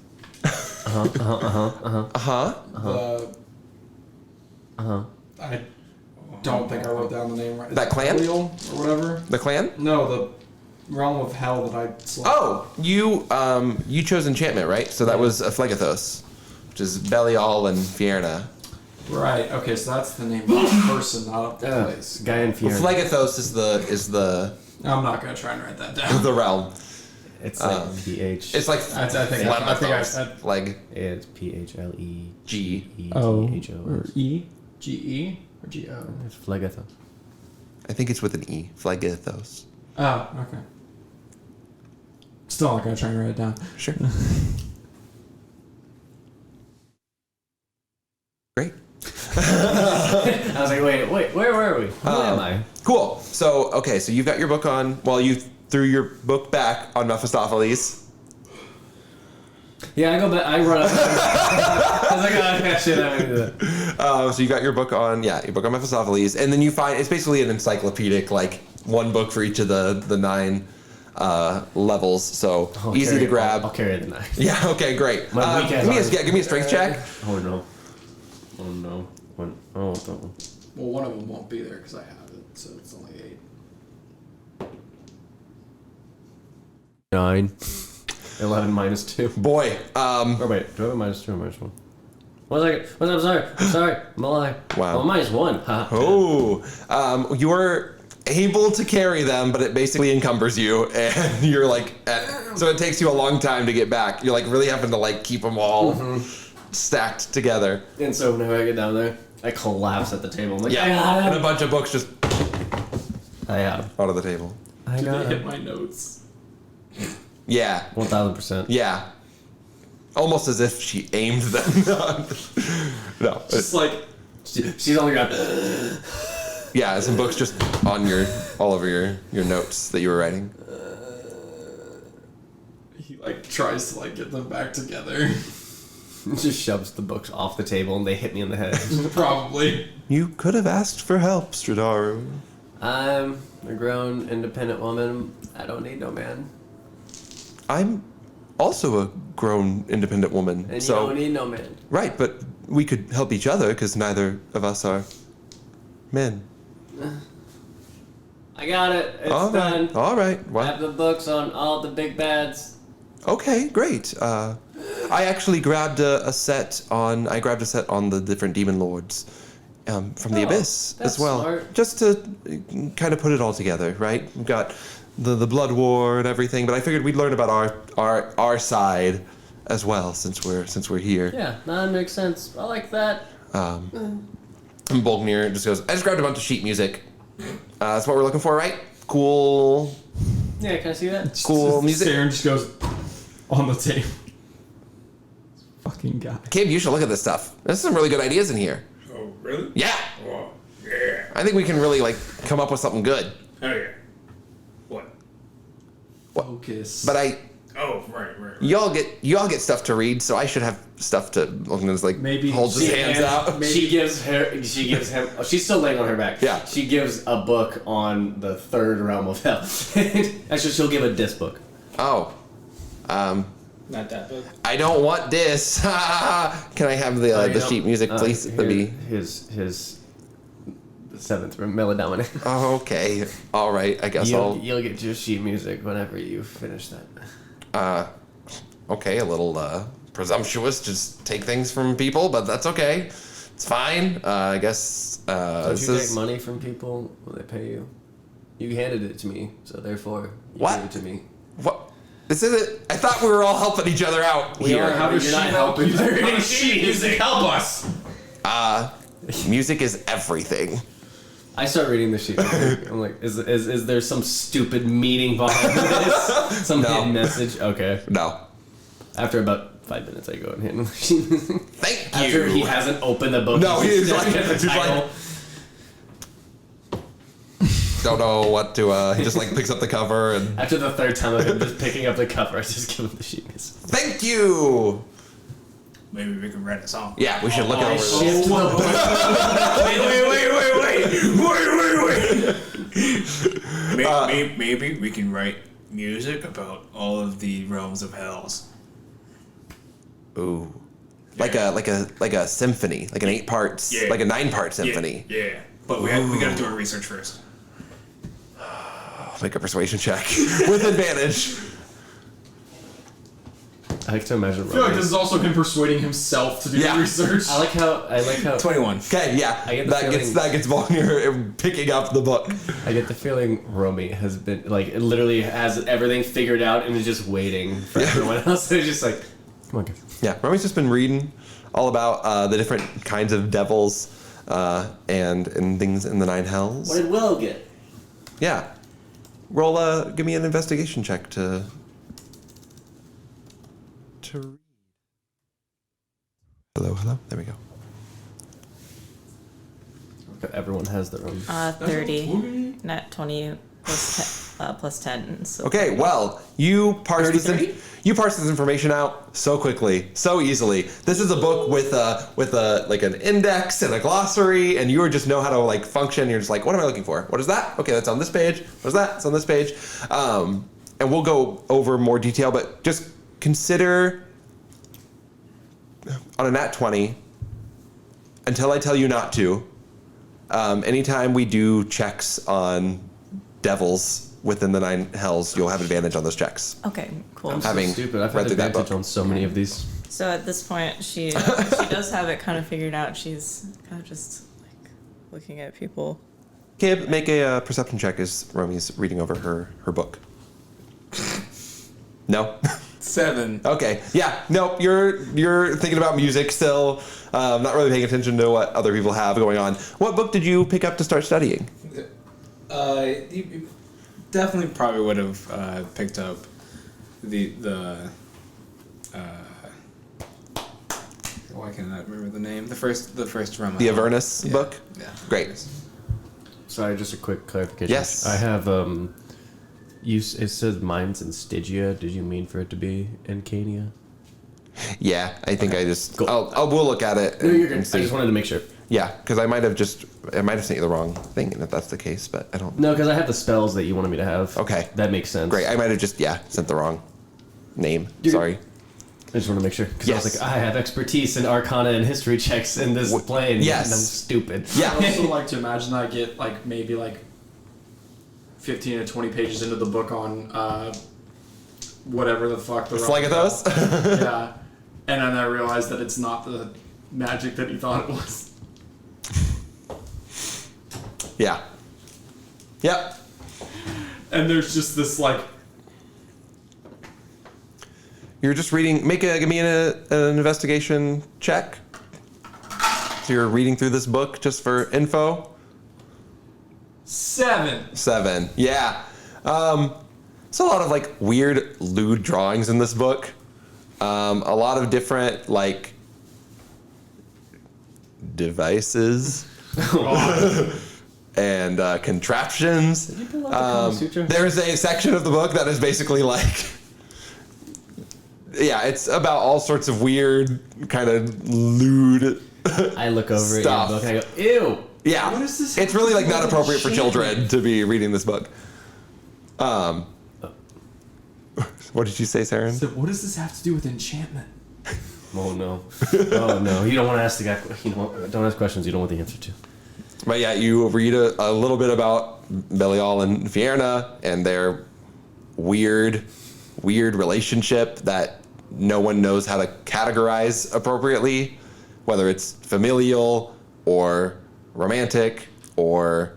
I don't think I wrote down the name right. Is That it clan? Belial or whatever? The clan? No, the realm of hell that I selected. Oh, you chose enchantment, right? So that was a Phlegethos, which is Belial and Fierna. Right. Okay, so that's the name of the person, not the place. Guy in Well, Fear. Phlegethos is the I'm not gonna try and write that down. the realm. It's like PH. It's like I think I Phlegethos. Like It's PHLE. G. O or H-O-S. E. G-E or G-O? It's Phlegethos. I think it's with an E. Phlegethos. Oh, okay. Still not gonna try and write it down. Sure. Great. I was like, wait, where were we? Who am I? Cool. So, okay, so you've got your book on, well, you threw your book back on Mephistopheles. Yeah, I go back. I run up. I was like, oh, shit, I'm gonna do that. So you got your book on, your book on Mephistopheles, and then you find, it's basically an encyclopedic, like, one book for each of the 9 levels, so I'll easy carry to it. grab. I'll carry the knife. Yeah, okay, great. My weak ass arm. Give me a strength check. Oh no. Oh no. Oh no. Well, one of them won't be there because I have it, so it's only 8. 9. 11 minus 2. Boy, Oh wait, do I have a minus 2 or minus 1? 1 second. I'm sorry. I'm alive. Wow. Oh, minus 1. Ha. you were able to carry them, but it basically encumbers you, and you're like, so it takes you a long time to get back. You're like really having to like keep them all stacked together. And so when I get down there, I collapse at the table. I'm like, Yeah, and a bunch of books just I got him. out of the table. I Did got they hit him. my notes? Yeah, 1000%. yeah. Almost as if she aimed them. No, Just like She's only got. yeah, some books just on all over your notes that you were writing. he like tries to like get them back together. Just shoves the books off the table and they hit me in the head. Probably. You could have asked for help, Strataru. I'm a grown, independent woman. I don't need no man. I'm also a grown, independent woman. And so you don't need no man. right, but we could help each other because neither of us are men. I got it. It's All right. done. All right. I have Well, the books on all the big bads. okay, great. I actually grabbed a set on the different demon lords from the Oh, Abyss that's as well, smart. just to kind of put it all together. Right? We've got the blood war and everything, but I figured we'd learn about our side as well since we're here. Yeah, that makes sense. I like that. And Bolgnir just goes, I just grabbed a bunch of sheet music. That's what we're looking for, right? Cool. Yeah, can I see that? Cool music. Seren just goes. on the table. Fucking guy. Kib, you should look at this stuff. There's some really good ideas in here. Oh, really? Yeah. Oh, yeah. I think we can really like come up with something good. Oh, yeah. What? Focus. But Oh, right. y'all get stuff to read, so I should have stuff to like Maybe hold his hands out. She gives him. Oh, she's still laying on her back. Yeah. She gives a book on the third realm of hell. Actually, she'll give a disc book. Oh. Not that book. I don't want this. Can I have the sheet music, please? That'd be His seventh melody. oh, okay. All right. I guess You'll get your sheet music whenever you finish that. Okay, a little presumptuous. Just take things from people, but that's okay. It's fine. I guess. Don't you take money from people when they pay you? You handed it to me, so therefore you What? gave it to me. What? This isn't. I thought we were all helping each other out here. How does You're she not help helping you? her. How does she music help us? Music is everything. I start reading the sheet. I'm like, is there some stupid meaning behind this? Some No. hidden message? Okay. No. After about 5 minutes, I go and hand him the sheet music. Thank After you. he hasn't opened the book. No, he's he's staring like- at the he's like- title. Don't know what to. He just like picks up the cover and. After the third time of him just picking up the cover, I just give him the sheet music. Thank you. Maybe we can write a song. Yeah, we should look I over. shift the book. Wait. Maybe we can write music about all of the realms of hells. Ooh. Like a symphony, like an 8 parts, Yeah. like a 9-part symphony. Yeah. But we gotta do our research first. I'll make a persuasion check with advantage. I like to imagine. I feel like this is also him persuading himself to do Yeah. the research. I like how 21. Okay, yeah, I get the that gets Volnir picking up the book. I get the feeling Romy has been like literally has everything figured out and is just waiting for everyone else. They're just like, come on, guys. Yeah, Romy's just been reading all about the different kinds of devils and things in the 9 hells. What did Will get? Yeah, roll. Give me an investigation check to read. Hello. There we go. Everyone has their own. 30, not 20 plus 10. So Okay, well, you parse this information out so quickly, so easily. This is a book with like an index and a glossary, and you just know how to like function. You're just like, what am I looking for? What is that? Okay, that's on this page. What is that? It's on this page. And we'll go over more detail, but just consider on a nat 20 until I tell you not to. Anytime we do checks on devils within the 9 hells, you'll have advantage on those checks. Okay, cool. I'm so having stupid. I've read had through that advantage book. on so many of these. So at this point, she does have it kind of figured out. She's kind of just like looking at people. Kib, make a perception check as Romy's reading over her book. No? 7. Okay. Yeah. No, you're thinking about music still. Not really paying attention to what other people have going on. What book did you pick up to start studying? You definitely probably would have picked up the why can I not remember the name? The first realm. The Avernus Yeah. book? Yeah. Great. Sorry, just a quick clarification. Yes. I have it says mines in Stygia. Did you mean for it to be in Caine? Yeah, I think I just... Cool. We'll look at it No, you're and good. see. I just wanted to make sure. Yeah, because I might have sent you the wrong thing if that's the case, but I don't... No, because I have the spells that you wanted me to have. Okay. That makes sense. Great, I might have just, sent the wrong name. You're- Sorry. I just want to make sure. Because Yes. I was like, I have expertise in Arcana and history checks in this plane. yes. And I'm stupid. Yeah. I also like to imagine I get like maybe like 15 to 20 pages into the book on whatever the fuck the Phlegethos? yeah, and then I realize that it's not the magic that he thought it was. Yeah. Yep. And there's just this like You're just reading. Give me an investigation check. So you're reading through this book just for info. 7. 7. Yeah. It's a lot of like weird lewd drawings in this book. A lot of different like devices and contraptions. Did you pull out the Kama Sutra? There's a section of the book that is basically like, yeah, it's about all sorts of weird, kind of lewd. I look over Stuff. at your book and I go, ew. Yeah, What is this it's really like not have to do with appropriate for children to be reading this book. What did you say, Seren? So what does this have to do with enchantment? Oh no. Oh no. You don't want to ask the guy. Don't ask questions you don't want the answer to. But yeah, you read a little bit about Belial and Fierna and their weird relationship that no one knows how to categorize appropriately, whether it's familial or romantic or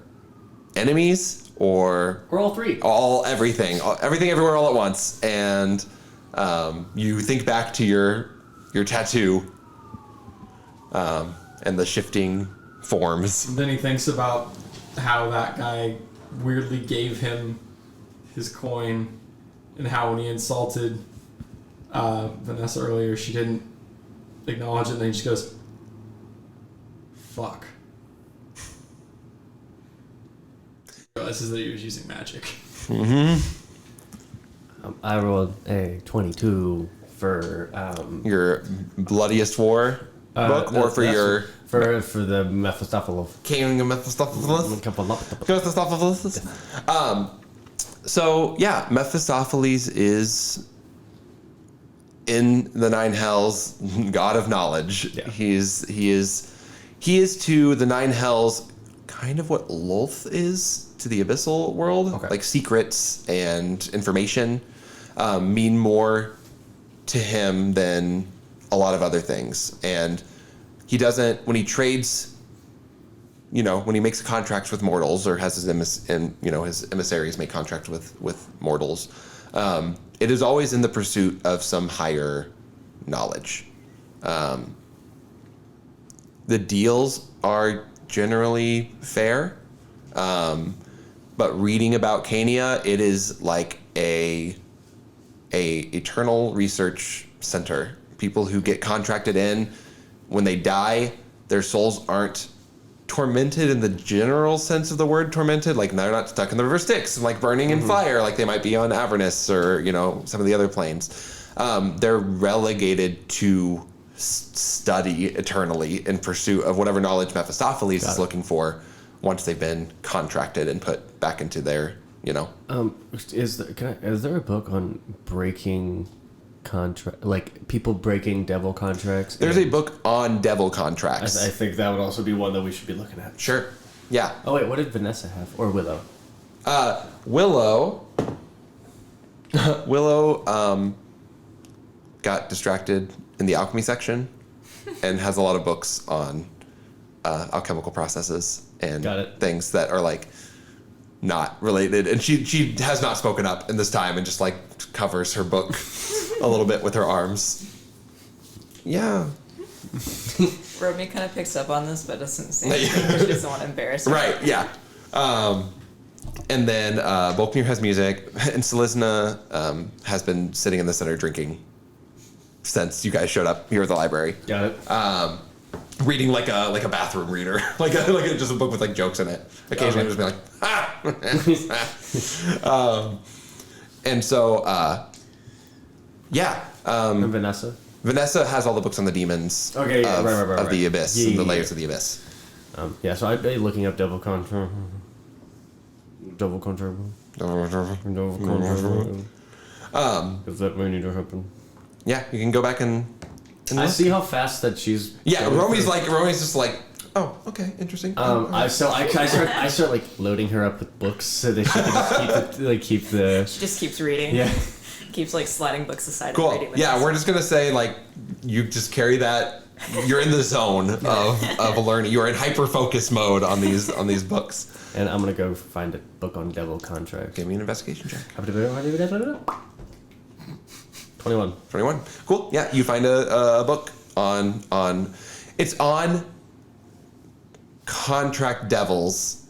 enemies or all three. everything everywhere all at once. And you think back to your tattoo and the shifting forms. And then he thinks about how that guy weirdly gave him his coin, and how when he insulted Vanessa earlier, she didn't acknowledge it, and then he just goes, fuck. Realizes that he was using magic. I rolled a 22 for Your bloodiest war book, or for your for the Mephistopheles. King of Mephistopheles. So yeah, Mephistopheles is in the Nine Hells, god of knowledge. Yeah. He is to the Nine Hells kind of what Lolth is to the Abyssal world. Okay. Like secrets and information mean more to him than a lot of other things. And he doesn't, when he trades, when he makes contracts with mortals or has his his emissaries make contracts with mortals, it is always in the pursuit of some higher knowledge. The deals are generally fair, but reading about Caine, it is like a eternal research center. People who get contracted in, when they die, their souls aren't tormented in the general sense of the word tormented. Like they're not stuck in the river Styx and like burning in fire like they might be on Avernus or some of the other planes. They're relegated to study eternally in pursuit of whatever knowledge Mephistopheles is looking for once they've been contracted and put back into their Is there a book on breaking contract, like people breaking devil contracts? There's a book on devil contracts. I think that would also be one that we should be looking at. Sure. Yeah. Oh wait, what did Vanessa have, or Willow? Willow got distracted in the alchemy section and has a lot of books on alchemical processes and things that are like not related. And she has not spoken up in this time and just like covers her book a little bit with her arms. Yeah. Romy kind of picks up on this, but doesn't say anything. She doesn't want to embarrass her. Right, yeah. And then Volkmir has music, and Selizna has been sitting in the center drinking since you guys showed up here at the library. Got it. Reading like a bathroom reader, like just a book with like jokes in it. Occasionally, just be like, and so yeah. And Vanessa. Vanessa has all the books on the demons. Okay, of, right. of the abyss, Yeah, and the yeah, layers yeah. of the abyss. Yeah, so I'd be looking up devil contract. Devil contract. Devil contract. If that may need to happen. Yeah, you can go back and I look. see how fast that she's. Yeah, Romy's just like, oh, okay, interesting. I start like loading her up with books so that she can just keep the. She just keeps reading. Yeah. Keeps like sliding books aside. Cool. And reading Yeah, we're just gonna say like you just carry that. You're in the zone of learning. You're in hyper focus mode on these books. And I'm gonna go find a book on devil contract. Give me an investigation check. 21. 21. Cool. Yeah, you find a book on it's on contract devils,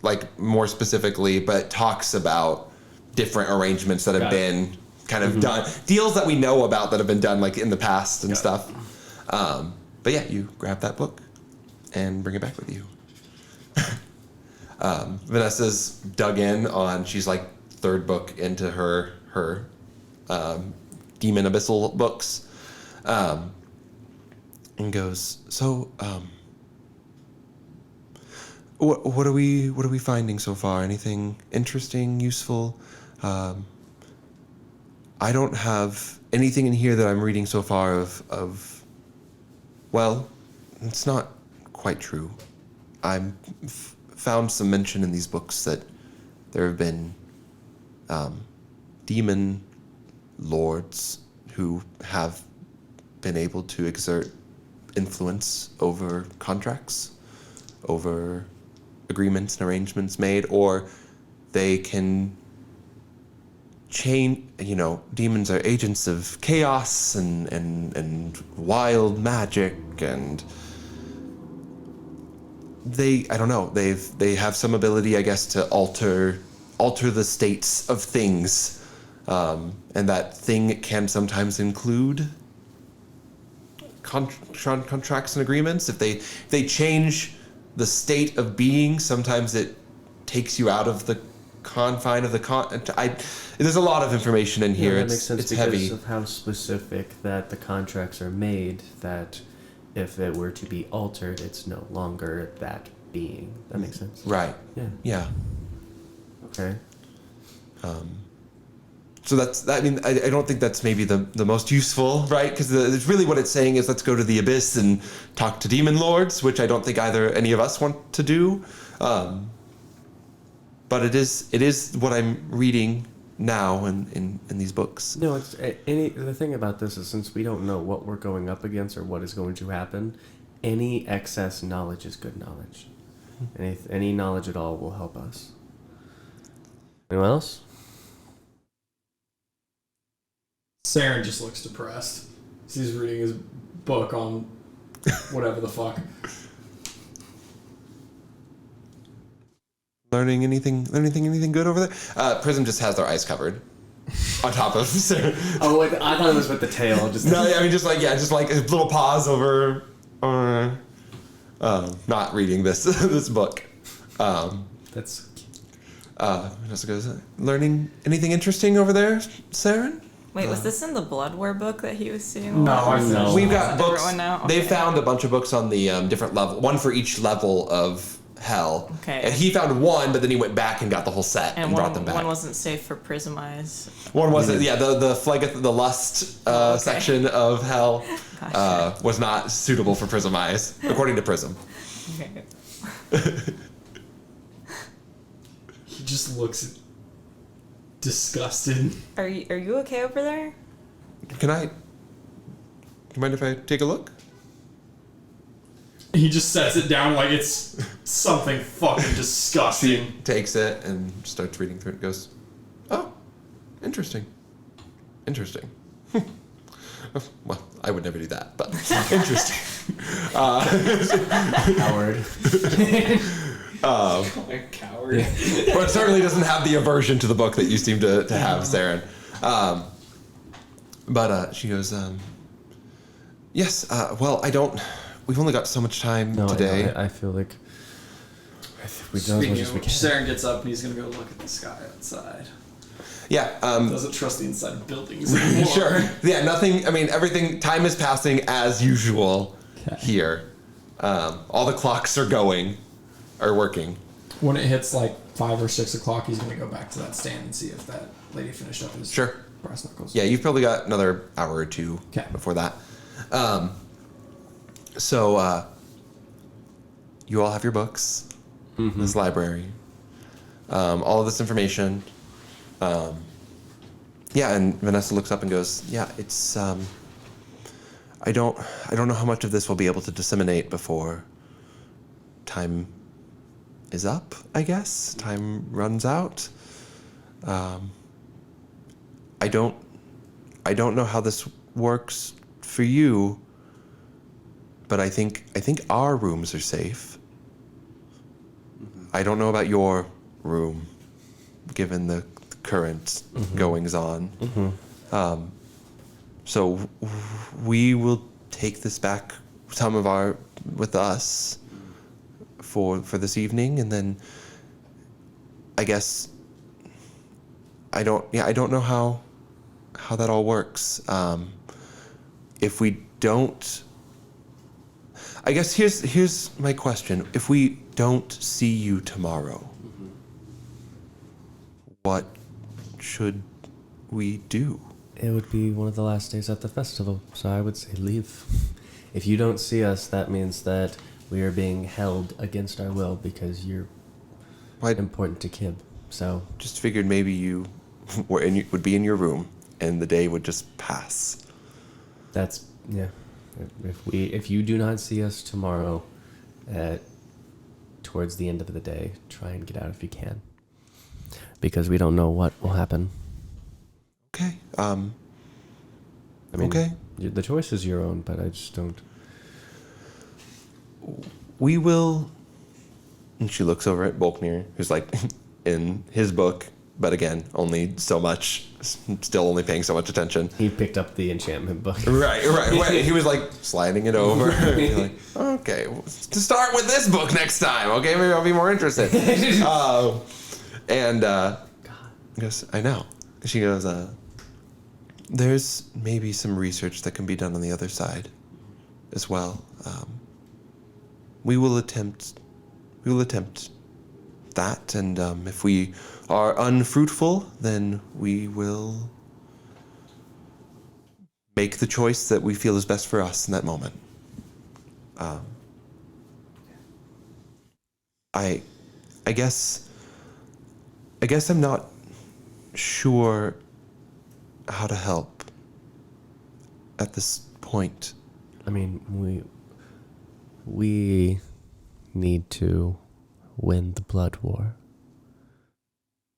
like more specifically, but talks about different arrangements that have been kind of done. Deals that we know about that have been done like in the past and stuff. But yeah, you grab that book and bring it back with you. Vanessa's dug in on, she's like third book into her Demon Abyssal books. And goes, so, what are we finding so far? Anything interesting, useful? I don't have anything in here that I'm reading so far of well, it's not quite true. I'm found some mention in these books that there have been demon lords who have been able to exert influence over contracts, over agreements and arrangements made, or they can change. Demons are agents of chaos and wild magic, and they have some ability, I guess, to alter the states of things, and that thing can sometimes include contracts and agreements. If they change the state of being, sometimes it takes you out of the confine of the there's a lot of information in here. That makes sense it's because heavy. of how specific that the contracts are made, that if it were to be altered, it's no longer that being. That makes sense. Right. Yeah. Okay. So I don't think that's maybe the most useful, right? Because it's really what it's saying is let's go to the abyss and talk to demon lords, which I don't think either any of us want to do. But it is what I'm reading now in these books. No, the thing about this is, since we don't know what we're going up against or what is going to happen, any excess knowledge is good knowledge. Any knowledge at all will help us. Anyone else? Seren just looks depressed. He's reading his book on whatever the fuck. Learning anything good over there? Prism just has their eyes covered on top of Seren. Oh, wait, I thought it was with the tail. Just No, I mean just like a little pause over not reading this book. That's Vanessa goes, learning anything interesting over there, Seren? Wait, was this in the Blood War book that he was seeing? No, I finished. We've got Is it a books. different one now? They Okay. found a bunch of books on the different level, one for each level of hell. Okay. And he found one, but then he went back and got the whole set and brought them back. One wasn't safe for Prism Eyes. One wasn't. Yeah, the Phlegeth, the lust Okay. section of hell Gotcha. was not suitable for Prism Eyes, according to Prism. Okay. He just looks disgusted. Are you okay over there? Do you mind if I take a look? He just sets it down like it's something fucking disgusting. Takes it and starts reading through it and goes, oh, interesting. Well, I would never do that, but interesting. Howard. A coward. But it certainly doesn't have the aversion to the book that you seem to have, Seren. But she goes, yes, well, we've only got so much time today. I feel like we do as much as we can. Seren gets up and he's gonna go look at the sky outside. Yeah. Doesn't trust the inside of buildings anymore. Sure. Yeah, nothing, everything, time is passing as usual here. All the clocks are working. When it hits like 5 or 6 o'clock, he's gonna go back to that stand and see if that lady finished up his brass knuckles. Yeah, you've probably got another hour or two before that. So you all have your books, this library, all of this information. Yeah, and Vanessa looks up and goes, yeah, it's I don't know how much of this we'll be able to disseminate before time is up, I guess. Time runs out. I don't know how this works for you, but I think our rooms are safe. I don't know about your room, given the current goings on. So we will take this back, with us for this evening, and then I guess I don't know how that all works. If we don't, I guess here's my question. If we don't see you tomorrow, what should we do? It would be one of the last days at the festival, so I would say leave. If you don't see us, that means that we are being held against our will because you're important to Kib. So Just figured maybe you would be in your room and the day would just pass. that's If you do not see us tomorrow, towards the end of the day, try and get out if you can, because we don't know what will happen. Okay. I mean, okay. The choice is your own, but I just don't. We will. And she looks over at Volknir, who's like in his book, but again, only so much, still only paying so much attention. He picked up the enchantment book. Right. He was like sliding it over. He's like, okay, to start with this book next time. Okay, maybe I'll be more interested. Yes, I know. She goes, there's maybe some research that can be done on the other side as well. We will attempt that, and if we are unfruitful, then we will make the choice that we feel is best for us in that moment. I guess I'm not sure how to help at this point. I mean, we need to win the blood war.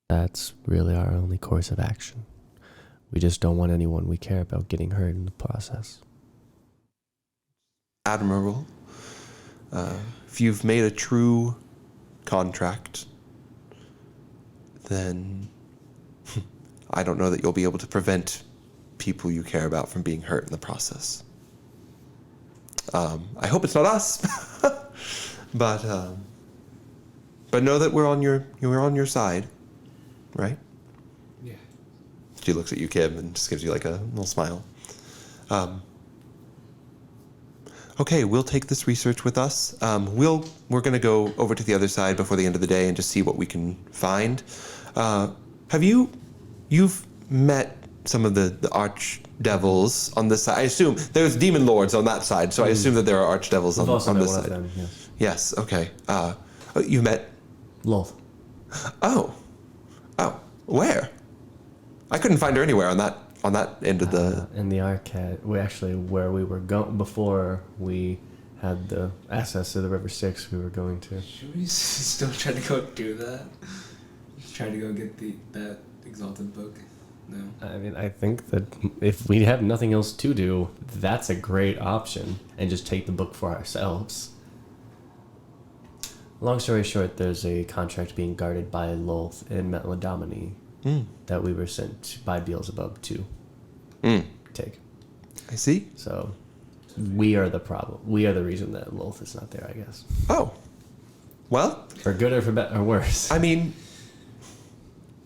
That's really our only course of action. We just don't want anyone we care about getting hurt in the process. Admirable. If you've made a true contract, then I don't know that you'll be able to prevent people you care about from being hurt in the process. I hope it's not us, but know that we're on your side, right? Yeah. She looks at you, Kib, and just gives you like a little smile. Okay, we'll take this research with us. We're gonna go over to the other side before the end of the day and just see what we can find. You've met some of the archdevils on this side. I assume there's demon lords on that side, so I assume that there are archdevils on this side. Them, yes. Yes. Okay. You met. Lolth. Oh, where? I couldn't find her anywhere on that end of the. In the arcade, where we were going before we had the access to the River Styx, we were going to. Should we still try to go do that? Just try to go get that exalted book? No. I mean, I think that if we have nothing else to do, that's a great option, and just take the book for ourselves. Long story short, there's a contract being guarded by Lolth in Metladomini that we were sent by Beelzebub to take. I see. So we are the problem. We are the reason that Lolth is not there, I guess. Oh. Well. For good or for better or worse. I mean,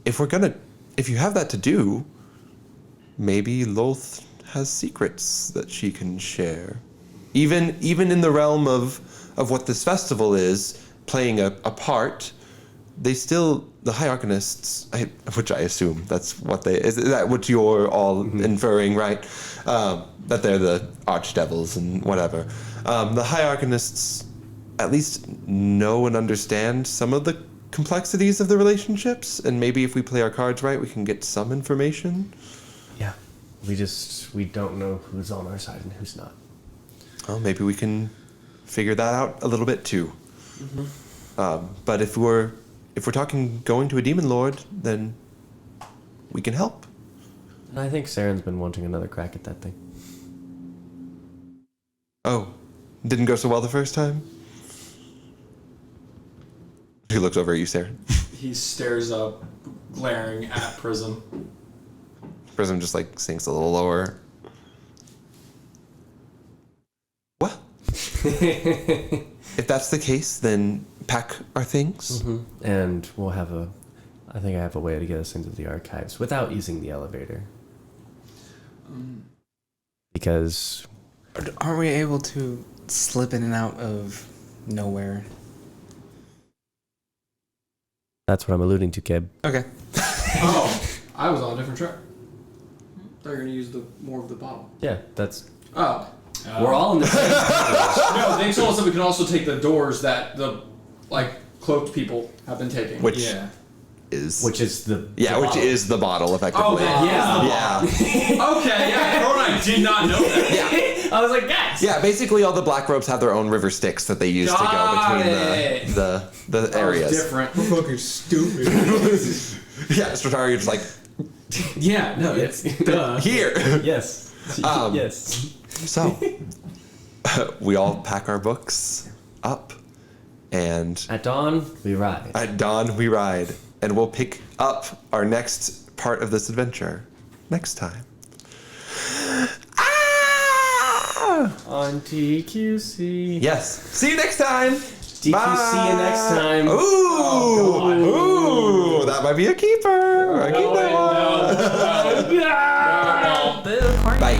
if you have that to do, maybe Lolth has secrets that she can share. Even in the realm of what this festival is, playing a part, the High Arcanists, which I assume that's what is that what you're all inferring, right? That they're the archdevils and whatever. The High Arcanists at least know and understand some of the complexities of the relationships, and maybe if we play our cards right, we can get some information. Yeah. We don't know who's on our side and who's not. Well, maybe we can figure that out a little bit too. But if we're talking going to a demon lord, then we can help. And I think Seren's been wanting another crack at that thing. Oh, didn't go so well the first time? He looks over at you, Seren. He stares up, glaring at Prism. Prism just like sinks a little lower. Well, if that's the case, then pack our things. And we'll have I think I have a way to get us into the archives without using the elevator. Because... Aren't we able to slip in and out of nowhere? That's what I'm alluding to, Kib. Okay. Oh, I was on a different track. Thought you were gonna use more of the bottle. Yeah, that's... Oh. We're all in the same No, they told us that we can also take the doors that the cloaked people have been taking. Which Yeah. is... Which is the... Yeah, the which bottle. is the bottle, effectively. Oh, that is the Yeah. Okay, yeah, Crowe and I did not know that. I was like, guys! Yeah, basically all the black robes have their own river Styx that they use to go Got between it. the areas. Different. Fucking stupid. Yeah, Strataru, you're just like, Yeah, no, it's duh. here. Yes. Yes. So, we all pack our books up, and At dawn, we ride. at dawn we ride, and we'll pick up our next part of this adventure next time. On DQC. Yes. See you next time. DQC Bye. you next time. Ooh, ooh, that might be a keeper. Boo, corny. Bye.